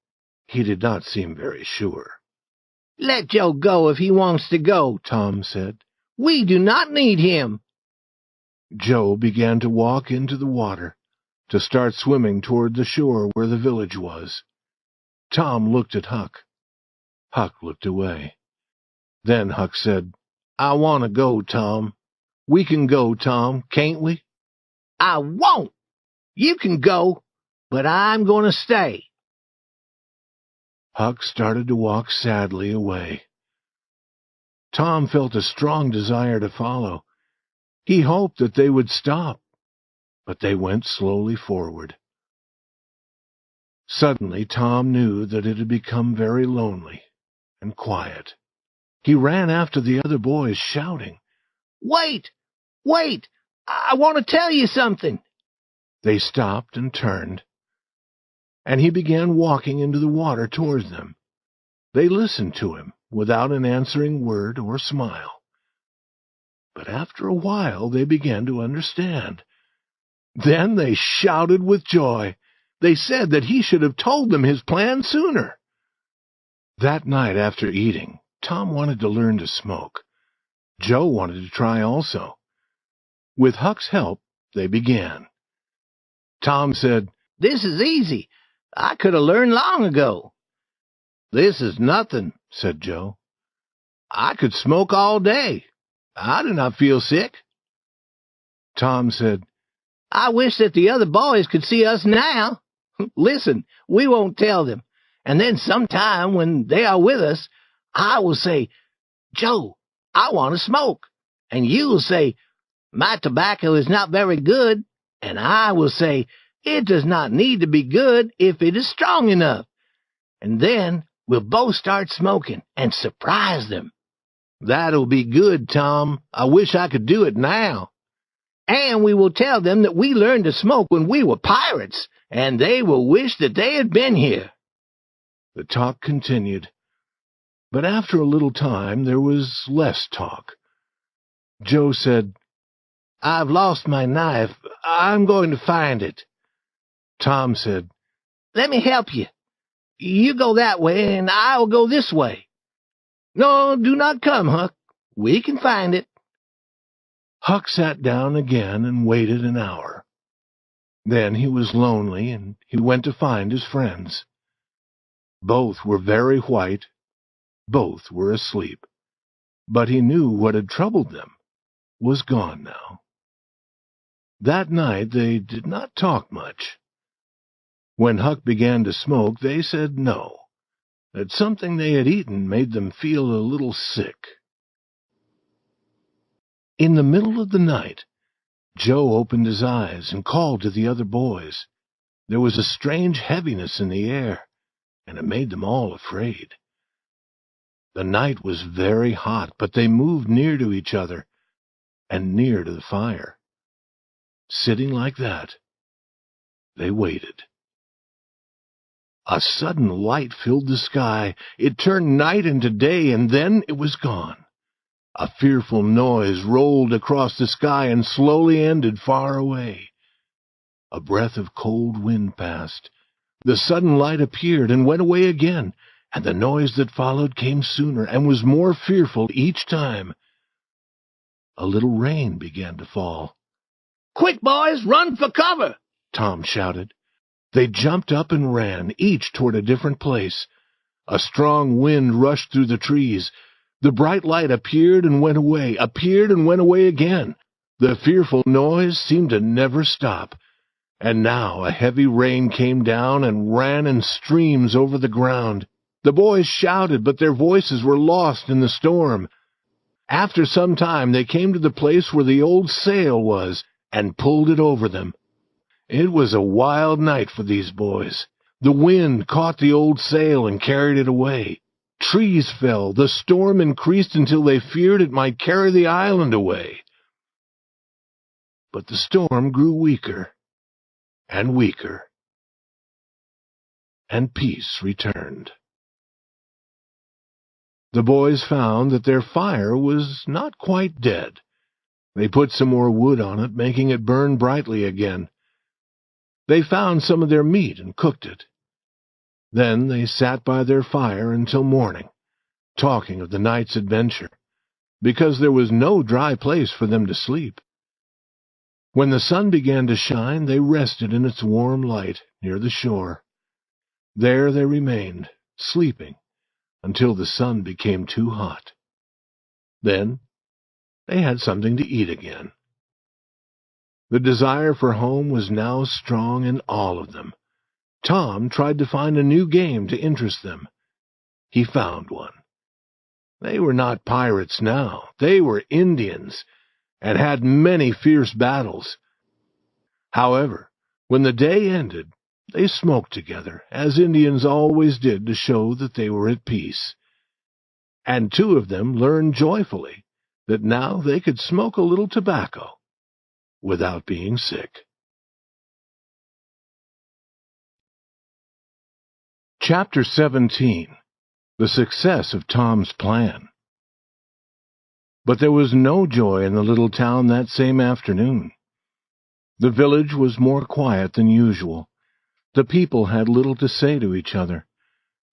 He did not seem very sure. "Let Joe go if he wants to go," Tom said. "We do not need him." Joe began to walk into the water, to start swimming toward the shore where the village was. Tom looked at Huck. Huck looked away. Then Huck said, "I want to go, Tom. We can go, Tom, can't we?" "I won't. You can go, but I'm going to stay." Huck started to walk sadly away. Tom felt a strong desire to follow. He hoped that they would stop, but they went slowly forward. Suddenly, Tom knew that it had become very lonely and quiet. He ran after the other boys, shouting, "Wait! Wait! I want to tell you something." They stopped and turned, and he began walking into the water towards them. They listened to him without an answering word or smile. But after a while they began to understand. Then they shouted with joy. They said that he should have told them his plan sooner. That night after eating, Tom wanted to learn to smoke. Joe wanted to try also. With Huck's help, they began. Tom said, "This is easy. I could have learned long ago." "This is nothing," said Joe. "I could smoke all day. I do not feel sick." Tom said, "I wish that the other boys could see us now. Listen, we won't tell them. And then sometime when they are with us, I will say, 'Joe, I want to smoke.' And you will say, 'My tobacco is not very good.' And I will say, 'It does not need to be good if it is strong enough.' And then we'll both start smoking and surprise them." "That'll be good, Tom. I wish I could do it now." "And we will tell them that we learned to smoke when we were pirates, and they will wish that they had been here." The talk continued, but after a little time there was less talk. Joe said, "I've lost my knife. I'm going to find it." Tom said, "Let me help you. You go that way, and I'll go this way." "No, do not come, Huck. We can find it." Huck sat down again and waited an hour. Then he was lonely, and he went to find his friends. Both were very white. Both were asleep. But he knew what had troubled them was gone now. That night they did not talk much. When Huck began to smoke, they said no, that something they had eaten made them feel a little sick. In the middle of the night, Joe opened his eyes and called to the other boys. There was a strange heaviness in the air, and it made them all afraid. The night was very hot, but they moved near to each other and near to the fire. Sitting like that, they waited. A sudden light filled the sky. It turned night into day, and then it was gone. A fearful noise rolled across the sky and slowly ended far away. A breath of cold wind passed. The sudden light appeared and went away again, and the noise that followed came sooner and was more fearful each time. A little rain began to fall. "Quick, boys, run for cover!" Tom shouted. They jumped up and ran, each toward a different place. A strong wind rushed through the trees. The bright light appeared and went away, appeared and went away again. The fearful noise seemed to never stop. And now a heavy rain came down and ran in streams over the ground. The boys shouted, but their voices were lost in the storm. After some time they came to the place where the old sail was and pulled it over them. It was a wild night for these boys. The wind caught the old sail and carried it away. Trees fell. The storm increased until they feared it might carry the island away. But the storm grew weaker and weaker, and peace returned. The boys found that their fire was not quite dead. They put some more wood on it, making it burn brightly again. They found some of their meat and cooked it. Then they sat by their fire until morning, talking of the night's adventure, because there was no dry place for them to sleep. When the sun began to shine, they rested in its warm light near the shore. There they remained, sleeping, until the sun became too hot. Then they had something to eat again. The desire for home was now strong in all of them. Tom tried to find a new game to interest them. He found one. They were not pirates now. They were Indians, and had many fierce battles. However, when the day ended, they smoked together, as Indians always did to show that they were at peace. And two of them learned joyfully that now they could smoke a little tobacco without being sick. Chapter 17. The Success of Tom's Plan. But there was no joy in the little town that same afternoon. The village was more quiet than usual. The people had little to say to each other.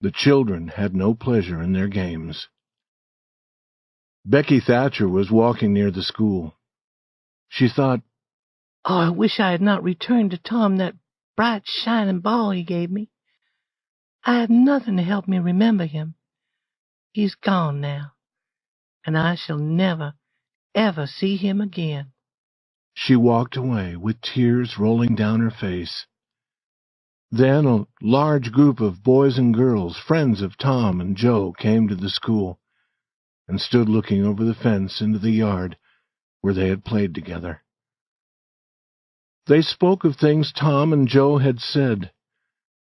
The children had no pleasure in their games. Becky Thatcher was walking near the school. She thought, "Oh, I wish I had not returned to Tom that bright, shining ball he gave me. I have nothing to help me remember him. He's gone now, and I shall never, ever see him again." She walked away with tears rolling down her face. Then a large group of boys and girls, friends of Tom and Joe, came to the school and stood looking over the fence into the yard where they had played together. They spoke of things Tom and Joe had said,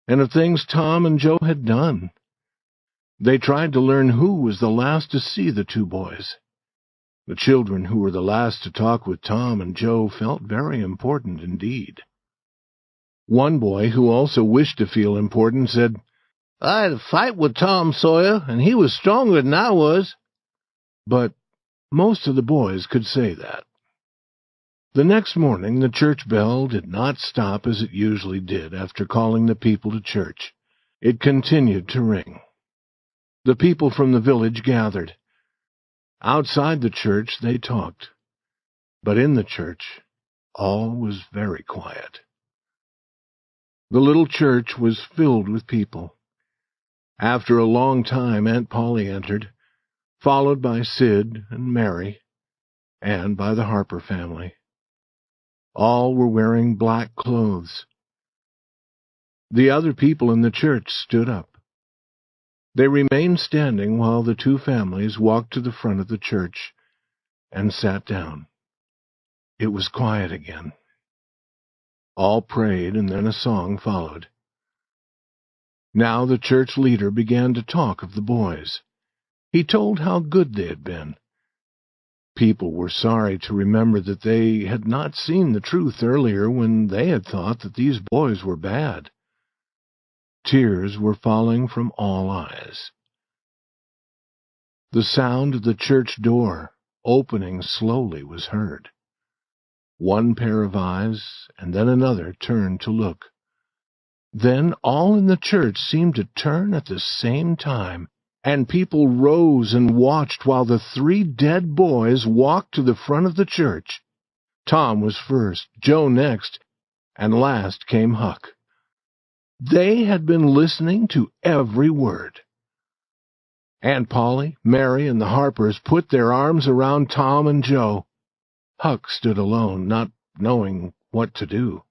and of things Tom and Joe had done. They tried to learn who was the last to see the two boys. The children who were the last to talk with Tom and Joe felt very important indeed. One boy, who also wished to feel important, said, "I had a fight with Tom Sawyer, and he was stronger than I was." But most of the boys could say that. The next morning the church bell did not stop as it usually did after calling the people to church. It continued to ring. The people from the village gathered. Outside the church they talked, but in the church all was very quiet. The little church was filled with people. After a long time Aunt Polly entered, followed by Sid and Mary, and by the Harper family. All were wearing black clothes. The other people in the church stood up. They remained standing while the two families walked to the front of the church and sat down. It was quiet again. All prayed, and then a song followed. Now the church leader began to talk of the boys. He told how good they had been. People were sorry to remember that they had not seen the truth earlier when they had thought that these boys were bad. Tears were falling from all eyes. The sound of the church door opening slowly was heard. One pair of eyes, and then another, turned to look. Then all in the church seemed to turn at the same time, and people rose and watched while the three dead boys walked to the front of the church. Tom was first, Joe next, and last came Huck. They had been listening to every word. Aunt Polly, Mary, and the Harpers put their arms around Tom and Joe. Huck stood alone, not knowing what to do.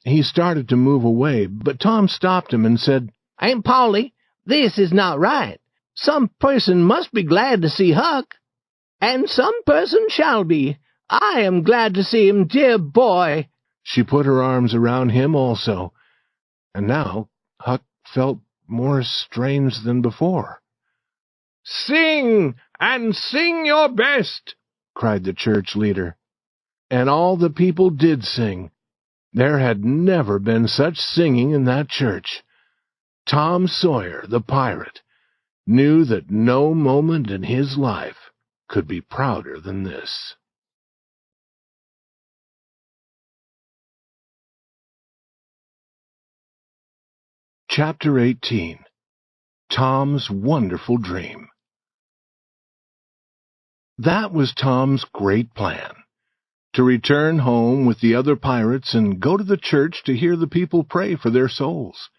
He started to move away, but Tom stopped him and said, "Aunt Polly, this is not right. Some person must be glad to see Huck, and some person shall be. I am glad to see him, dear boy." She put her arms around him also, and now Huck felt more strange than before. "Sing, and sing your best!" cried the church leader. And all the people did sing. There had never been such singing in that church. Tom Sawyer, the pirate, knew that no moment in his life could be prouder than this. Chapter 18. Tom's Wonderful Dream. That was Tom's great plan, to return home with the other pirates and go to the church to hear the people pray for their souls.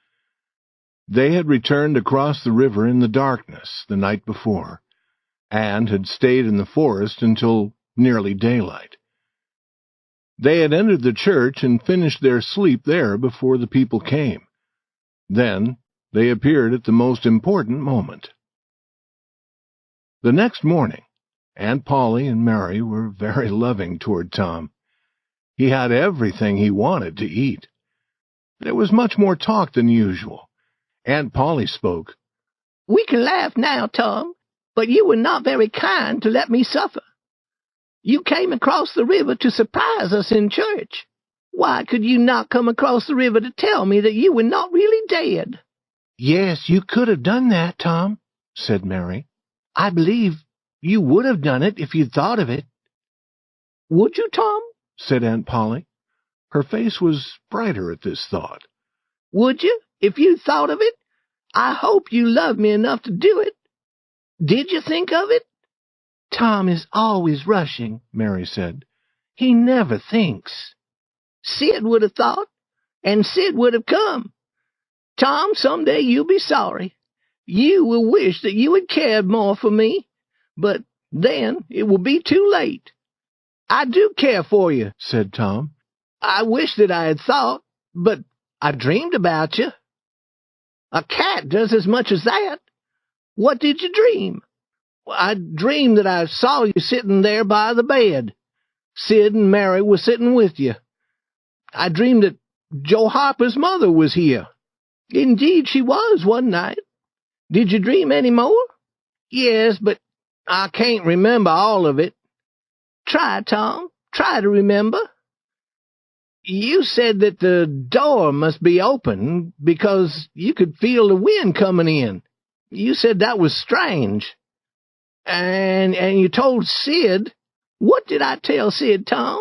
They had returned across the river in the darkness the night before, and had stayed in the forest until nearly daylight. They had entered the church and finished their sleep there before the people came. Then they appeared at the most important moment. The next morning, Aunt Polly and Mary were very loving toward Tom. He had everything he wanted to eat. There was much more talk than usual. Aunt Polly spoke. "We can laugh now, Tom, but you were not very kind to let me suffer. You came across the river to surprise us in church. Why could you not come across the river to tell me that you were not really dead?" "Yes, you could have done that, Tom," said Mary. "I believe you would have done it if you'd thought of it." "Would you, Tom?" said Aunt Polly. Her face was brighter at this thought. "Would you, if you thought of it? I hope you love me enough to do it. Did you think of it?" "Tom is always rushing," Mary said. "He never thinks." "Sid would have thought, and Sid would have come. Tom, someday you'll be sorry. You will wish that you had cared more for me, but then it will be too late." "I do care for you," said Tom. "I wish that I had thought, but I dreamed about you." "A cat does as much as that. What did you dream?" "I dreamed that I saw you sitting there by the bed. Sid and Mary were sitting with you. I dreamed that Joe Harper's mother was here." "Indeed she was one night. Did you dream any more?" "Yes, but I can't remember all of it." "Try, Tom. Try to remember." "You said that the door must be open because you could feel the wind coming in. You said that was strange. And you told Sid—" "What did I tell Sid, Tom?"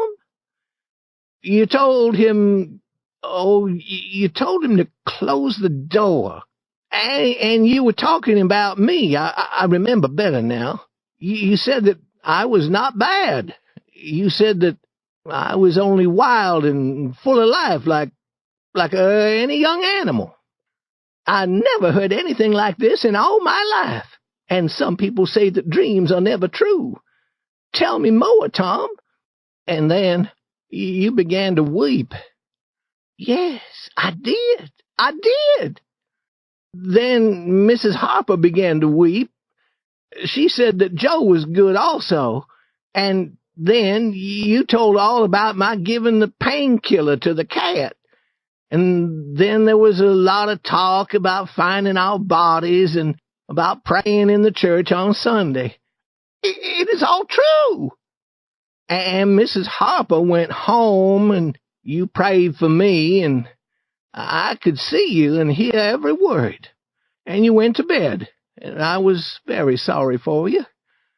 "You told him— you told him to close the door. And you were talking about me. I remember better now. You said that I was not bad. You said that I was only wild and full of life like any young animal. I never heard anything like this in all my life. And some people say that dreams are never true. Tell me more, Tom." And then you began to weep. "Yes, I did. I did." Then Mrs. Harper began to weep. She said that Joe was good also. And then you told all about my giving the painkiller to the cat. And then there was a lot of talk about finding our bodies and about praying in the church on Sunday. It is all true. And Mrs. Harper went home, and you prayed for me, and I could see you and hear every word. And you went to bed, and I was very sorry for you.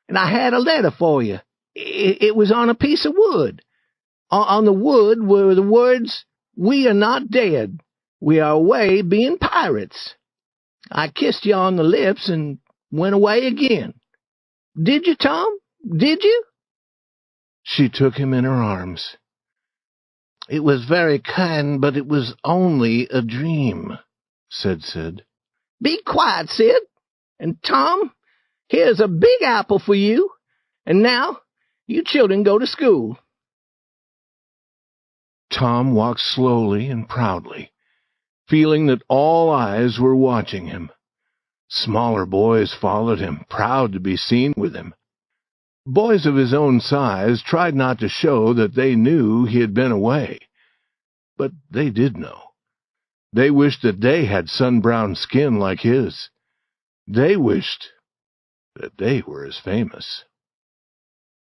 And I had a letter for you. It was on a piece of wood. On the wood were the words, "We are not dead. We are away being pirates." I kissed you on the lips and went away again. Did you, Tom? Did you? She took him in her arms. "It was very kind, but it was only a dream," said Sid. "Be quiet, Sid. And Tom, here's a big apple for you. And now, you children go to school." Tom walked slowly and proudly, feeling that all eyes were watching him. Smaller boys followed him, proud to be seen with him. Boys of his own size tried not to show that they knew he had been away. But they did know. They wished that they had sun-browned skin like his. They wished that they were as famous.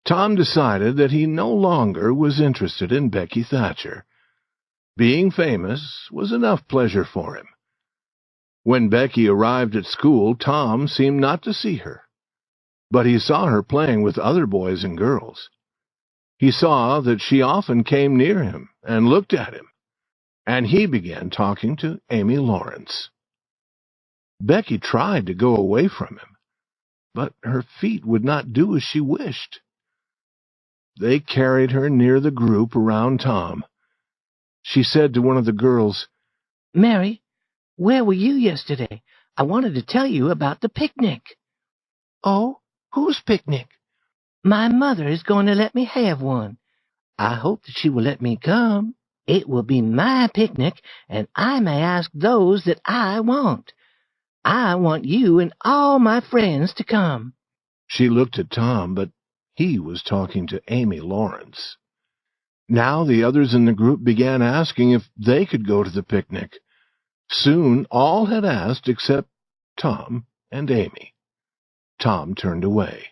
Tom decided that he no longer was interested in Becky Thatcher. Being famous was enough pleasure for him. When Becky arrived at school, Tom seemed not to see her. But he saw her playing with other boys and girls. He saw that she often came near him and looked at him, and he began talking to Amy Lawrence. Becky tried to go away from him, but her feet would not do as she wished. They carried her near the group around Tom. She said to one of the girls, "Mary, Where were you yesterday? I wanted to tell you about the picnic. Oh, whose picnic? My mother is going to let me have one. I hope that she will let me come. It will be my picnic, and I may ask those that I want. I want you and all my friends to come. She looked at Tom, but he was talking to Amy Lawrence. Now the others in the group began asking if they could go to the picnic. Soon all had asked except Tom and Amy. Tom turned away.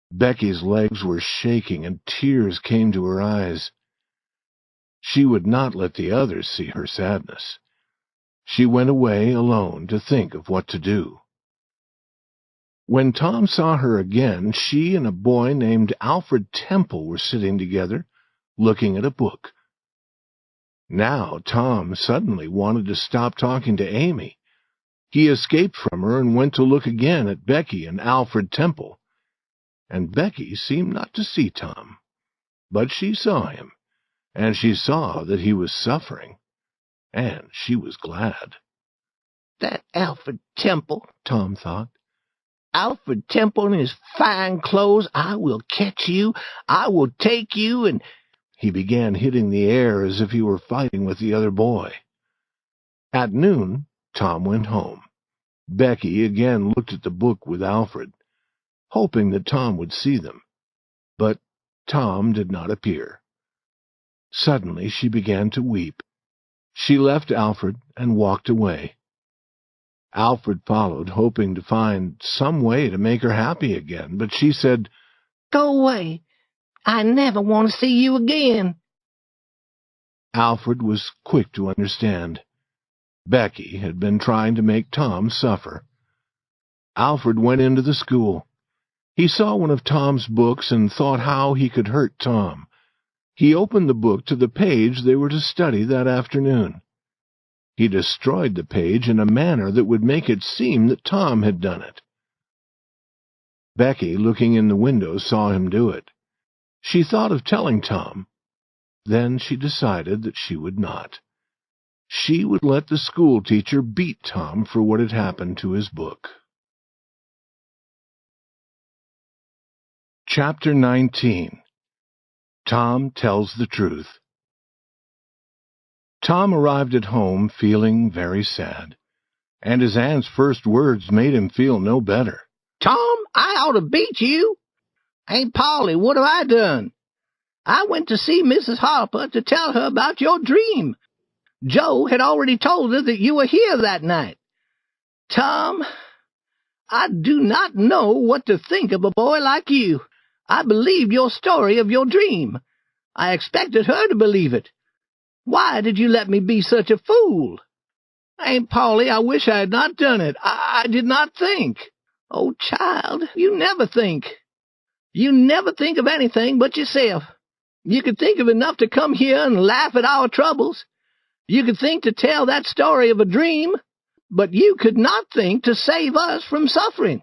Becky's legs were shaking and tears came to her eyes. She would not let the others see her sadness. She went away alone to think of what to do. When Tom saw her again, she and a boy named Alfred Temple were sitting together, looking at a book. Now Tom suddenly wanted to stop talking to Amy. He escaped from her and went to look again at Becky and Alfred Temple. And Becky seemed not to see Tom, but she saw him, and she saw that he was suffering, and she was glad. That Alfred Temple, Tom thought. Alfred Temple in his fine clothes. I will catch you. I will take you. And he began hitting the air as if he were fighting with the other boy. At noon, Tom went home. Becky again looked at the book with Alfred, hoping that Tom would see them. But Tom did not appear. Suddenly she began to weep. She left Alfred and walked away. Alfred followed, hoping to find some way to make her happy again, but she said, "Go away. I never want to see you again." Alfred was quick to understand. Becky had been trying to make Tom suffer. Alfred went into the school. He saw one of Tom's books and thought how he could hurt Tom. He opened the book to the page they were to study that afternoon. He destroyed the page in a manner that would make it seem that Tom had done it. Becky, looking in the window, saw him do it. She thought of telling Tom. Then she decided that she would not. She would let the school teacher beat Tom for what had happened to his book. Chapter 19. Tom Tells the Truth. Tom arrived at home feeling very sad, and his aunt's first words made him feel no better. Tom, I ought to beat you. Aunt Polly, what have I done? I went to see Mrs. Harper to tell her about your dream. Joe had already told her that you were here that night. Tom, I do not know what to think of a boy like you. I believed your story of your dream. I expected her to believe it. Why did you let me be such a fool? Aunt Polly, I wish I had not done it. I did not think. Oh, child, you never think. You never think of anything but yourself. You could think of enough to come here and laugh at our troubles. You could think to tell that story of a dream, but you could not think to save us from suffering.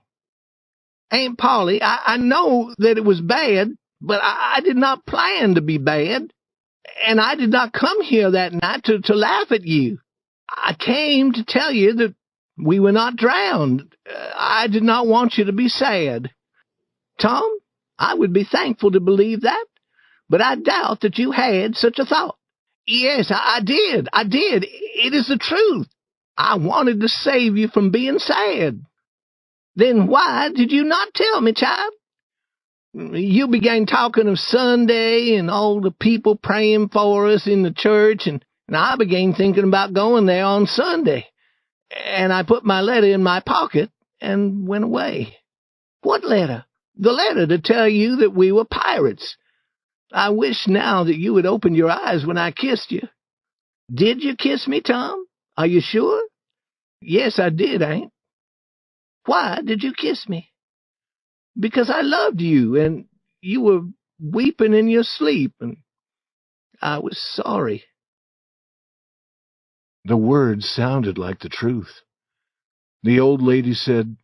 Aunt Polly, I know that it was bad, but I did not plan to be bad. And I did not come here that night to laugh at you. I came to tell you that we were not drowned. I did not want you to be sad. Tom, I would be thankful to believe that, but I doubt that you had such a thought. Yes, I did. It is the truth. I wanted to save you from being sad. Then why did you not tell me, child? You began talking of Sunday and all the people praying for us in the church, and I began thinking about going there on Sunday. And I put my letter in my pocket and went away. What letter? The letter to tell you that we were pirates. I wish now that you had opened your eyes when I kissed you. Did you kiss me, Tom? Are you sure? Yes, I did, Aunt. Why did you kiss me? Because I loved you, and you were weeping in your sleep, and I was sorry. The words sounded like the truth. The old lady said,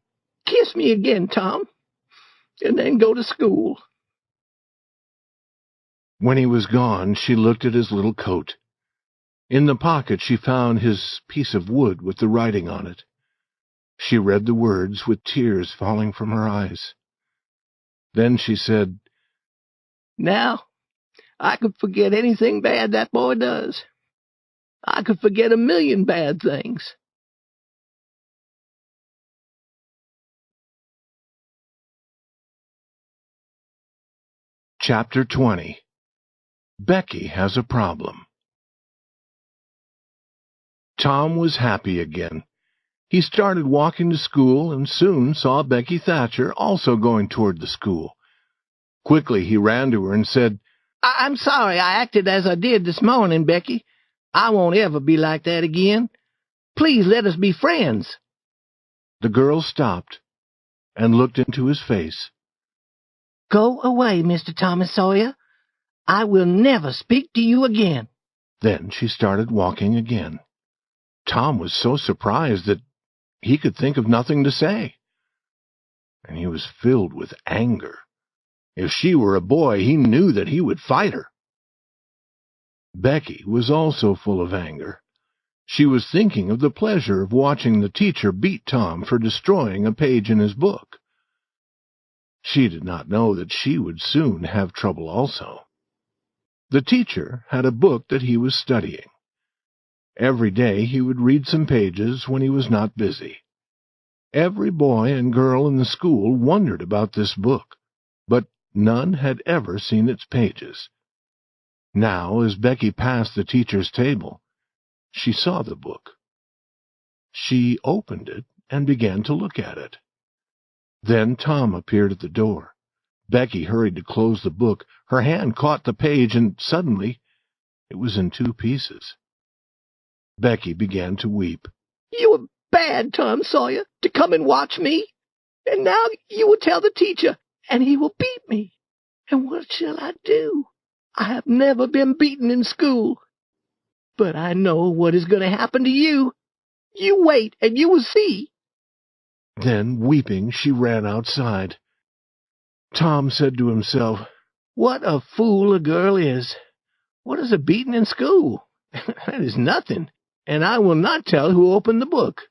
"Kiss me again, Tom, and then go to school." When he was gone, she looked at his little coat. In the pocket she found his piece of wood with the writing on it. She read the words with tears falling from her eyes. Then she said, Now, I could forget anything bad that boy does. I could forget a million bad things. Chapter 20. Becky Has a Problem. Tom was happy again. He started walking to school and soon saw Becky Thatcher also going toward the school. Quickly he ran to her and said, I'm sorry I acted as I did this morning, Becky. I won't ever be like that again. Please let us be friends. The girl stopped and looked into his face. Go away, Mr. Thomas Sawyer. I will never speak to you again. Then she started walking again. Tom was so surprised that he could think of nothing to say. And he was filled with anger. If she were a boy, he knew that he would fight her. Becky was also full of anger. She was thinking of the pleasure of watching the teacher beat Tom for destroying a page in his book. She did not know that she would soon have trouble also. The teacher had a book that he was studying. Every day he would read some pages when he was not busy. Every boy and girl in the school wondered about this book, but none had ever seen its pages. Now, as Becky passed the teacher's table, she saw the book. She opened it and began to look at it. Then Tom appeared at the door. Becky hurried to close the book. Her hand caught the page, and suddenly it was in two pieces. Becky began to weep. You were bad, Tom Sawyer, to come and watch me. And now you will tell the teacher, and he will beat me. And what shall I do? I have never been beaten in school. But I know what is going to happen to you. You wait, and you will see. Then, weeping, she ran outside. Tom said to himself, What a fool a girl is. What is a beating in school? That is nothing, and I will not tell who opened the book.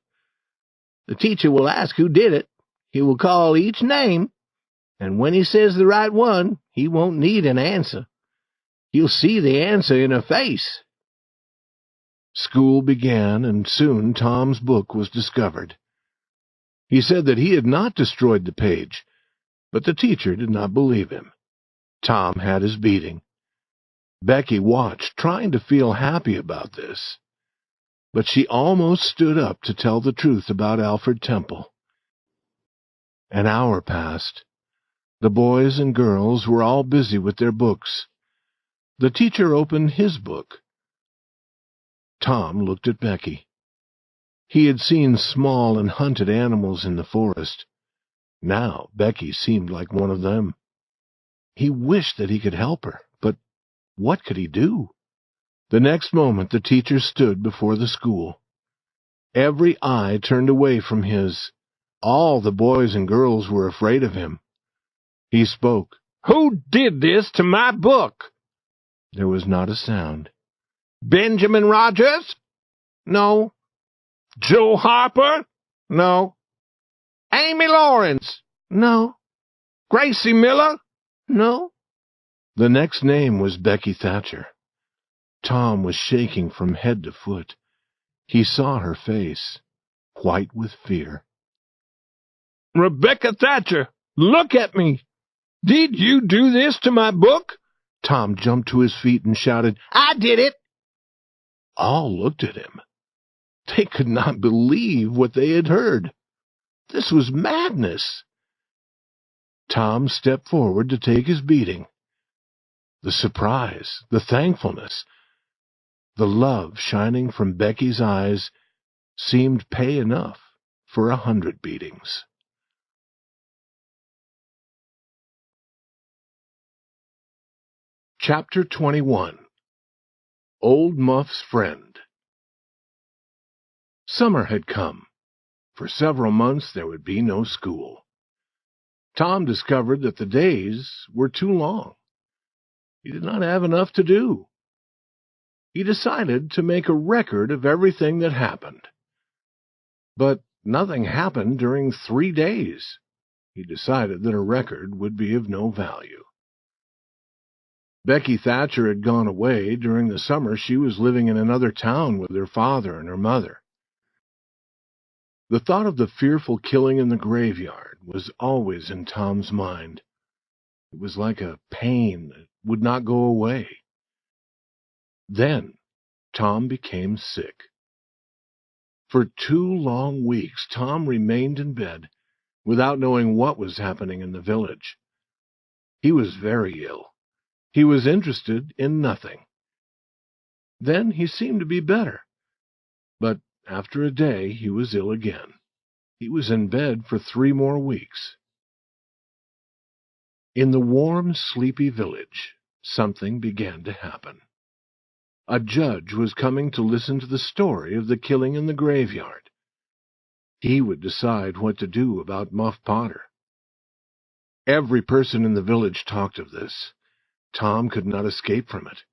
The teacher will ask who did it. He will call each name, and when he says the right one, he won't need an answer. He'll see the answer in her face. School began, and soon Tom's book was discovered. He said that he had not destroyed the page, but the teacher did not believe him. Tom had his beating. Becky watched, trying to feel happy about this. But she almost stood up to tell the truth about Alfred Temple. An hour passed. The boys and girls were all busy with their books. The teacher opened his book. Tom looked at Becky. He had seen small and hunted animals in the forest. Now Becky seemed like one of them. He wished that he could help her, but what could he do? The next moment the teacher stood before the school. Every eye turned away from his. All the boys and girls were afraid of him. He spoke. Who did this to my book? There was not a sound. Benjamin Rogers? No. Joe Harper? No. Amy Lawrence? No. Gracie Miller? No. The next name was Becky Thatcher. Tom was shaking from head to foot. He saw her face, white with fear. Rebecca Thatcher, look at me. Did you do this to my book? Tom jumped to his feet and shouted, I did it. All looked at him. They could not believe what they had heard. This was madness. Tom stepped forward to take his beating. The surprise, the thankfulness, the love shining from Becky's eyes seemed pay enough for 100 beatings. Chapter 21. Old Muff's Friend. Summer had come. For several months there would be no school. Tom discovered that the days were too long. He did not have enough to do. he decided to make a record of everything that happened. But nothing happened during 3 days. He decided that a record would be of no value. Becky Thatcher had gone away. During the summer, she was living in another town with her father and her mother. The thought of the fearful killing in the graveyard was always in Tom's mind. It was like a pain that would not go away. Then Tom became sick. For 2 long weeks, Tom remained in bed without knowing what was happening in the village. He was very ill. He was interested in nothing. Then he seemed to be better. But after a day, he was ill again. He was in bed for 3 more weeks. In the warm, sleepy village, something began to happen. A judge was coming to listen to the story of the killing in the graveyard. He would decide what to do about Muff Potter. Every person in the village talked of this. Tom could not escape from it.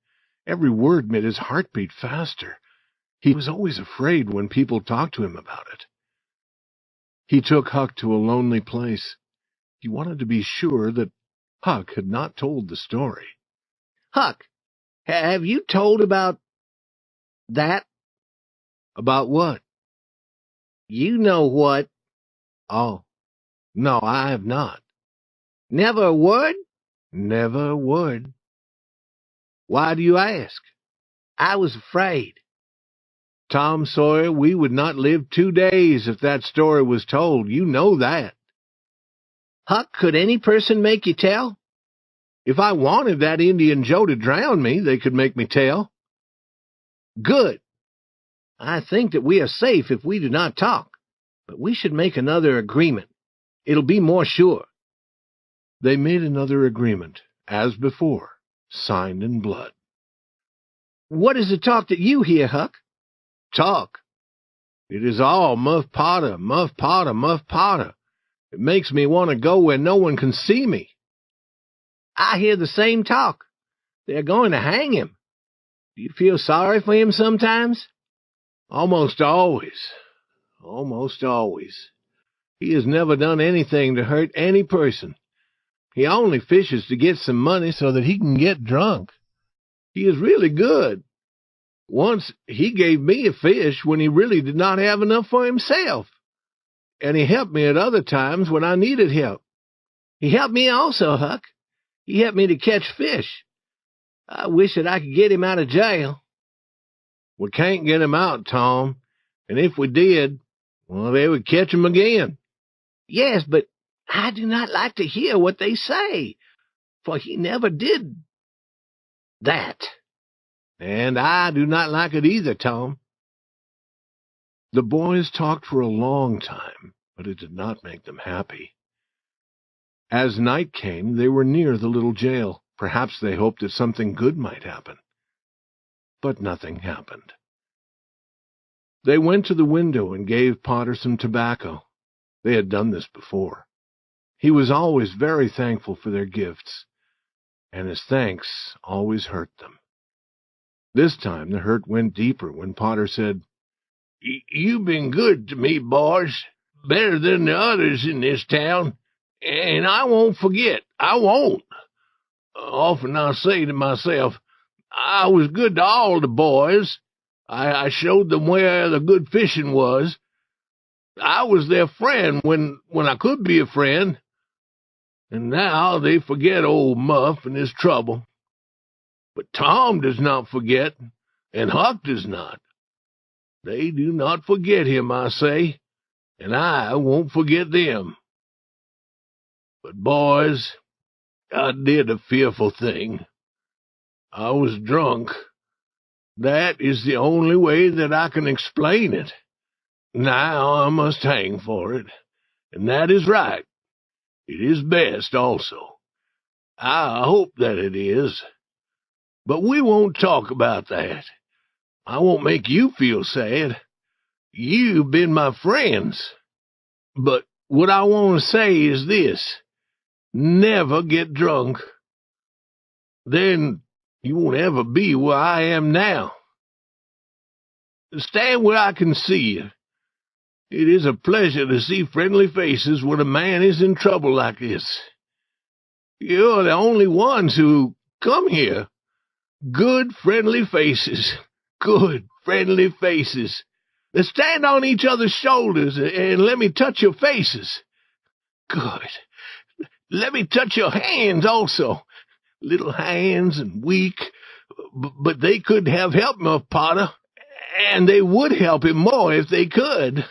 Every word made his heart beat faster. He was always afraid when people talked to him about it. He took Huck to a lonely place. He wanted to be sure that Huck had not told the story. Huck, have you told about that? About what? You know what. Oh, no, I have not. Never a word? Never a word. Why do you ask? I was afraid. Tom Sawyer, we would not live 2 days if that story was told. You know that. Huck, could any person make you tell? If I wanted that Indian Joe to drown me, they could make me tell. Good. I think that we are safe if we do not talk, but we should make another agreement. It'll be more sure. They made another agreement, as before, signed in blood. What is the talk that you hear, Huck? Talk? It is all Muff Potter, Muff Potter, Muff Potter. It makes me want to go where no one can see me. I hear the same talk. They're going to hang him. Do you feel sorry for him sometimes? Almost always. Almost always. He has never done anything to hurt any person. He only fishes to get some money so that he can get drunk. He is really good. Once he gave me a fish when he really did not have enough for himself. And he helped me at other times when I needed help. He helped me also, Huck. He helped me to catch fish. I wish that I could get him out of jail. We can't get him out, Tom. And if we did, well, they would catch him again. Yes, but I do not like to hear what they say, for he never did that. And I do not like it either, Tom. The boys talked for a long time, but it did not make them happy. As night came, they were near the little jail. Perhaps they hoped that something good might happen. But nothing happened. They went to the window and gave Potter some tobacco. They had done this before. He was always very thankful for their gifts, and his thanks always hurt them. This time the hurt went deeper when Potter said, "You've been good to me, boys, better than the others in this town, and I won't forget. I won't. Often I say to myself, I was good to all the boys. I showed them where the good fishing was. I was their friend when I could be a friend. And now they forget old Muff and his trouble. But Tom does not forget, and Huck does not. They do not forget him, I say, and I won't forget them. But, boys, I did a fearful thing. I was drunk. That is the only way that I can explain it. Now I must hang for it, and that is right. It is best also. I hope that it is. But we won't talk about that. I won't make you feel sad. You've been my friends. But what I want to say is this. Never get drunk. Then you won't ever be where I am now, Stand where I can see you. It is a pleasure to see friendly faces when a man is in trouble like this. You're the only ones who come here. Good, friendly faces. Good, friendly faces. Now stand on each other's shoulders and let me touch your faces. Good. Let me touch your hands also. Little hands and weak, but they could have helped Muff Potter, and they would help him more if they could.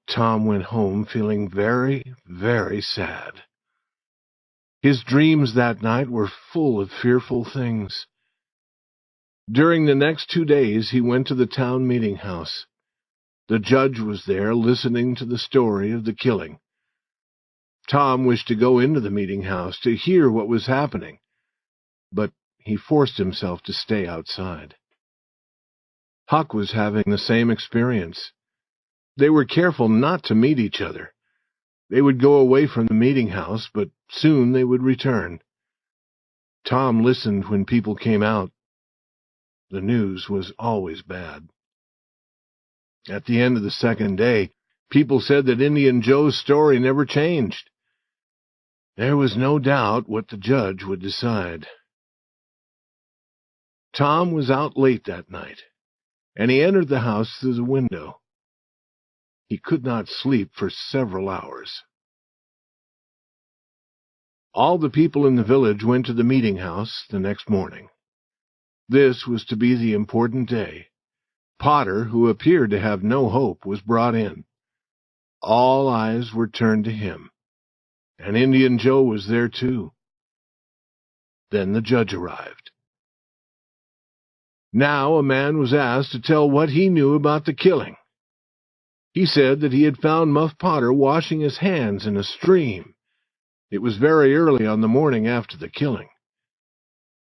Tom went home feeling very, very sad. His dreams that night were full of fearful things. During the next 2 days, he went to the town meeting house. The judge was there listening to the story of the killing. Tom wished to go into the meeting house to hear what was happening, but he forced himself to stay outside. Huck was having the same experience. They were careful not to meet each other. They would go away from the meeting house, but soon they would return. Tom listened when people came out. The news was always bad. At the end of the second day, people said that Indian Joe's story never changed. There was no doubt what the judge would decide. Tom was out late that night, and he entered the house through the window. He could not sleep for several hours. All the people in the village went to the meeting house the next morning. This was to be the important day. Potter, who appeared to have no hope, was brought in. All eyes were turned to him, and Indian Joe was there too. Then the judge arrived. Now a man was asked to tell what he knew about the killing. He said that he had found Muff Potter washing his hands in a stream. It was very early on the morning after the killing.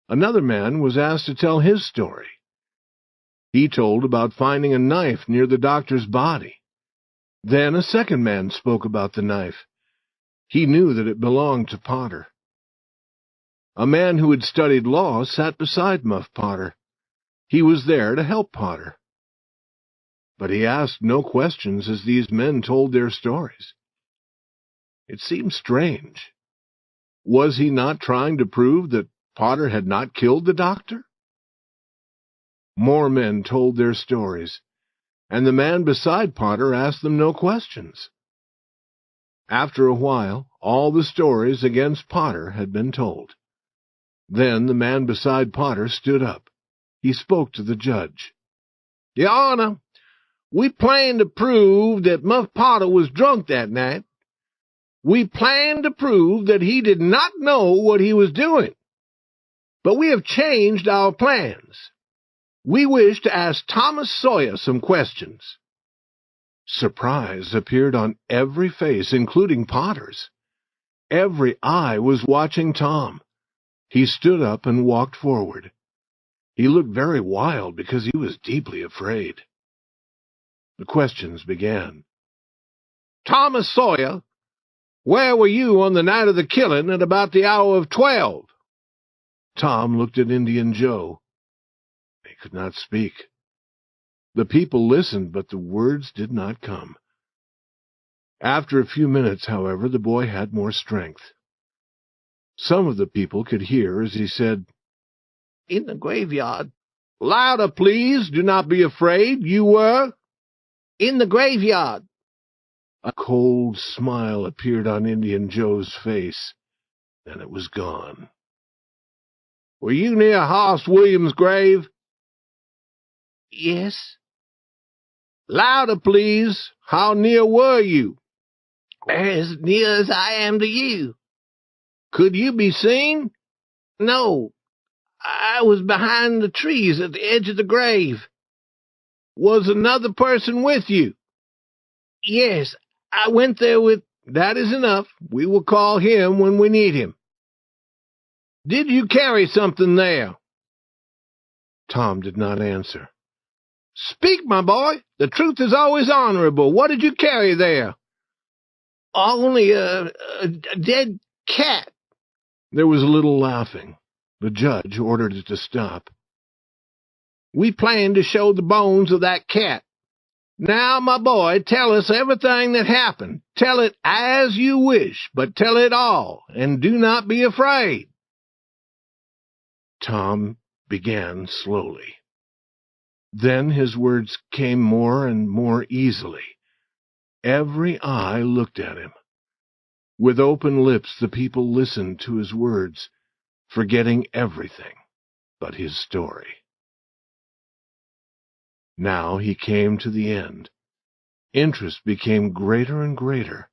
Another man was asked to tell his story. He told about finding a knife near the doctor's body. Then a second man spoke about the knife. He knew that it belonged to Potter. A man who had studied law sat beside Muff Potter. He was there to help Potter. But he asked no questions as these men told their stories. It seemed strange. Was he not trying to prove that Potter had not killed the doctor? More men told their stories, and the man beside Potter asked them no questions. After a while, all the stories against Potter had been told. Then the man beside Potter stood up. He spoke to the judge. Your Honor, we plan to prove that Muff Potter was drunk that night. We plan to prove that he did not know what he was doing. But we have changed our plans. We wish to ask Thomas Sawyer some questions. Surprise appeared on every face, including Potter's. Every eye was watching Tom. He stood up and walked forward. He looked very wild because he was deeply afraid. The questions began. Thomas Sawyer, where were you on the night of the killing at about the hour of 12? Tom looked at Indian Joe. He could not speak. The people listened, but the words did not come. After a few minutes, however, the boy had more strength. Some of the people could hear as he said, In the graveyard. Louder, please. Do not be afraid. You were? In the graveyard. A cold smile appeared on Indian Joe's face. Then it was gone. Were you near Hoss Williams' grave? Yes. Louder, please. How near were you? As near as I am to you. Could you be seen? No. I was behind the trees at the edge of the grave. Was another person with you? Yes, I went there with... That is enough. We will call him when we need him. Did you carry something there? Tom did not answer. Speak, my boy. The truth is always honorable. What did you carry there? Only a dead cat. There was a little laughing. The judge ordered it to stop. we plan to show the bones of that cat. Now, my boy, tell us everything that happened. Tell it as you wish, but tell it all, and do not be afraid." Tom began slowly. Then his words came more and more easily. Every eye looked at him. With open lips, the people listened to his words, forgetting everything but his story. Now he came to the end. Interest became greater and greater.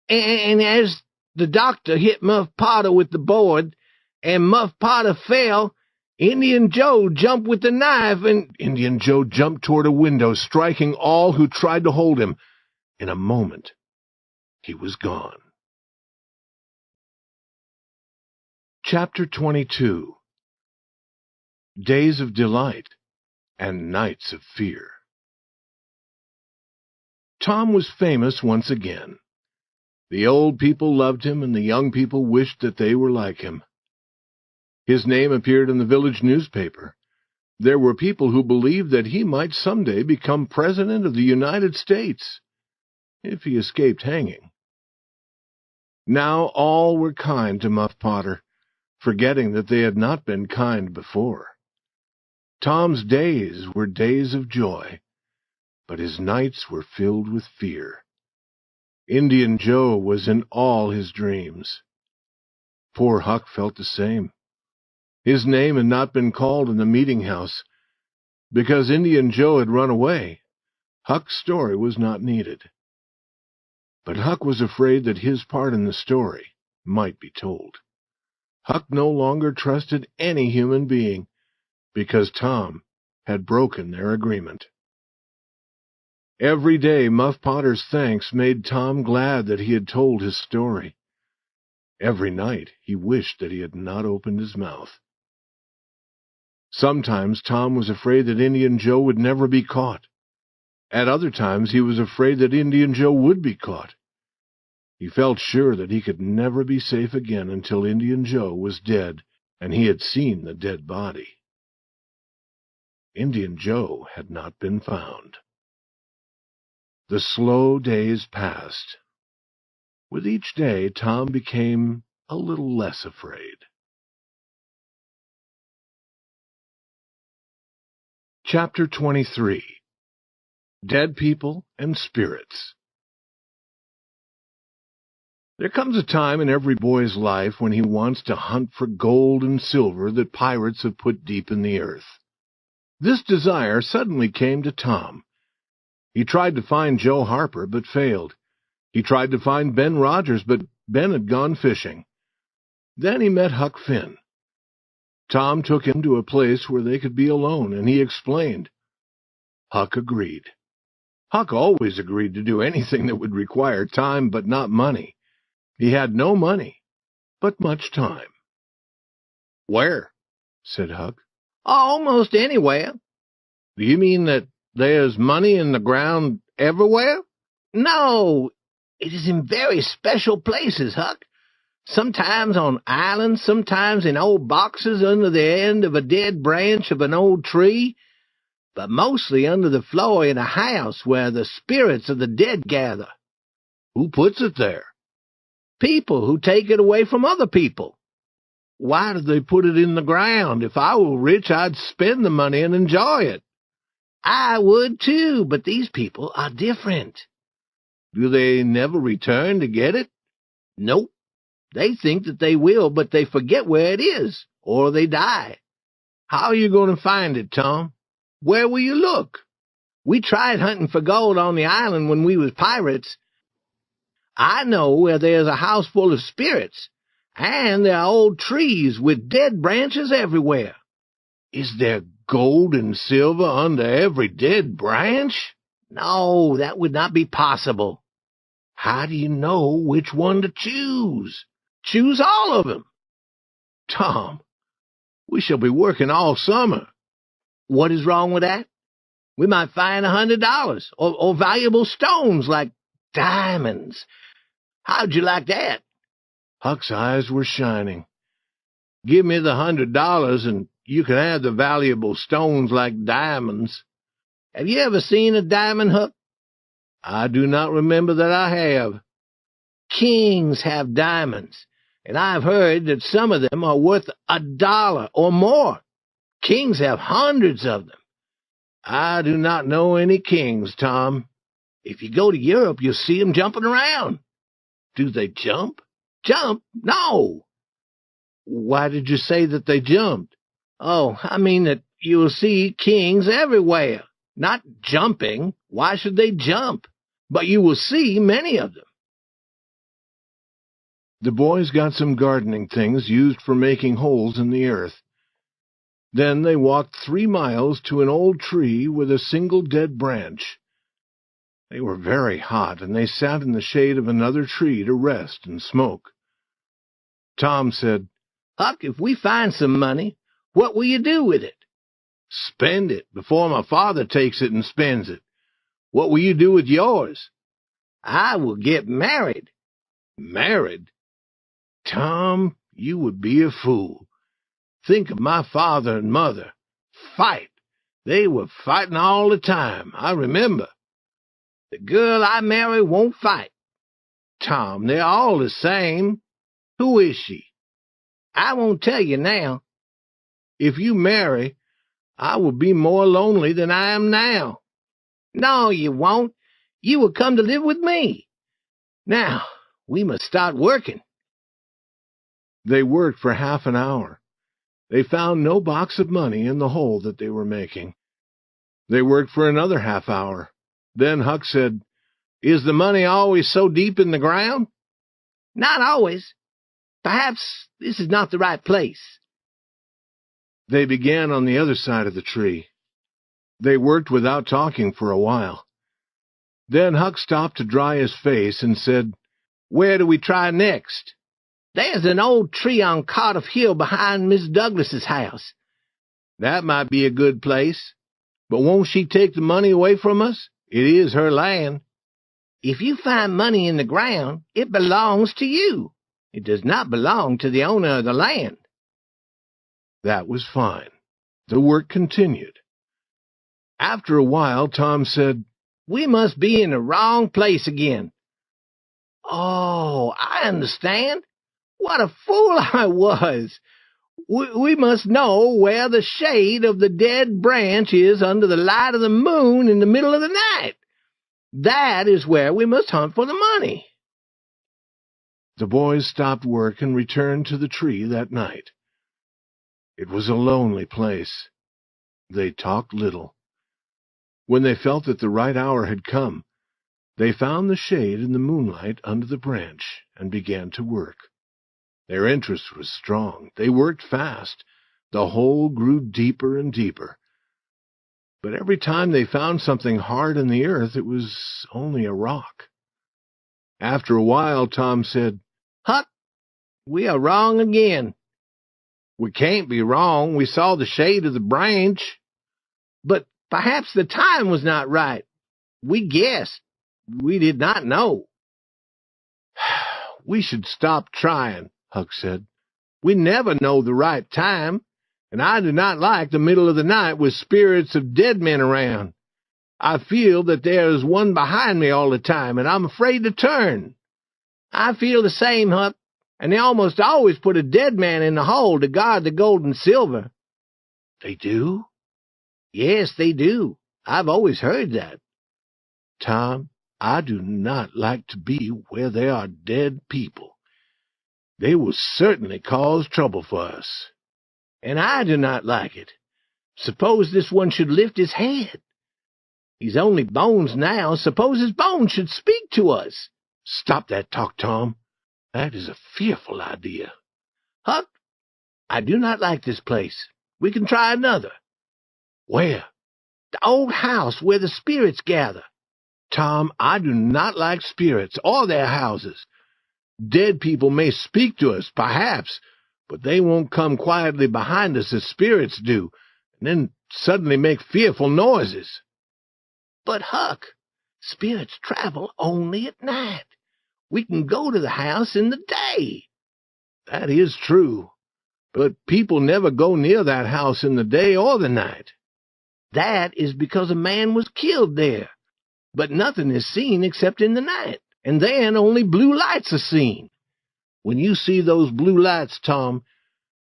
And as the doctor hit Muff Potter with the board, and Muff Potter fell, Indian Joe jumped with the knife, and Indian Joe jumped toward a window, striking all who tried to hold him. In a moment, he was gone. Chapter 22. Days of Delight and Nights of Fear. Tom was famous once again. The old people loved him, and the young people wished that they were like him. His name appeared in the village newspaper. There were people who believed that he might someday become President of the United States, if he escaped hanging. Now all were kind to Muff Potter, forgetting that they had not been kind before. Tom's days were days of joy, but his nights were filled with fear. Indian Joe was in all his dreams. Poor Huck felt the same. His name had not been called in the meeting house. Because Indian Joe had run away, Huck's story was not needed. But Huck was afraid that his part in the story might be told. Huck no longer trusted any human being, because Tom had broken their agreement. Every day Muff Potter's thanks made Tom glad that he had told his story. Every night he wished that he had not opened his mouth. Sometimes Tom was afraid that Indian Joe would never be caught. At other times he was afraid that Indian Joe would be caught. He felt sure that he could never be safe again until Indian Joe was dead and he had seen the dead body. Indian Joe had not been found. The slow days passed. With each day, Tom became a little less afraid. Chapter 23. Dead People and Spirits. There comes a time in every boy's life when he wants to hunt for gold and silver that pirates have put deep in the earth. This desire suddenly came to Tom. He tried to find Joe Harper, but failed. He tried to find Ben Rogers, but Ben had gone fishing. Then he met Huck Finn. Tom took him to a place where they could be alone, and he explained. Huck agreed. Huck always agreed to do anything that would require time, but not money. He had no money, but much time. "Where?" said Huck. "Almost anywhere." "Do you mean that there's money in the ground everywhere?" "No, it is in very special places, Huck. Sometimes on islands, sometimes in old boxes under the end of a dead branch of an old tree, but mostly under the floor in a house where the spirits of the dead gather." "Who puts it there?" "People who take it away from other people." "Why do they put it in the ground? If I were rich, I'd spend the money and enjoy it." "I would too, but these people are different." "Do they never return to get it?" "Nope. They think that they will, but they forget where it is, or they die." "How are you going to find it, Tom?" "Where will you look? We tried hunting for gold on the island when we was pirates. I know where there's a house full of spirits, and there are old trees with dead branches everywhere." "Is there gold and silver under every dead branch?" "No, that would not be possible." "How do you know which one to choose?" "Choose all of them." "Tom, we shall be working all summer." "What is wrong with that? We might find $100 or valuable stones like diamonds. How'd you like that?" Huck's eyes were shining. "Give me the $100 and you can have the valuable stones like diamonds. Have you ever seen a diamond, Huck? I do not remember that I have. Kings have diamonds, and I've heard that some of them are worth $1 or more. Kings have hundreds of them. I do not know any kings, Tom. If you go to Europe, you'll see them jumping around. Do they jump? Jump? No. Why did you say that they jumped? Oh, I mean that you'll see kings everywhere. Not jumping. Why should they jump? But you will see many of them. The boys got some gardening things used for making holes in the earth. Then they walked 3 miles to an old tree with a single dead branch. They were very hot, and they sat in the shade of another tree to rest and smoke. Tom said, Huck, if we find some money, what will you do with it? Spend it before my father takes it and spends it. What will you do with yours? I will get married. Married? Tom, you would be a fool. Think of my father and mother. Fight. They were fighting all the time, I remember. The girl I marry won't fight. Tom, they're all the same. Who is she? I won't tell you now. If you marry, I will be more lonely than I am now. No, you won't. You will come to live with me. Now, we must start working. They worked for half an hour. They found no box of money in the hole that they were making. They worked for another half hour. Then Huck said, Is the money always so deep in the ground? Not always. Perhaps this is not the right place. They began on the other side of the tree. They worked without talking for a while. Then Huck stopped to dry his face and said, Where do we try next? There's an old tree on Cardiff Hill behind Miss Douglas's house. That might be a good place. But won't she take the money away from us? It is her land. If you find money in the ground, it belongs to you. It does not belong to the owner of the land. That was fine. The work continued. After a while, Tom said, We must be in the wrong place again. Oh, I understand. What a fool I was! We must know where the shade of the dead branch is under the light of the moon in the middle of the night. That is where we must hunt for the money. The boys stopped work and returned to the tree that night. It was a lonely place. They talked little. When they felt that the right hour had come, they found the shade in the moonlight under the branch and began to work. Their interest was strong. They worked fast. The hole grew deeper and deeper. But every time they found something hard in the earth, it was only a rock. After a while, Tom said, Huck, we are wrong again. We can't be wrong. We saw the shade of the branch. But perhaps the time was not right. We guessed. We did not know. We should stop trying, Huck said. We never know the right time, and I do not like the middle of the night with spirits of dead men around. I feel that there is one behind me all the time, and I'm afraid to turn. I feel the same, Huck, and they almost always put a dead man in the hole to guard the gold and silver. They do? Yes, they do. I've always heard that. Tom, I do not like to be where there are dead people. They will certainly cause trouble for us. And I do not like it. Suppose this one should lift his head. He's only bones now. Suppose his bones should speak to us. Stop that talk, Tom. That is a fearful idea. Huck, I do not like this place. We can try another. Where? The old house where the spirits gather. Tom, I do not like spirits or their houses. Dead people may speak to us, perhaps, but they won't come quietly behind us as spirits do, and then suddenly make fearful noises. But, Huck, spirits travel only at night. We can go to the house in the day. That is true. But people never go near that house in the day or the night. That is because a man was killed there. But nothing is seen except in the night, and then only blue lights are seen. When you see those blue lights, Tom,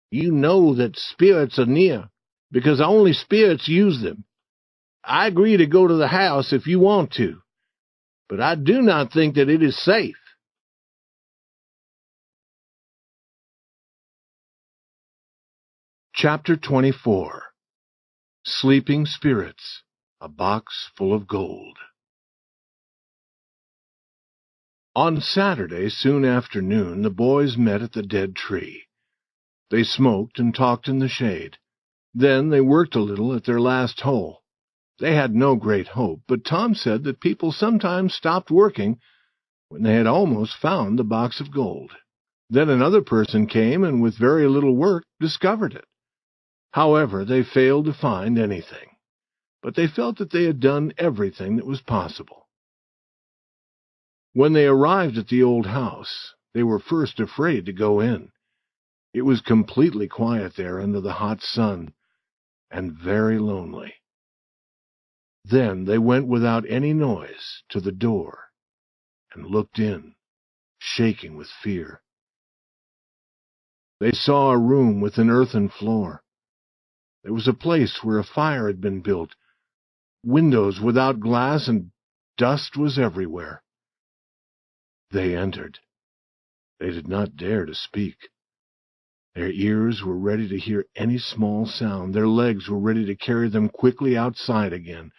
you know that spirits are near, because only spirits use them. I agree to go to the house if you want to, but I do not think that it is safe. Chapter 24. Sleeping Spirits, a Box Full of Gold. On Saturday, soon after noon, the boys met at the dead tree. They smoked and talked in the shade. Then they worked a little at their last hole. They had no great hope, but Tom said that people sometimes stopped working when they had almost found the box of gold. Then another person came and with very little work discovered it. However, they failed to find anything, but they felt that they had done everything that was possible. When they arrived at the old house, they were first afraid to go in. It was completely quiet there under the hot sun, and very lonely. Then they went without any noise to the door and looked in, shaking with fear. They saw a room with an earthen floor. There was a place where a fire had been built, windows without glass, and dust was everywhere. They entered. They did not dare to speak. Their ears were ready to hear any small sound. Their legs were ready to carry them quickly outside again.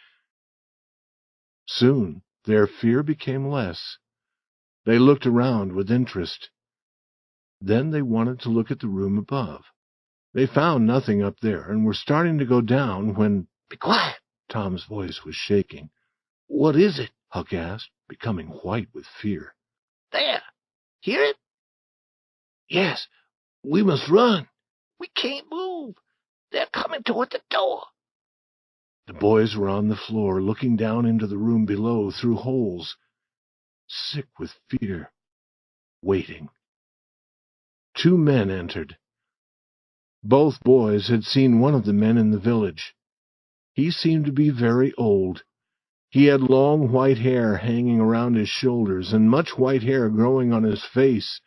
Soon their fear became less. They looked around with interest. Then they wanted to look at the room above. They found nothing up there and were starting to go down when— "Be quiet!" Tom's voice was shaking. "What is it?" Huck asked, becoming white with fear. "There! Hear it?" "Yes. We must run. We can't move. They're coming toward the door." The boys were on the floor, looking down into the room below through holes, sick with fear, waiting. 2 men entered. Both boys had seen one of the men in the village. He seemed to be very old. He had long white hair hanging around his shoulders and much white hair growing on his face.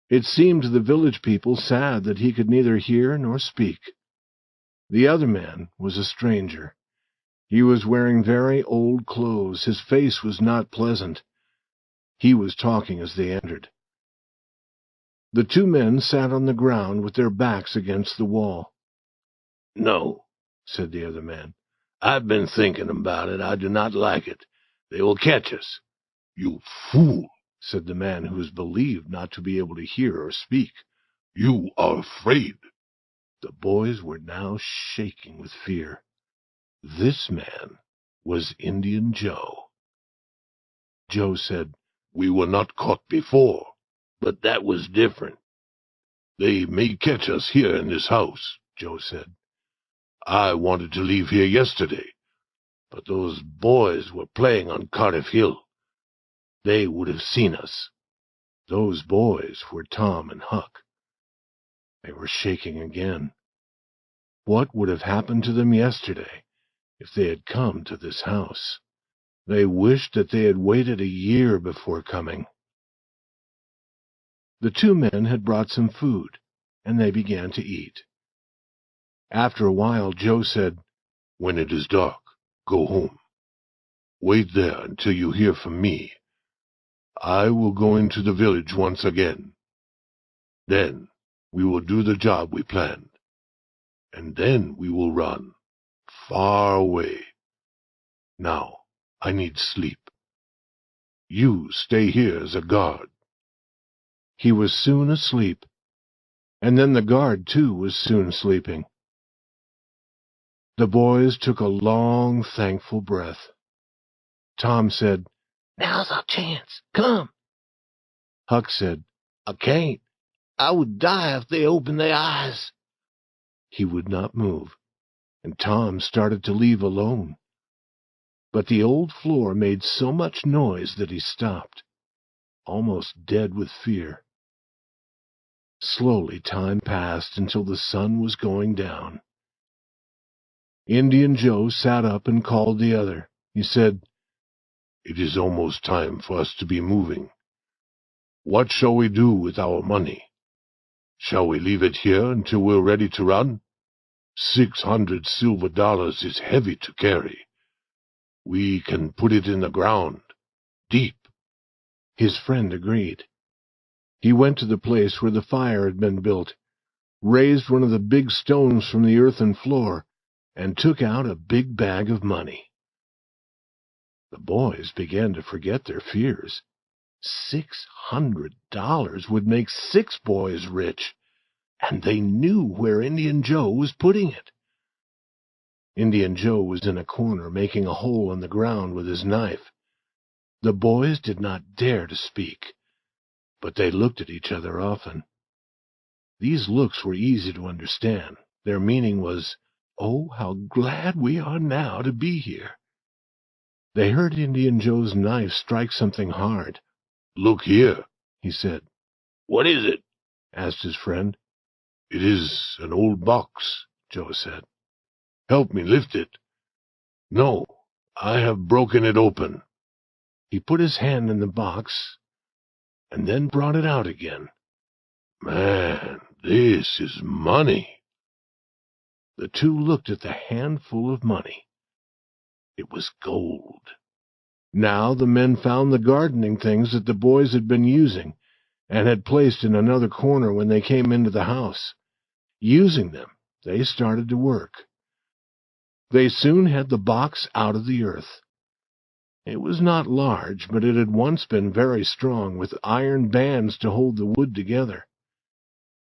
It seemed to the village people sad that he could neither hear nor speak. The other man was a stranger. He was wearing very old clothes. His face was not pleasant. He was talking as they entered. The 2 men sat on the ground with their backs against the wall. "No," said the other man. "I've been thinking about it. I do not like it. They will catch us." "You fool," said the man who was believed not to be able to hear or speak. "You are afraid." The boys were now shaking with fear. This man was Indian Joe. Joe said, "We were not caught before." "But that was different." "They may catch us here in this house," Joe said. "I wanted to leave here yesterday, but those boys were playing on Cardiff Hill. They would have seen us." Those boys were Tom and Huck. They were shaking again. What would have happened to them yesterday if they had come to this house? They wished that they had waited a year before coming. The 2 men had brought some food, and they began to eat. After a while, Joe said, "When it is dark, go home. Wait there until you hear from me. I will go into the village once again. Then we will do the job we planned. And then we will run far away. Now I need sleep. You stay here as a guard." He was soon asleep, and then the guard, too, was soon sleeping. The boys took a long, thankful breath. Tom said, "Now's our chance. Come." Huck said, "I can't. I would die if they opened their eyes." He would not move, and Tom started to leave alone. But the old floor made so much noise that he stopped, almost dead with fear. Slowly time passed until the sun was going down. Indian Joe sat up and called the other. He said, "It is almost time for us to be moving. What shall we do with our money? Shall we leave it here until we're ready to run? 600 silver dollars is heavy to carry. We can put it in the ground, deep." His friend agreed. He went to the place where the fire had been built, raised one of the big stones from the earthen floor, and took out a big bag of money. The boys began to forget their fears. $600 would make 6 boys rich, and they knew where Indian Joe was putting it. Indian Joe was in a corner making a hole in the ground with his knife. The boys did not dare to speak, but they looked at each other often. These looks were easy to understand. Their meaning was, "Oh, how glad we are now to be here." They heard Indian Joe's knife strike something hard. "Look here," he said. "What is it?" asked his friend. "It is an old box," Joe said. "Help me lift it." "No, I have broken it open." He put his hand in the box and then brought it out again. "Man, this is money." The two looked at the handful of money. It was gold. Now the men found the gardening things that the boys had been using and had placed in another corner when they came into the house. Using them, they started to work. They soon had the box out of the earth. It was not large, but it had once been very strong, with iron bands to hold the wood together.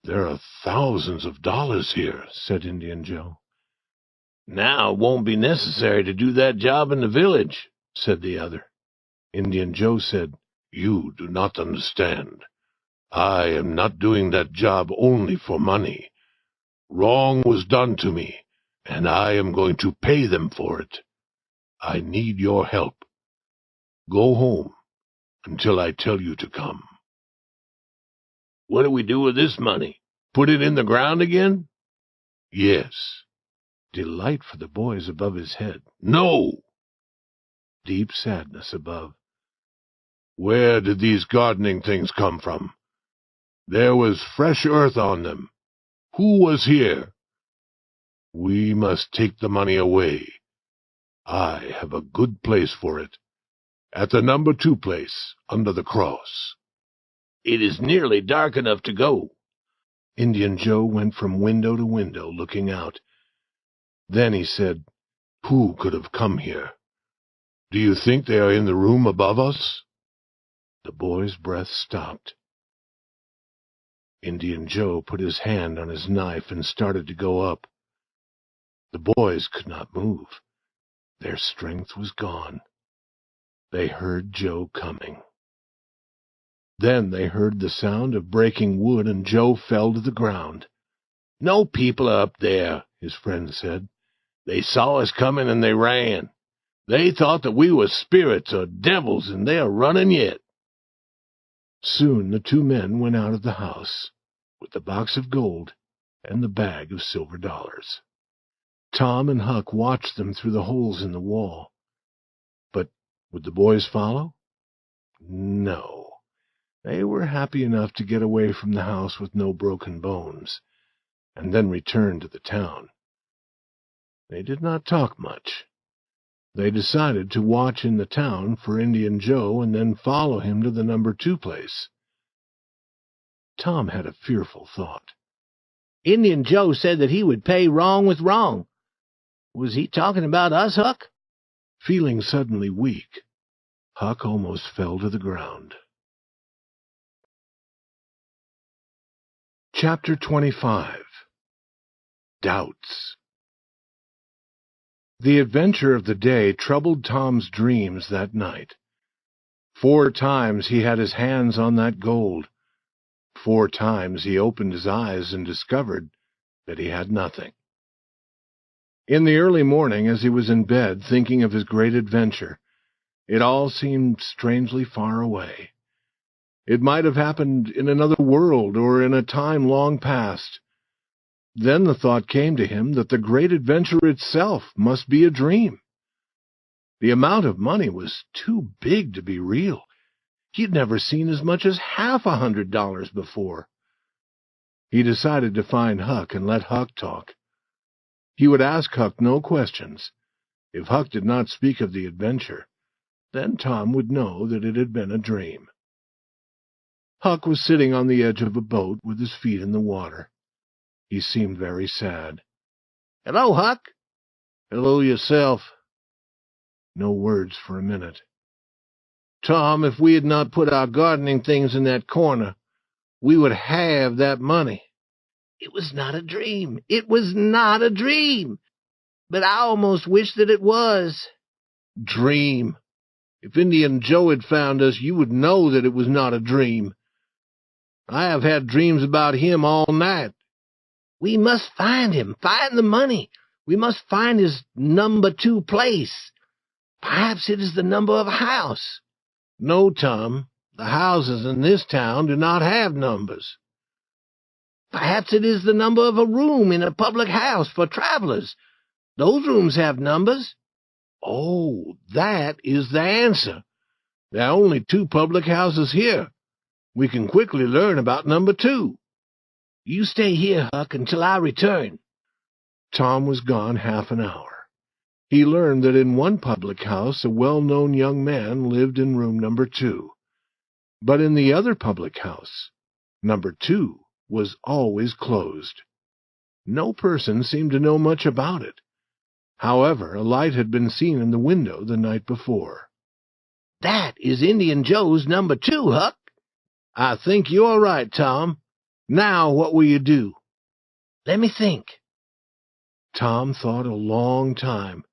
"There are thousands of dollars here," said Indian Joe. "Now it won't be necessary to do that job in the village," said the other. Indian Joe said, "You do not understand. I am not doing that job only for money. Wrong was done to me, and I am going to pay them for it. I need your help. Go home until I tell you to come." "What do we do with this money? Put it in the ground again?" "Yes." Delight for the boys above his head. "No." Deep sadness above. "Where did these gardening things come from? There was fresh earth on them. Who was here? We must take the money away. I have a good place for it. At the number 2 place, under the cross." "It is nearly dark enough to go." Indian Joe went from window to window, looking out. Then he said, "Who could have come here? Do you think they are in the room above us?" The boy's breath stopped. Indian Joe put his hand on his knife and started to go up. The boys could not move. Their strength was gone. They heard Joe coming. Then they heard the sound of breaking wood, and Joe fell to the ground. "No people are up there," his friend said. "They saw us coming and they ran. They thought that we were spirits or devils, and they are running yet." Soon the 2 men went out of the house, with the box of gold and the bag of silver dollars. Tom and Huck watched them through the holes in the wall. But would the boys follow? No. They were happy enough to get away from the house with no broken bones, and then return to the town. They did not talk much. They decided to watch in the town for Indian Joe and then follow him to the number 2 place. Tom had a fearful thought. Indian Joe said that he would pay wrong with wrong. Was he talking about us, Huck? Feeling suddenly weak, Huck almost fell to the ground. Chapter 25. Doubts. The adventure of the day troubled Tom's dreams that night. 4 times he had his hands on that gold. 4 times he opened his eyes and discovered that he had nothing. In the early morning, as he was in bed thinking of his great adventure, it all seemed strangely far away. It might have happened in another world or in a time long past. Then the thought came to him that the great adventure itself must be a dream. The amount of money was too big to be real. He had never seen as much as half $100 before. He decided to find Huck and let Huck talk. He would ask Huck no questions. If Huck did not speak of the adventure, then Tom would know that it had been a dream. Huck was sitting on the edge of a boat with his feet in the water. He seemed very sad. "Hello, Huck." "Hello yourself." No words for a minute. "Tom, if we had not put our gardening things in that corner, we would have that money." "It was not a dream. It was not a dream. But I almost wish that it was." "Dream? If Indian Joe had found us, you would know that it was not a dream. I have had dreams about him all night." "We must find him, find the money. We must find his number 2 place. Perhaps it is the number of a house." "No, Tom. The houses in this town do not have numbers." "Perhaps it is the number of a room in a public house for travelers. Those rooms have numbers." "Oh, that is the answer. There are only 2 public houses here. We can quickly learn about number 2. You stay here, Huck, until I return." Tom was gone half an hour. He learned that in one public house a well-known young man lived in room number 2. But in the other public house, number 2 was always closed. No person seemed to know much about it. However, a light had been seen in the window the night before. "That is Indian Joe's number 2, Huck." "I think you are right, Tom. Now what will you do?" "Let me think." Tom thought a long time.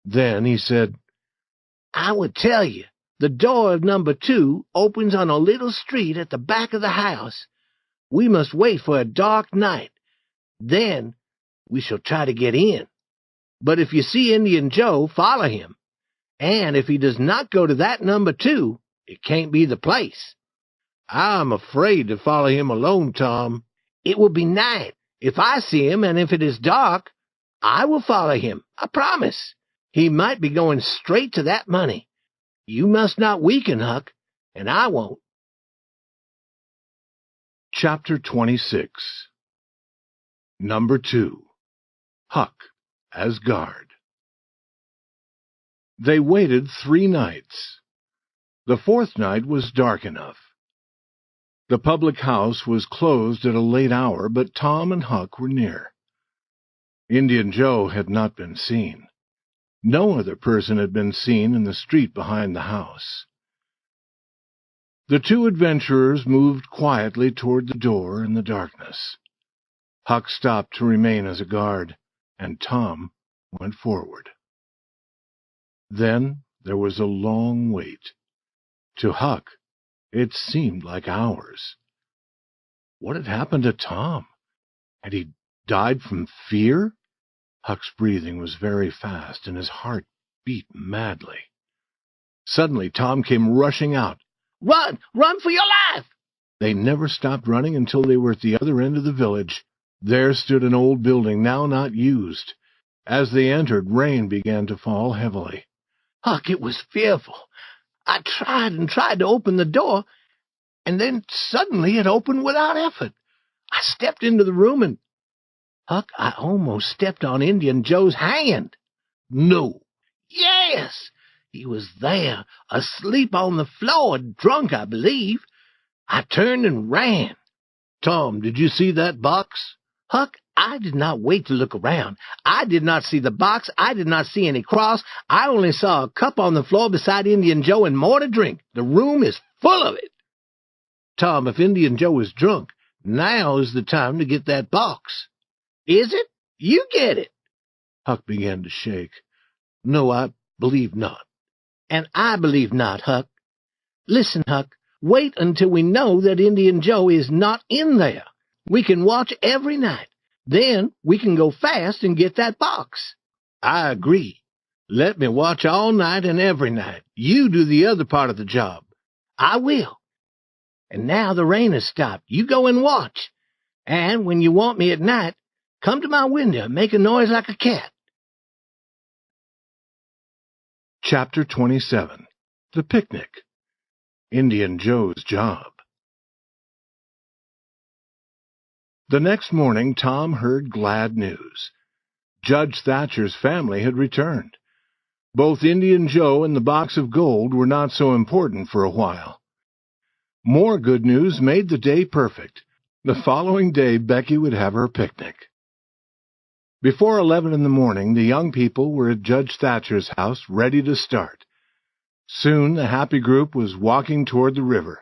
Then he said, "I would tell you. The door of number 2 opens on a little street at the back of the house. We must wait for a dark night. Then we shall try to get in. But if you see Indian Joe, follow him. And if he does not go to that number 2, it can't be the place." "I'm afraid to follow him alone, Tom." "It will be night. If I see him, and if it is dark, I will follow him. I promise. He might be going straight to that money. You must not weaken, Huck, and I won't." Chapter 26. Number 2. Huck as guard. They waited 3 nights. The 4th night was dark enough. The public house was closed at a late hour, but Tom and Huck were near. Indian Joe had not been seen. No other person had been seen in the street behind the house. The 2 adventurers moved quietly toward the door in the darkness. Huck stopped to remain as a guard, and Tom went forward. Then there was a long wait. To Huck, it seemed like hours. What had happened to Tom? Had he died from fear? Huck's breathing was very fast, and his heart beat madly. Suddenly, Tom came rushing out. "Run! Run for your life!" They never stopped running until they were at the other end of the village. There stood an old building, now not used. As they entered, rain began to fall heavily. "Huck, it was fearful. I tried and tried to open the door, and then suddenly it opened without effort. I stepped into the room, and, Huck, I almost stepped on Indian Joe's hand." "No." "Yes. He was there, asleep on the floor, drunk, I believe. I turned and ran." "Tom, did you see that box?" "Huck, I did not wait to look around. I did not see the box. I did not see any cross. I only saw a cup on the floor beside Indian Joe and more to drink. The room is full of it." "Tom, if Indian Joe is drunk, now is the time to get that box." "Is it? You get it." Huck began to shake. "No, I believe not." "And I believe not, Huck. Listen, Huck, wait until we know that Indian Joe is not in there. We can watch every night. Then we can go fast and get that box." "I agree. Let me watch all night and every night. You do the other part of the job." "I will." and now the rain has stopped. You go and watch. And when you want me at night, come to my window and make a noise like a cat. Chapter 27. The Picnic. Indian Joe's Job. The next morning Tom heard glad news. Judge Thatcher's family had returned. Both Indian Joe and the box of gold were not so important for a while. More good news made the day perfect. The following day Becky would have her picnic. Before 11 in the morning, the young people were at Judge Thatcher's house, ready to start. Soon the happy group was walking toward the river.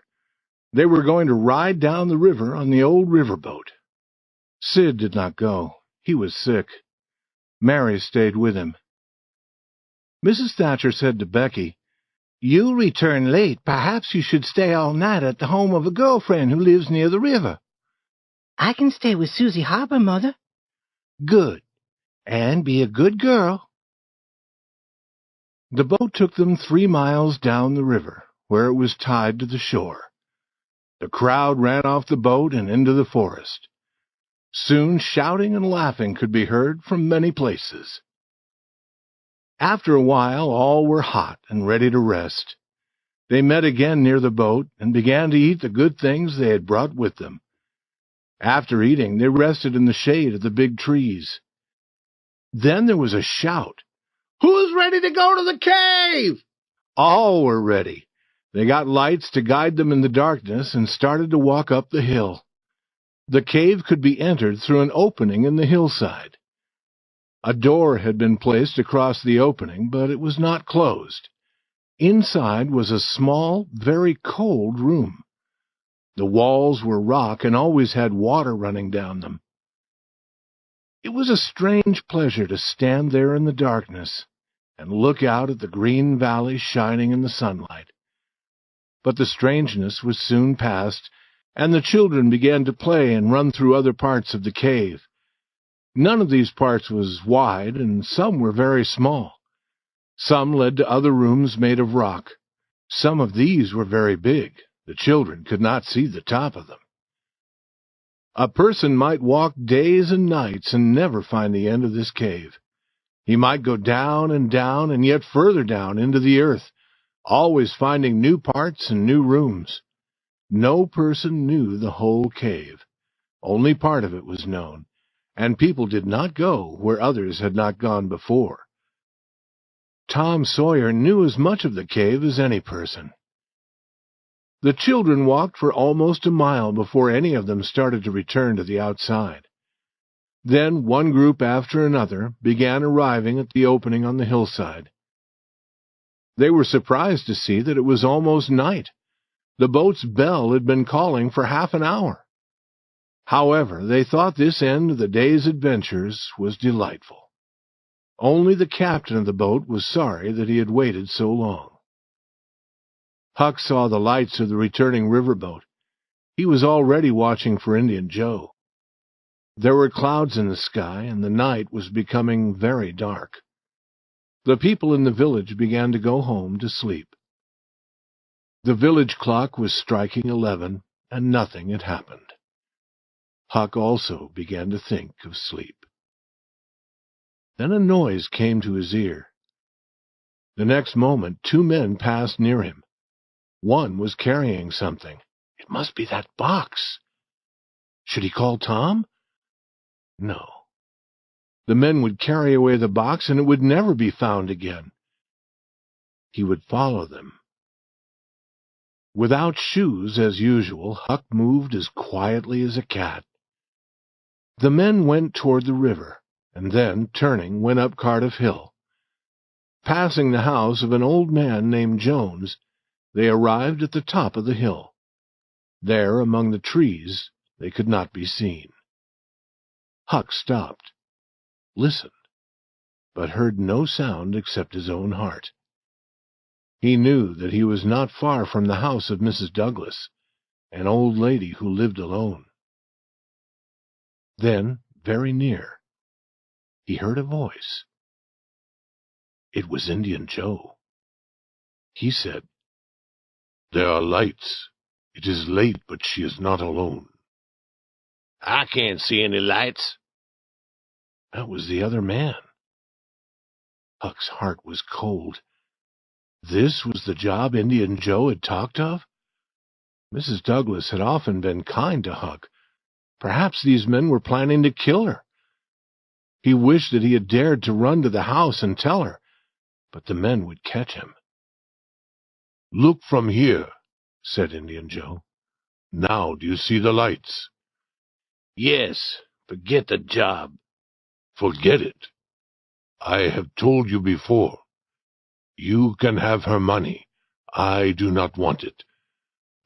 They were going to ride down the river on the old riverboat. Sid did not go. He was sick. Mary stayed with him. Mrs. Thatcher said to Becky, "You return late. Perhaps you should stay all night at the home of a girlfriend who lives near the river." I can stay with Susie Harper, Mother. Good. And be a good girl. The boat took them 3 miles down the river, where it was tied to the shore. The crowd ran off the boat and into the forest. Soon shouting and laughing could be heard from many places. After a while all were hot and ready to rest. They met again near the boat and began to eat the good things they had brought with them. After eating, they rested in the shade of the big trees. Then there was a shout. "Who's ready to go to the cave?" All were ready. They got lights to guide them in the darkness and started to walk up the hill. The cave could be entered through an opening in the hillside. A door had been placed across the opening, but it was not closed. Inside was a small, very cold room. The walls were rock and always had water running down them. It was a strange pleasure to stand there in the darkness and look out at the green valley shining in the sunlight. But the strangeness was soon past, and the children began to play and run through other parts of the cave. None of these parts was wide, and some were very small. Some led to other rooms made of rock. Some of these were very big. The children could not see the top of them. A person might walk days and nights and never find the end of this cave. He might go down and yet further down into the earth, always finding new parts and new rooms. No person knew the whole cave. Only part of it was known, and people did not go where others had not gone before. Tom Sawyer knew as much of the cave as any person. The children walked for almost a mile before any of them started to return to the outside. Then one group after another began arriving at the opening on the hillside. They were surprised to see that it was almost night. The boat's bell had been calling for half an hour. However, they thought this end of the day's adventures was delightful. Only the captain of the boat was sorry that he had waited so long. Huck saw the lights of the returning riverboat. He was already watching for Indian Joe. There were clouds in the sky, and the night was becoming very dark. The people in the village began to go home to sleep. The village clock was striking 11, and nothing had happened. Huck also began to think of sleep. Then a noise came to his ear. The next moment 2 men passed near him. One was carrying something. It must be that box. Should he call Tom? No. The men would carry away the box, and it would never be found again. He would follow them. Without shoes, as usual, Huck moved as quietly as a cat. The men went toward the river, and then, turning, went up Cardiff Hill. Passing the house of an old man named Jones, they arrived at the top of the hill. There, among the trees, they could not be seen. Huck stopped, listened, but heard no sound except his own heart. He knew that he was not far from the house of Mrs. Douglas, an old lady who lived alone. Then, very near, he heard a voice. It was Indian Joe. He said, "There are lights It is late, but she is not alone. I can't see any lights. That was the other man. Huck's heart was cold. This was the job Indian Joe had talked of? Mrs. Douglas had often been kind to Huck. Perhaps these men were planning to kill her. He wished that he had dared to run to the house and tell her, but the men would catch him. "Look from here," said Indian Joe. "Now do you see the lights?" Yes, forget the job. Forget it. I have told you before. You can have her money. I do not want it.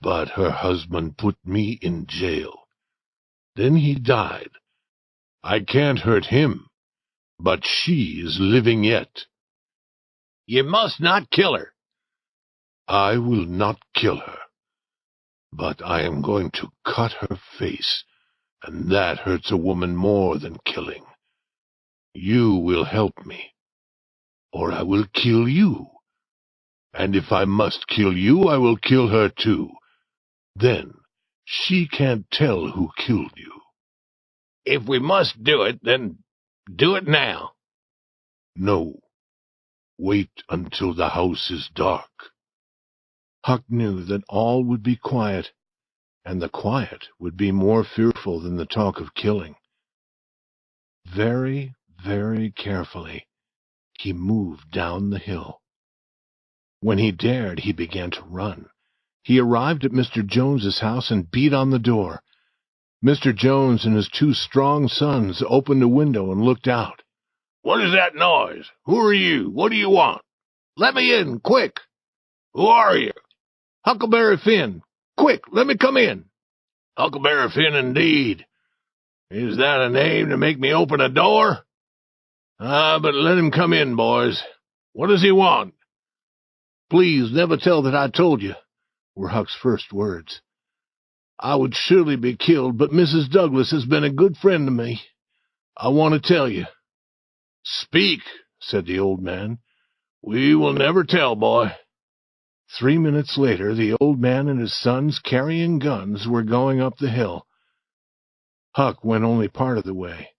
But her husband put me in jail. Then he died. I can't hurt him, but she is living yet. You must not kill her. I will not kill her, but I am going to cut her face, and that hurts a woman more than killing. You will help me, or I will kill you. And if I must kill you, I will kill her too. Then she can't tell who killed you. If we must do it, then do it now. No. Wait until the house is dark. Huck knew that all would be quiet, and the quiet would be more fearful than the talk of killing. Very, very carefully, he moved down the hill. When he dared, he began to run. He arrived at Mr. Jones's house and beat on the door. Mr. Jones and his two strong sons opened a window and looked out. What is that noise? Who are you? What do you want? Let me in, quick. Who are you? Huckleberry Finn. Quick, let me come in. Huckleberry Finn, indeed. Is that a name to make me open a door? But let him come in, boys. What does he want? Please never tell that I told you, were Huck's first words. I would surely be killed, but Mrs. Douglas has been a good friend to me. I want to tell you. Speak, said the old man. We will never tell, boy. 3 minutes later, the old man and his sons, carrying guns, were going up the hill. Huck went only part of the way.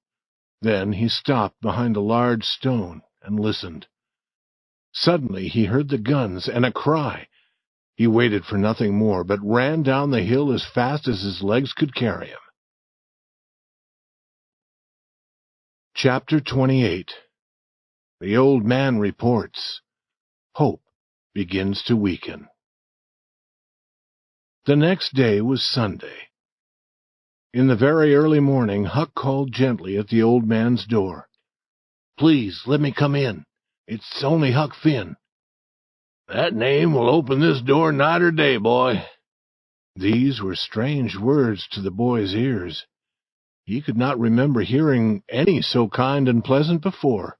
Then he stopped behind a large stone and listened. Suddenly he heard the guns and a cry. He waited for nothing more, but ran down the hill as fast as his legs could carry him. Chapter 28. The old man reports. Hope begins to weaken. The next day was Sunday. In the very early morning, Huck called gently at the old man's door. Please, let me come in. It's only Huck Finn. That name will open this door night or day, boy. These were strange words to the boy's ears. He could not remember hearing any so kind and pleasant before.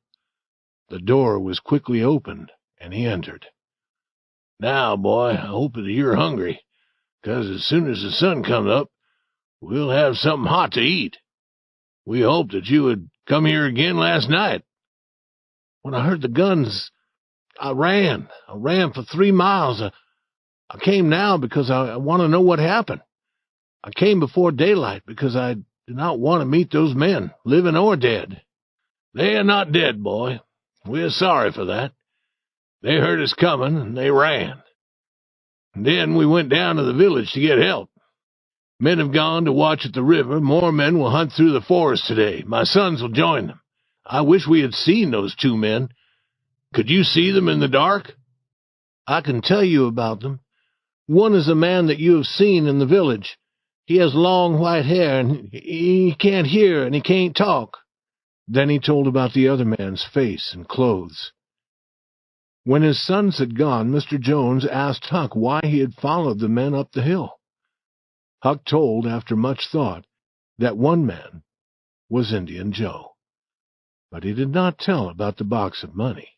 The door was quickly opened, and he entered. Now, boy, I hope that you're hungry, 'cause as soon as the sun comes up, we'll have something hot to eat. We hoped that you would come here again last night. When I heard the guns, I ran. I ran for 3 miles. I came now because I want to know what happened. I came before daylight because I do not want to meet those men, living or dead. They are not dead, boy. We are sorry for that. They heard us coming, and they ran. And then we went down to the village to get help. Men have gone to watch at the river. More men will hunt through the forest today. My sons will join them. I wish we had seen those 2 men. Could you see them in the dark? I can tell you about them. One is a man that you have seen in the village. He has long white hair, and he can't hear, and he can't talk. Then he told about the other man's face and clothes. When his sons had gone, Mr. Jones asked Huck why he had followed the men up the hill. Huck told, after much thought, that one man was Indian Joe. But he did not tell about the box of money.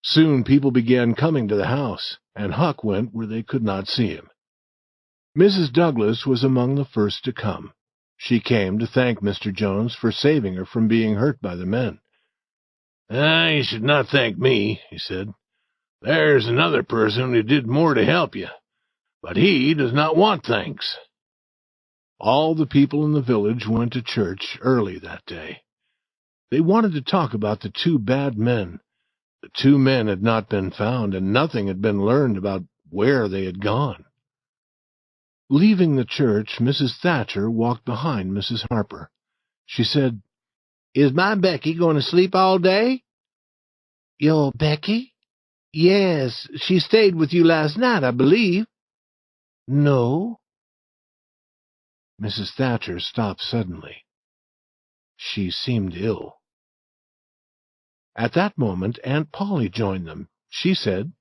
Soon people began coming to the house, and Huck went where they could not see him. Mrs. Douglas was among the first to come. She came to thank Mr. Jones for saving her from being hurt by the men. You should not thank me, he said. There's another person who did more to help you. but he does not want thanks." All the people in the village went to church early that day. They wanted to talk about the two bad men. The two men had not been found, and nothing had been learned about where they had gone. Leaving the church, Mrs. Thatcher walked behind Mrs. Harper. She said, "Is my Becky going to sleep all day?" "Your Becky?" "Yes, she stayed with you last night, I believe." "No." Mrs. Thatcher stopped suddenly. She seemed ill. At that moment, Aunt Polly joined them. She said,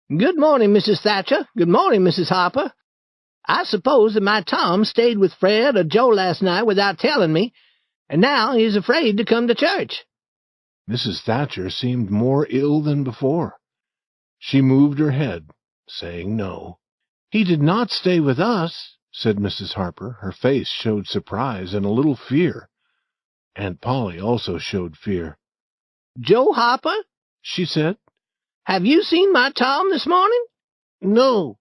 "Good morning, Mrs. Thatcher. Good morning, Mrs. Harper. I suppose that my Tom stayed with Fred or Joe last night without telling me, and now he's afraid to come to church." Mrs. Thatcher seemed more ill than before. She moved her head, saying no. "He did not stay with us," said Mrs. Harper. Her face showed surprise and a little fear. Aunt Polly also showed fear. "Joe Harper," she said, "have you seen my Tom this morning?" "No."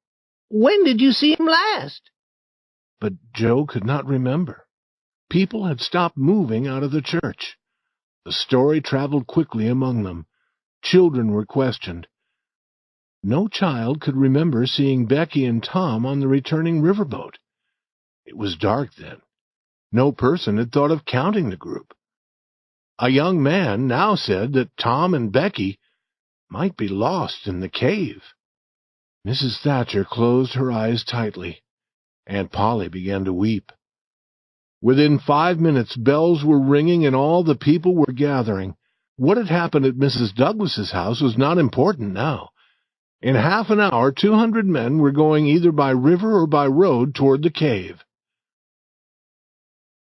"When did you see him last?" But Joe could not remember. People had stopped moving out of the church. The story traveled quickly among them. Children were questioned. No child could remember seeing Becky and Tom on the returning riverboat. It was dark then. No person had thought of counting the group. A young man now said that Tom and Becky might be lost in the cave. Mrs. Thatcher closed her eyes tightly. Aunt Polly began to weep. Within 5 minutes, bells were ringing and all the people were gathering. What had happened at Mrs. Douglas's house was not important now. In half an hour, 200 men were going either by river or by road toward the cave.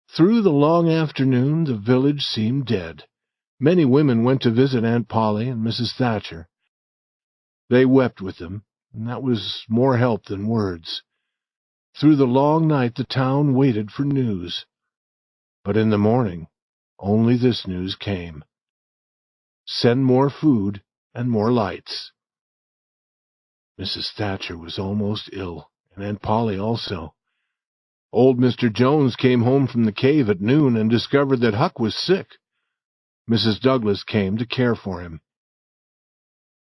Through the long afternoon, the village seemed dead. Many women went to visit Aunt Polly and Mrs. Thatcher. They wept with them, and that was more help than words. Through the long night, the town waited for news. But in the morning, only this news came: send more food and more lights. Mrs. Thatcher was almost ill, and Aunt Polly also. Old Mr. Jones came home from the cave at noon and discovered that Huck was sick. Mrs. Douglas came to care for him.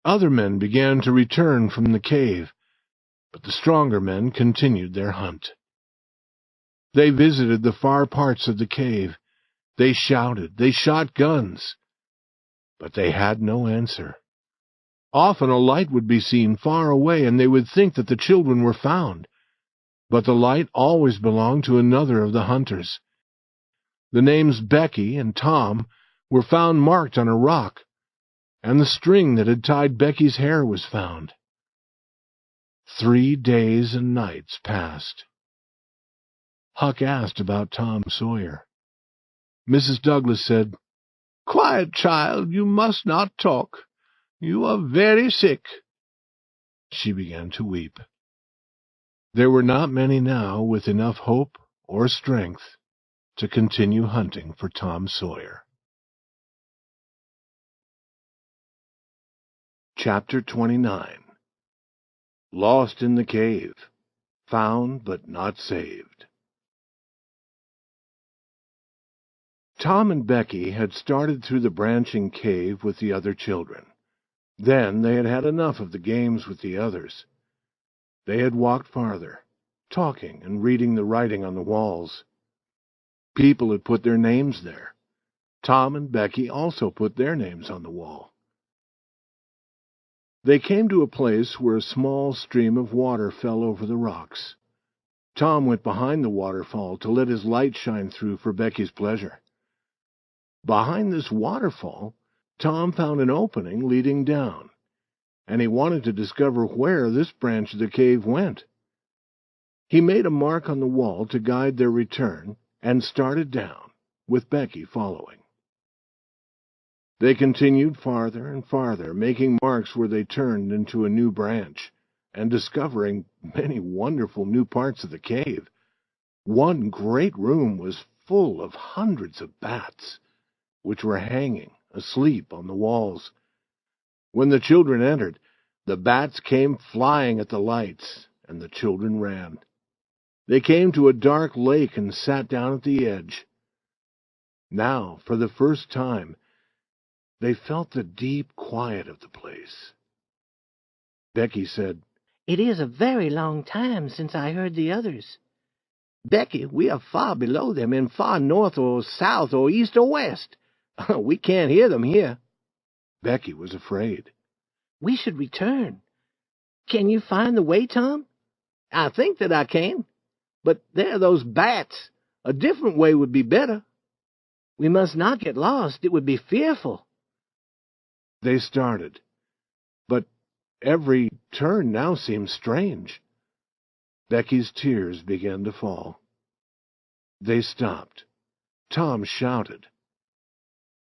Other men began to return from the cave, but the stronger men continued their hunt. They visited the far parts of the cave. They shouted, they shot guns, but they had no answer. Often a light would be seen far away, and they would think that the children were found. But the light always belonged to another of the hunters. The names Becky and Tom were found marked on a rock, and the string that had tied Becky's hair was found. 3 days and nights passed. Huck asked about Tom Sawyer. Mrs. Douglas said, "Quiet, child, you must not talk. You are very sick." She began to weep. There were not many now with enough hope or strength to continue hunting for Tom Sawyer. Chapter 29. Lost in the Cave, Found but Not Saved. Tom and Becky had started through the branching cave with the other children. Then they had had enough of the games with the others. They had walked farther, talking and reading the writing on the walls. People had put their names there. Tom and Becky also put their names on the wall. They came to a place where a small stream of water fell over the rocks. Tom went behind the waterfall to let his light shine through for Becky's pleasure. Behind this waterfall, Tom found an opening leading down, and he wanted to discover where this branch of the cave went. He made a mark on the wall to guide their return and started down, with Becky following. They continued farther and farther, making marks where they turned into a new branch, and discovering many wonderful new parts of the cave. One great room was full of hundreds of bats, which were hanging asleep on the walls. When the children entered, the bats came flying at the lights, and the children ran. They came to a dark lake and sat down at the edge. Now, for the first time, they felt the deep quiet of the place. Becky said, "It is a very long time since I heard the others." "Becky, we are far below them and far north or south or east or west. We can't hear them here." Becky was afraid. "We should return. Can you find the way, Tom?" "I think that I can. But there are those bats. A different way would be better." "We must not get lost. It would be fearful." They started, but every turn now seemed strange. Becky's tears began to fall. They stopped. Tom shouted.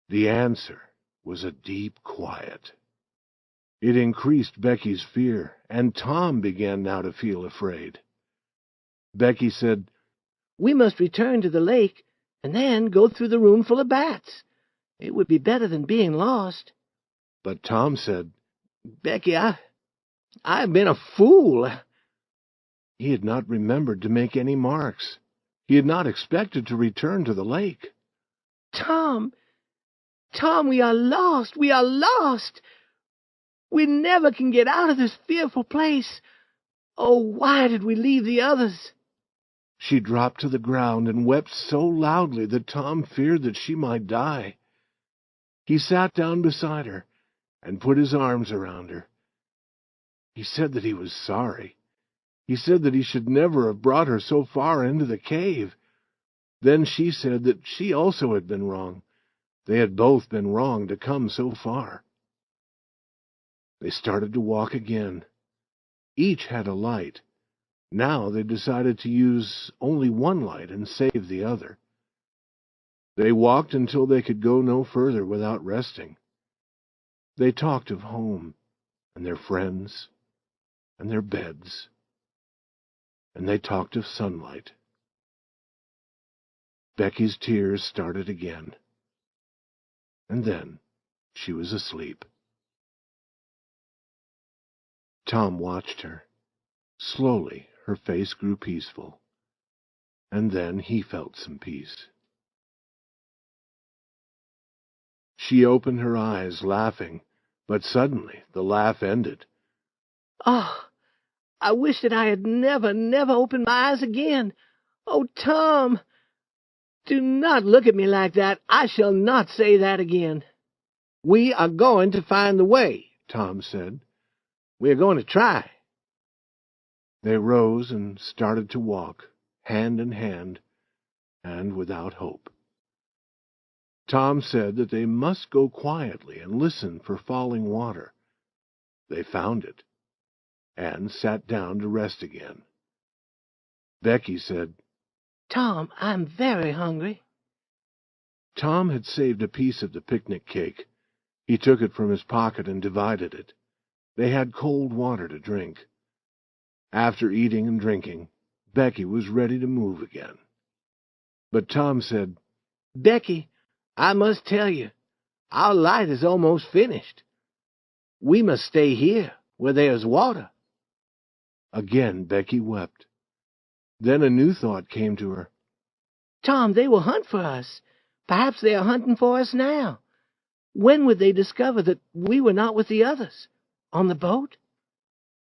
The answer was a deep quiet. It increased Becky's fear, and Tom began now to feel afraid. Becky said, "We must return to the lake, and then go through the room full of bats. It would be better than being lost." But Tom said, "Becky, I've been a fool." He had not remembered to make any marks. He had not expected to return to the lake. Tom, we are lost. We are lost. We never can get out of this fearful place. Oh, why did we leave the others?" She dropped to the ground and wept so loudly that Tom feared that she might die. He sat down beside her and put his arms around her. He said that he was sorry. He said that he should never have brought her so far into the cave. Then she said that she also had been wrong. They had both been wrong to come so far. They started to walk again. Each had a light. Now they decided to use only one light and save the other. They walked until they could go no further without resting. They talked of home, and their friends, and their beds, and they talked of sunlight. Becky's tears started again, and then she was asleep. Tom watched her. Slowly her face grew peaceful, and then he felt some peace. She opened her eyes, laughing, but suddenly the laugh ended. "Oh, I wish that I had never opened my eyes again. Oh, Tom, do not look at me like that. I shall not say that again." "We are going to find the way," Tom said. "We are going to try." They rose and started to walk, hand in hand, and without hope. Tom said that they must go quietly and listen for falling water. They found it, and sat down to rest again. Becky said, "Tom, I'm very hungry." Tom had saved a piece of the picnic cake. He took it from his pocket and divided it. They had cold water to drink. After eating and drinking, Becky was ready to move again. But Tom said, "Becky, I must tell you, our light is almost finished. We must stay here, where there is water." Again Becky wept. Then a new thought came to her. "Tom, they will hunt for us. Perhaps they are hunting for us now. When would they discover that we were not with the others? On the boat?"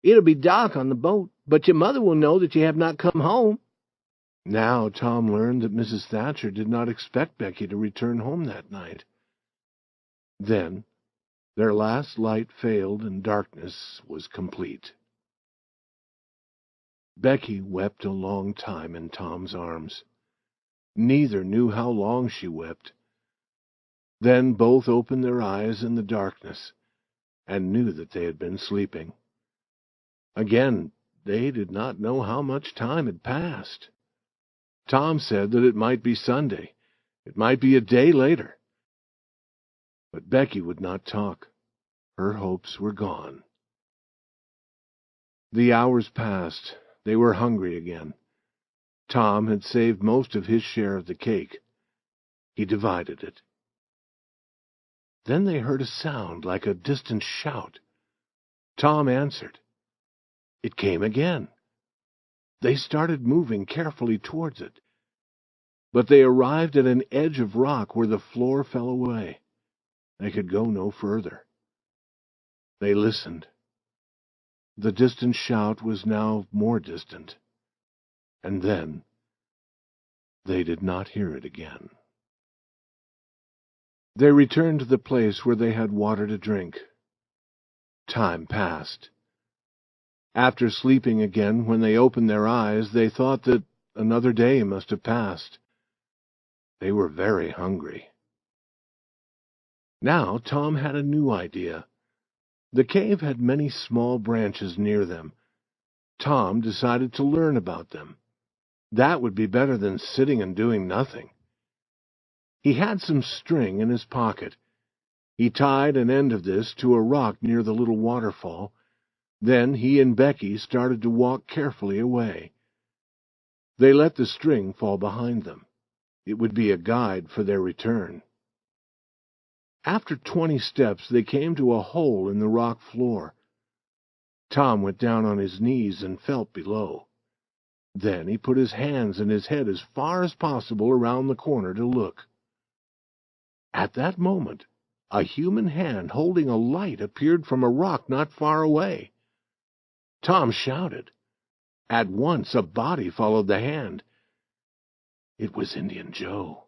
"It'll be dark on the boat, but your mother will know that you have not come home." Now Tom learned that Mrs. Thatcher did not expect Becky to return home that night. Then their last light failed and darkness was complete. Becky wept a long time in Tom's arms. Neither knew how long she wept. Then both opened their eyes in the darkness and knew that they had been sleeping. Again, they did not know how much time had passed. Tom said that it might be Sunday. It might be a day later. But Becky would not talk. Her hopes were gone. The hours passed. They were hungry again. Tom had saved most of his share of the cake. He divided it. Then they heard a sound like a distant shout. Tom answered. It came again, They started moving carefully towards it, but they arrived at an edge of rock where the floor fell away. They could go no further. They listened. The distant shout was now more distant, and then they did not hear it again. They returned to the place where they had water to drink. Time passed. After sleeping again, when they opened their eyes, they thought that another day must have passed. They were very hungry. Now Tom had a new idea. The cave had many small branches near them. Tom decided to learn about them. That would be better than sitting and doing nothing. He had some string in his pocket. He tied an end of this to a rock near the little waterfall. Then he and Becky started to walk carefully away. They let the string fall behind them. It would be a guide for their return. After 20 steps, they came to a hole in the rock floor. Tom went down on his knees and felt below. Then he put his hands and his head as far as possible around the corner to look. At that moment, a human hand holding a light appeared from a rock not far away. Tom shouted. At once a body followed the hand. It was Indian Joe.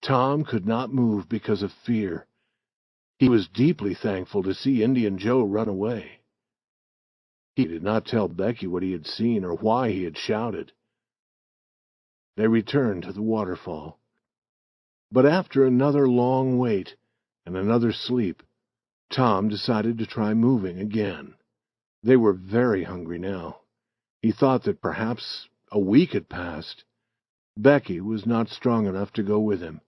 Tom could not move because of fear. He was deeply thankful to see Indian Joe run away. He did not tell Becky what he had seen or why he had shouted. They returned to the waterfall. But after another long wait and another sleep, Tom decided to try moving again. They were very hungry now. He thought that perhaps a week had passed. Becky was not strong enough to go with him.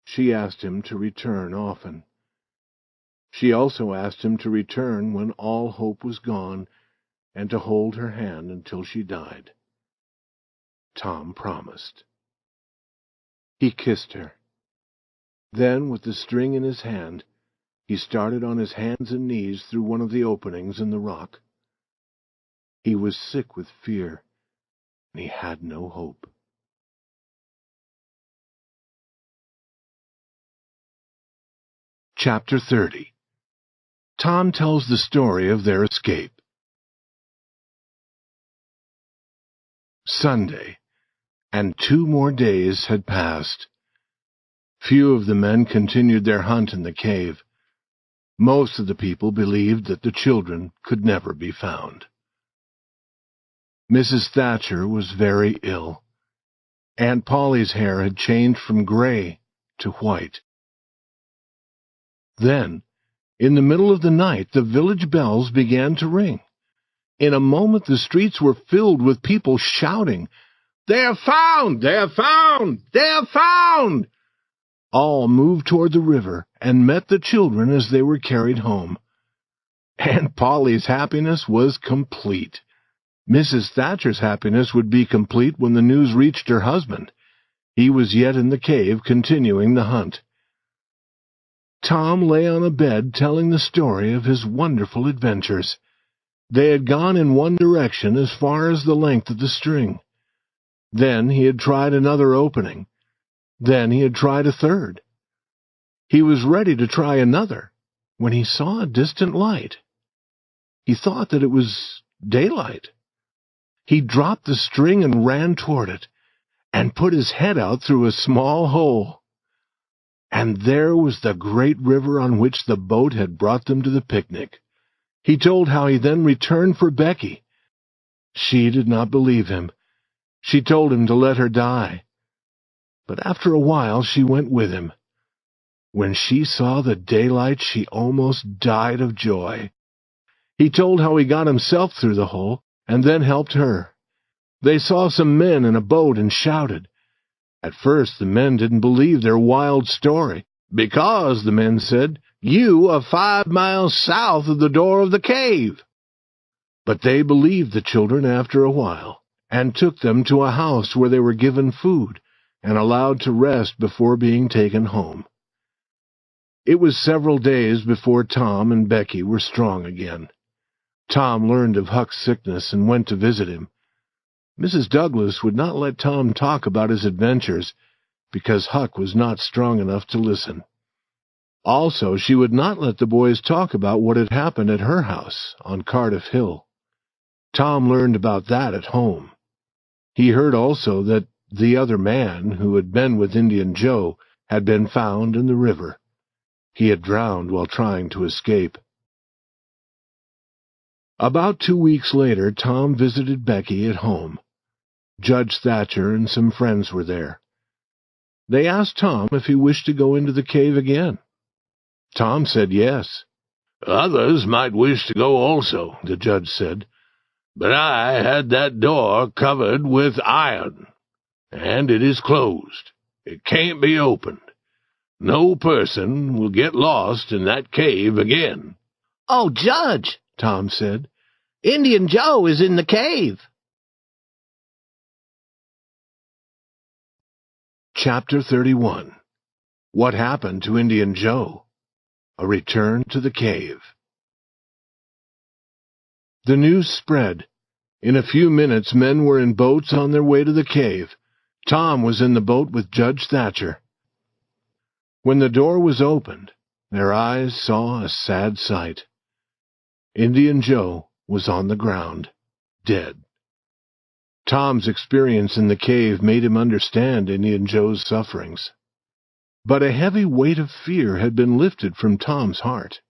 She asked him to return often. She also asked him to return when all hope was gone and to hold her hand until she died. Tom promised. He kissed her. Then, with the string in his hand, he started on his hands and knees through one of the openings in the rock. He was sick with fear, and he had no hope. Chapter 30. Tom tells the story of their escape. Sunday, and 2 more days had passed. Few of the men continued their hunt in the cave. Most of the people believed that the children could never be found. Mrs. Thatcher was very ill. Aunt Polly's hair had changed from gray to white. Then, in the middle of the night, the village bells began to ring. In a moment, the streets were filled with people shouting, "They're found! They're found! They're found!" All moved toward the river and met the children as they were carried home. Aunt Polly's happiness was complete. Mrs. Thatcher's happiness would be complete when the news reached her husband. He was yet in the cave continuing the hunt. Tom lay on a bed telling the story of his wonderful adventures. They had gone in one direction as far as the length of the string. Then he had tried another opening. Then he had tried a third. He was ready to try another when he saw a distant light. He thought that it was daylight. He dropped the string and ran toward it, and put his head out through a small hole. And there was the great river on which the boat had brought them to the picnic. He told how he then returned for Becky. She did not believe him. She told him to let her die. But after a while she went with him. When she saw the daylight, she almost died of joy. He told how he got himself through the hole, and then helped her. They saw some men in a boat and shouted. At first the men didn't believe their wild story, because, the men said, "You are 5 miles south of the door of the cave." But they believed the children after a while, and took them to a house where they were given food and allowed to rest before being taken home. It was several days before Tom and Becky were strong again. Tom learned of Huck's sickness and went to visit him. Mrs. Douglas would not let Tom talk about his adventures because Huck was not strong enough to listen. Also, she would not let the boys talk about what had happened at her house on Cardiff Hill. Tom learned about that at home. He heard also that the other man, who had been with Indian Joe, had been found in the river. He had drowned while trying to escape. About 2 weeks later, Tom visited Becky at home. Judge Thatcher and some friends were there. They asked Tom if he wished to go into the cave again. Tom said yes. Others might wish to go also, the judge said, but I had that door covered with iron, and it is closed. It can't be opened. No person will get lost in that cave again. Oh, Judge, Tom said, Indian Joe is in the cave. Chapter 31. What happened to Indian Joe? A return to the cave. The news spread. In a few minutes, men were in boats on their way to the cave. Tom was in the boat with Judge Thatcher. When the door was opened, their eyes saw a sad sight. Indian Joe was on the ground, dead. Tom's experience in the cave made him understand Indian Joe's sufferings. But a heavy weight of fear had been lifted from Tom's heart.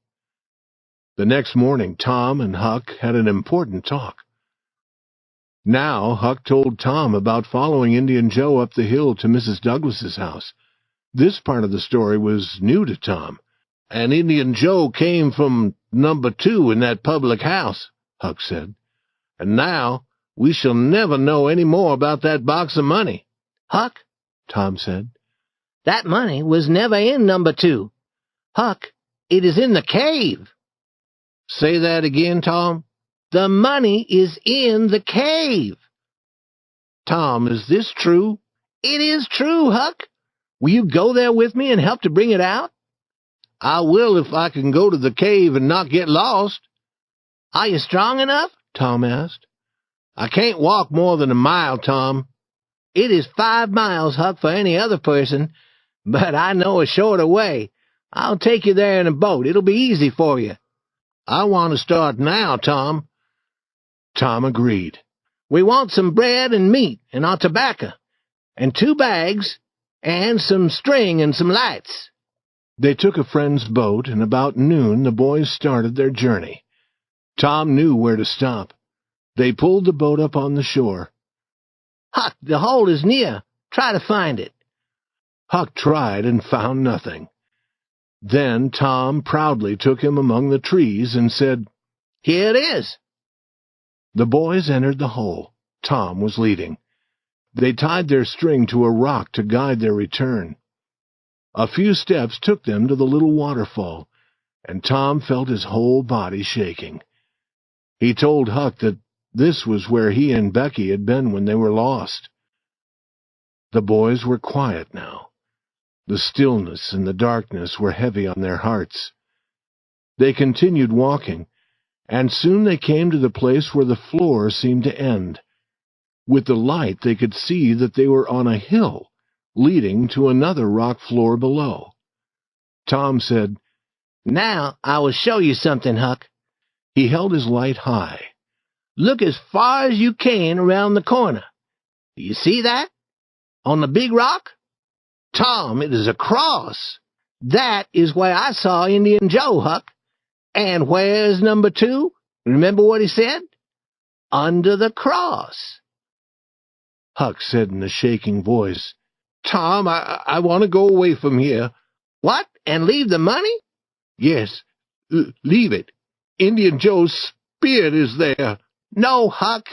The next morning, Tom and Huck had an important talk. Now Huck told Tom about following Indian Joe up the hill to Mrs. Douglas's house. This part of the story was new to Tom. And Indian Joe came from number 2 in that public house, Huck said. And now we shall never know any more about that box of money. Huck, Tom said, that money was never in number 2. Huck, it is in the cave. Say that again, Tom. The money is in the cave. Tom, is this true? It is true, Huck. Will you go there with me and help to bring it out? I will if I can go to the cave and not get lost. Are you strong enough? Tom asked. I can't walk more than a mile, Tom. It is 5 miles, Huck, for any other person, but I know a shorter way. I'll take you there in a boat. It'll be easy for you. I want to start now, Tom. Tom agreed. We want some bread and meat and our tobacco, and 2 bags, and some string and some lights. They took a friend's boat, and about noon the boys started their journey. Tom knew where to stop. They pulled the boat up on the shore. Huck, the hole is near. Try to find it. Huck tried and found nothing. Then Tom proudly took him among the trees and said, Here it is. The boys entered the hole. Tom was leading. They tied their string to a rock to guide their return. A few steps took them to the little waterfall, and Tom felt his whole body shaking. He told Huck that this was where he and Becky had been when they were lost. The boys were quiet now. The stillness and the darkness were heavy on their hearts. They continued walking, and soon they came to the place where the floor seemed to end. With the light they could see that they were on a hill, leading to another rock floor below. Tom said, Now I will show you something, Huck. He held his light high. Look as far as you can around the corner. Do you see that? On the big rock? Tom, it is a cross. That is where I saw Indian Joe, Huck. And where's number 2? Remember what he said? Under the cross. Huck said in a shaking voice, Tom, I want to go away from here. What? And leave the money? Yes, leave it. Indian Joe's spirit is there. No, Huck.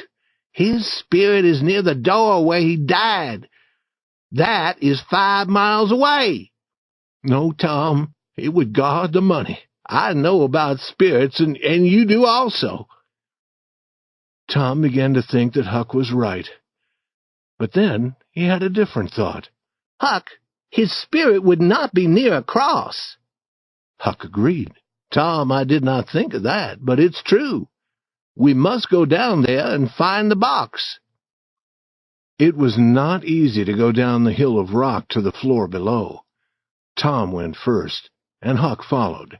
His spirit is near the door where he died. That is 5 miles away. No, Tom, it would guard the money. I know about spirits, and you do also. Tom began to think that Huck was right. But then he had a different thought. Huck, his spirit would not be near a cross. Huck agreed. Tom, I did not think of that, but it's true. We must go down there and find the box. It was not easy to go down the hill of rock to the floor below. Tom went first, and Huck followed.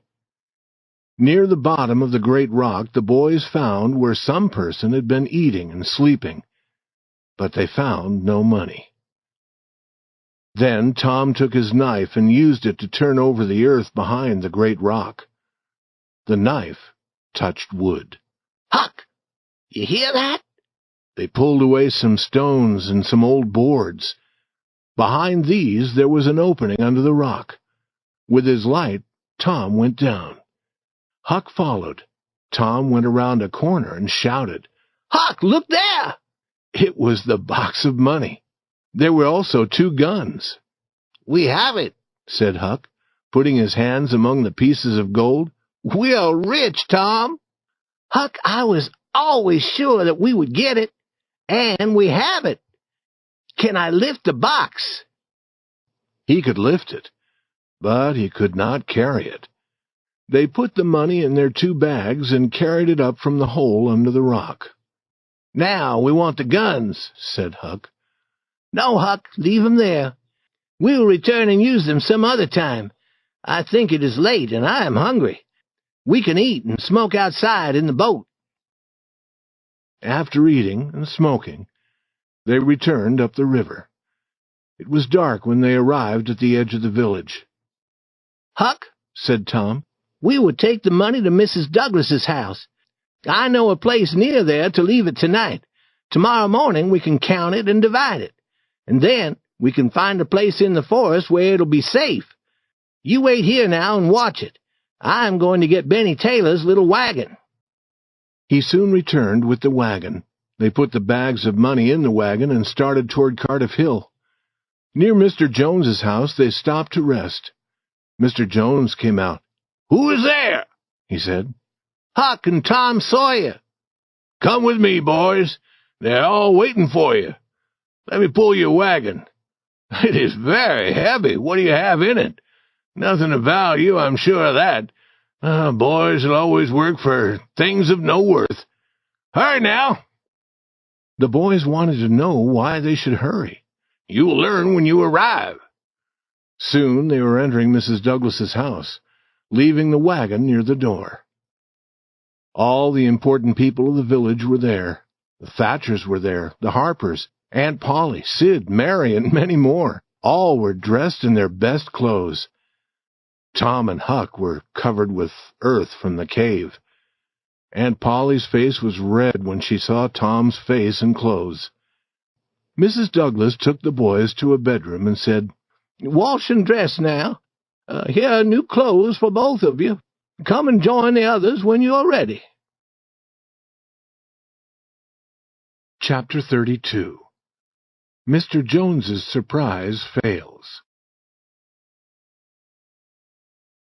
Near the bottom of the great rock the boys found where some person had been eating and sleeping, but they found no money. Then Tom took his knife and used it to turn over the earth behind the great rock. The knife touched wood. Huck, you hear that? They pulled away some stones and some old boards. Behind these there was an opening under the rock. With his light, Tom went down. Huck followed. Tom went around a corner and shouted, Huck, look there! It was the box of money. There were also 2 guns. We have it, said Huck, putting his hands among the pieces of gold. We are rich, Tom. Huck, I was always sure that we would get it, and we have it. Can I lift the box? He could lift it, but he could not carry it. They put the money in their 2 bags and carried it up from the hole under the rock. Now we want the guns, said Huck. No, Huck, leave them there. We'll return and use them some other time. I think it is late, and I am hungry. We can eat and smoke outside in the boat. After eating and smoking, they returned up the river. It was dark when they arrived at the edge of the village. Huck, said Tom, we will take the money to Mrs. Douglas's house. I know a place near there to leave it tonight. Tomorrow morning we can count it and divide it. And then we can find a place in the forest where it'll be safe. You wait here now and watch it. I'm going to get Benny Taylor's little wagon. He soon returned with the wagon. They put the bags of money in the wagon and started toward Cardiff Hill. Near Mr. Jones's house they stopped to rest. Mr. Jones came out. "Who is there?" he said. Huck and Tom Sawyer. "Come with me, boys. They're all waiting for you. Let me pull your wagon. It is very heavy. What do you have in it? Nothing of value, I'm sure of that. Boys will always work for things of no worth. Hurry now." The boys wanted to know why they should hurry. "You will learn when you arrive." Soon they were entering Mrs. Douglas's house, leaving the wagon near the door. All the important people of the village were there. The Thatchers were there, the Harpers, Aunt Polly, Sid, Mary, and many more. All were dressed in their best clothes. Tom and Huck were covered with earth from the cave. Aunt Polly's face was red when she saw Tom's face and clothes. Mrs. Douglas took the boys to a bedroom and said, "Wash and dress now. Here are new clothes for both of you. Come and join the others when you are ready." Chapter 32. Mr. Jones's Surprise Fails.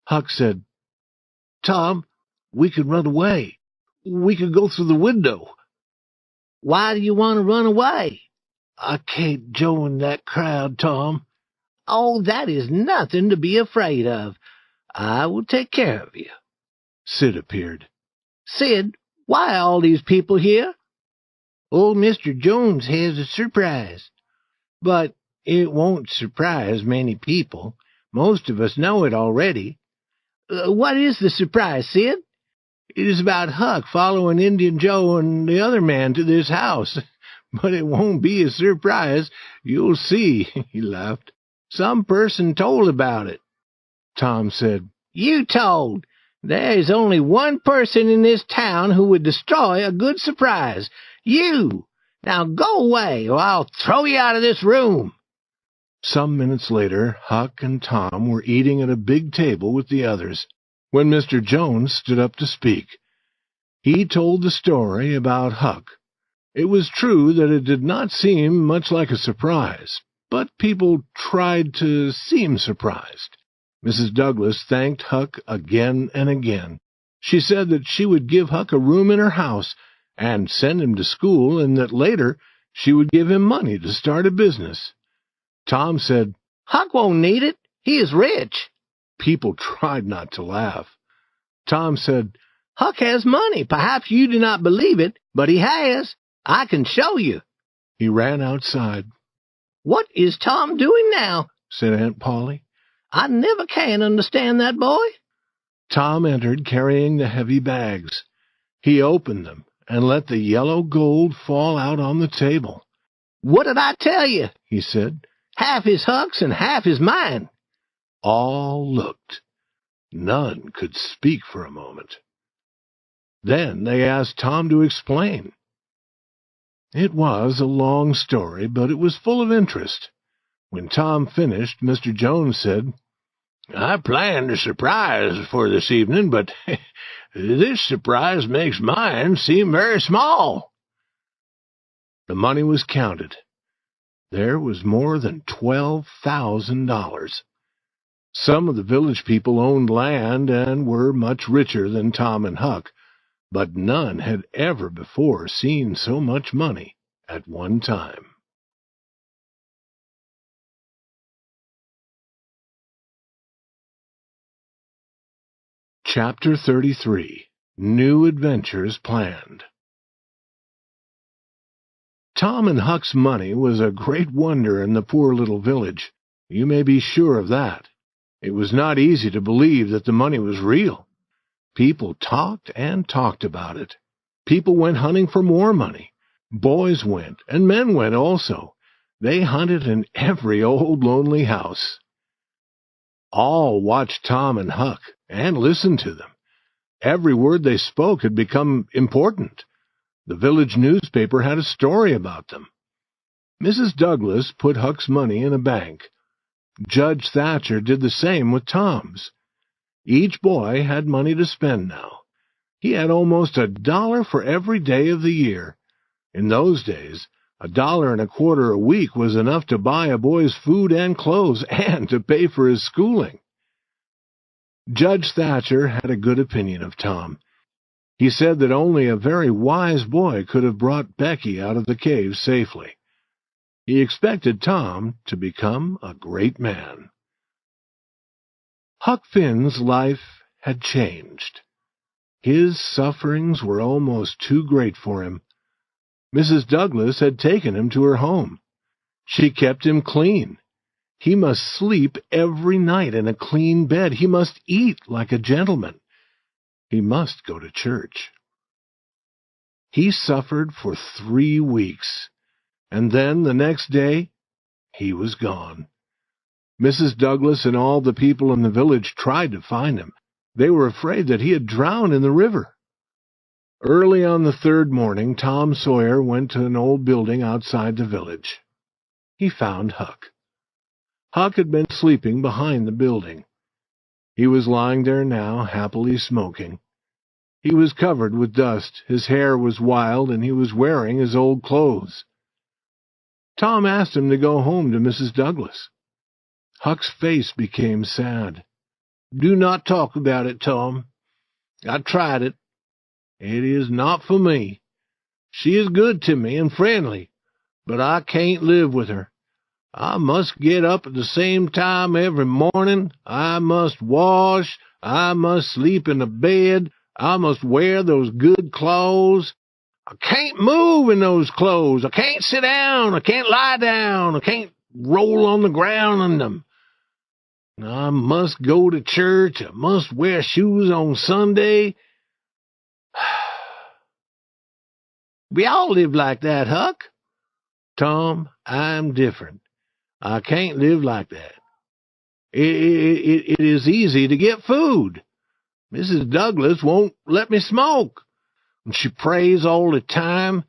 Huck said, "Tom, we could run away. We could go through the window." "Why do you want to run away?" "I can't join that crowd, Tom." "Oh, that is nothing to be afraid of. I will take care of you." Sid appeared. "Sid, why are all these people here?" "Old Mr. Jones has a surprise." "But it won't surprise many people. Most of us know it already. What is the surprise, Sid?" "It is about Huck following Indian Joe and the other man to this house. But it won't be a surprise. You'll see," he laughed. "Some person told about it." Tom said, "You told. There is only one person in this town who would destroy a good surprise. You. Now go away, or I'll throw you out of this room." Some minutes later, Huck and Tom were eating at a big table with the others, when Mr. Jones stood up to speak. He told the story about Huck. It was true that it did not seem much like a surprise, but people tried to seem surprised. Mrs. Douglas thanked Huck again and again. She said that she would give Huck a room in her house and send him to school, and that later she would give him money to start a business. Tom said, "Huck won't need it. He is rich." People tried not to laugh. Tom said, "Huck has money. Perhaps you do not believe it, but he has. I can show you." He ran outside. "What is Tom doing now?" said Aunt Polly. "I never can understand that boy." Tom entered carrying the heavy bags. He opened them and let the yellow gold fall out on the table. "What did I tell you?" he said. "Half is Huck's and half is mine." All looked. None could speak for a moment. Then they asked Tom to explain. It was a long story, but it was full of interest. When Tom finished, Mr. Jones said, "I planned a surprise for this evening, but this surprise makes mine seem very small." The money was counted. There was more than $12,000. Some of the village people owned land and were much richer than Tom and Huck, but none had ever before seen so much money at one time. Chapter 33. New Adventures Planned. Tom and Huck's money was a great wonder in the poor little village. You may be sure of that. It was not easy to believe that the money was real. People talked and talked about it. People went hunting for more money. Boys went, and men went also. They hunted in every old lonely house. All watched Tom and Huck and listened to them. Every word they spoke had become important. The village newspaper had a story about them. Mrs. Douglas put Huck's money in a bank. Judge Thatcher did the same with Tom's. Each boy had money to spend now. He had almost $1 for every day of the year. In those days, $1.25 a week was enough to buy a boy's food and clothes and to pay for his schooling. Judge Thatcher had a good opinion of Tom. He said that only a very wise boy could have brought Becky out of the cave safely. He expected Tom to become a great man. Huck Finn's life had changed. His sufferings were almost too great for him. Mrs. Douglas had taken him to her home. She kept him clean. He must sleep every night in a clean bed. He must eat like a gentleman. He must go to church. He suffered for 3 weeks, and then the next day he was gone. Mrs. Douglas and all the people in the village tried to find him. They were afraid that he had drowned in the river. Early on the 3rd morning, Tom Sawyer went to an old building outside the village. He found Huck. Huck had been sleeping behind the building. He was lying there now, happily smoking. He was covered with dust, his hair was wild, and he was wearing his old clothes. Tom asked him to go home to Mrs. Douglas. Huck's face became sad. "Do not talk about it, Tom. I tried it. It is not for me. She is good to me and friendly, but I can't live with her. I must get up at the same time every morning. I must wash. I must sleep in the bed. I must wear those good clothes. I can't move in those clothes. I can't sit down. I can't lie down. I can't roll on the ground in them. I must go to church. I must wear shoes on Sunday. We all live like that, Huck. Tom, I'm different. I can't live like that. It is easy to get food. Mrs. Douglas won't let me smoke. And she prays all the time.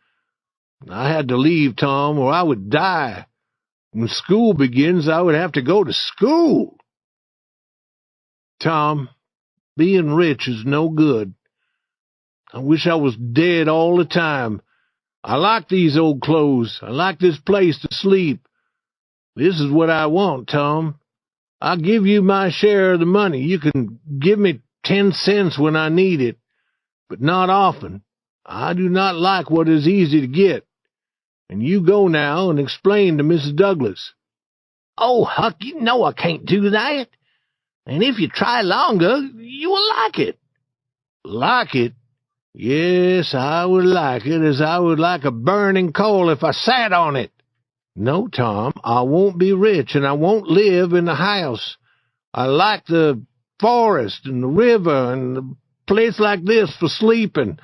I had to leave, Tom, or I would die. When school begins, I would have to go to school. Tom, being rich is no good. I wish I was dead all the time. I like these old clothes. I like this place to sleep. This is what I want, Tom. I'll give you my share of the money. You can give me 10 cents when I need it, but not often. I do not like what is easy to get. And you go now and explain to Mrs. Douglas." "Oh, Huck, you know I can't do that. And if you try longer, you will like it." "Like it? Yes, I would like it as I would like a burning coal if I sat on it. No, Tom, I won't be rich, and I won't live in the house. I like the forest and the river and a place like this for sleeping.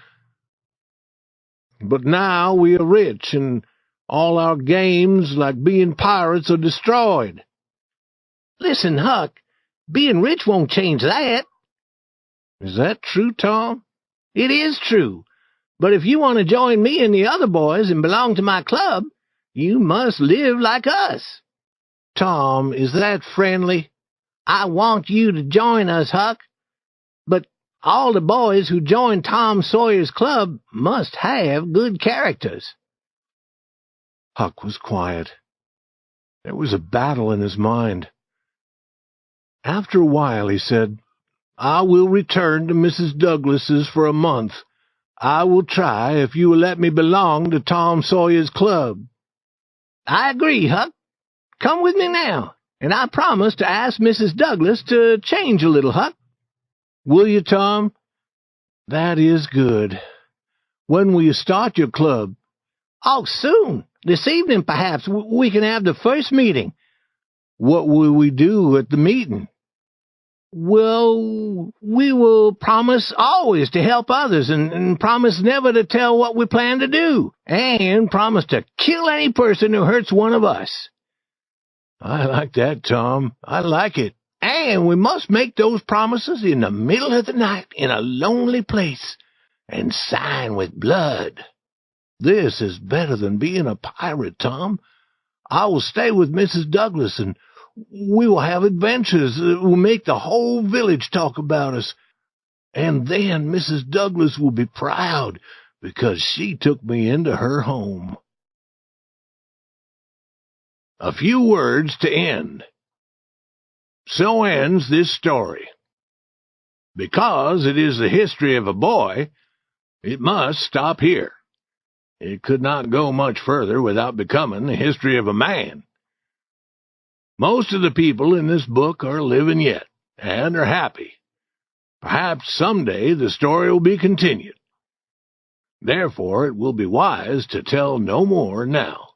But now we are rich, and all our games, like being pirates, are destroyed. Listen, Huck, being rich won't change that. Is that true, Tom? It is true. But if you want to join me and the other boys and belong to my club, you must live like us. Tom, is that friendly? I want you to join us, Huck. But all the boys who join Tom Sawyer's club must have good characters. Huck was quiet. There was a battle in his mind. After a while he said, I will return to Mrs. Douglas's for a month. I will try if you will let me belong to Tom Sawyer's club. I agree, Huck. Come with me now, and I promise to ask Mrs. Douglas to change a little, Huck. Will you, Tom? That is good. When will you start your club? Oh, soon. This evening, perhaps, we can have the first meeting. What will we do at the meeting? Well, we will promise always to help others, and promise never to tell what we plan to do, and promise to kill any person who hurts one of us. I like that, Tom. I like it. And we must make those promises in the middle of the night in a lonely place and sign with blood. This is better than being a pirate, Tom. I will stay with Mrs. Douglas, and we will have adventures that will make the whole village talk about us. And then Mrs. Douglas will be proud because she took me into her home. A few words to end. So ends this story. Because it is the history of a boy, it must stop here. It could not go much further without becoming the history of a man. Most of the people in this book are living yet, and are happy. Perhaps someday the story will be continued. Therefore, it will be wise to tell no more now.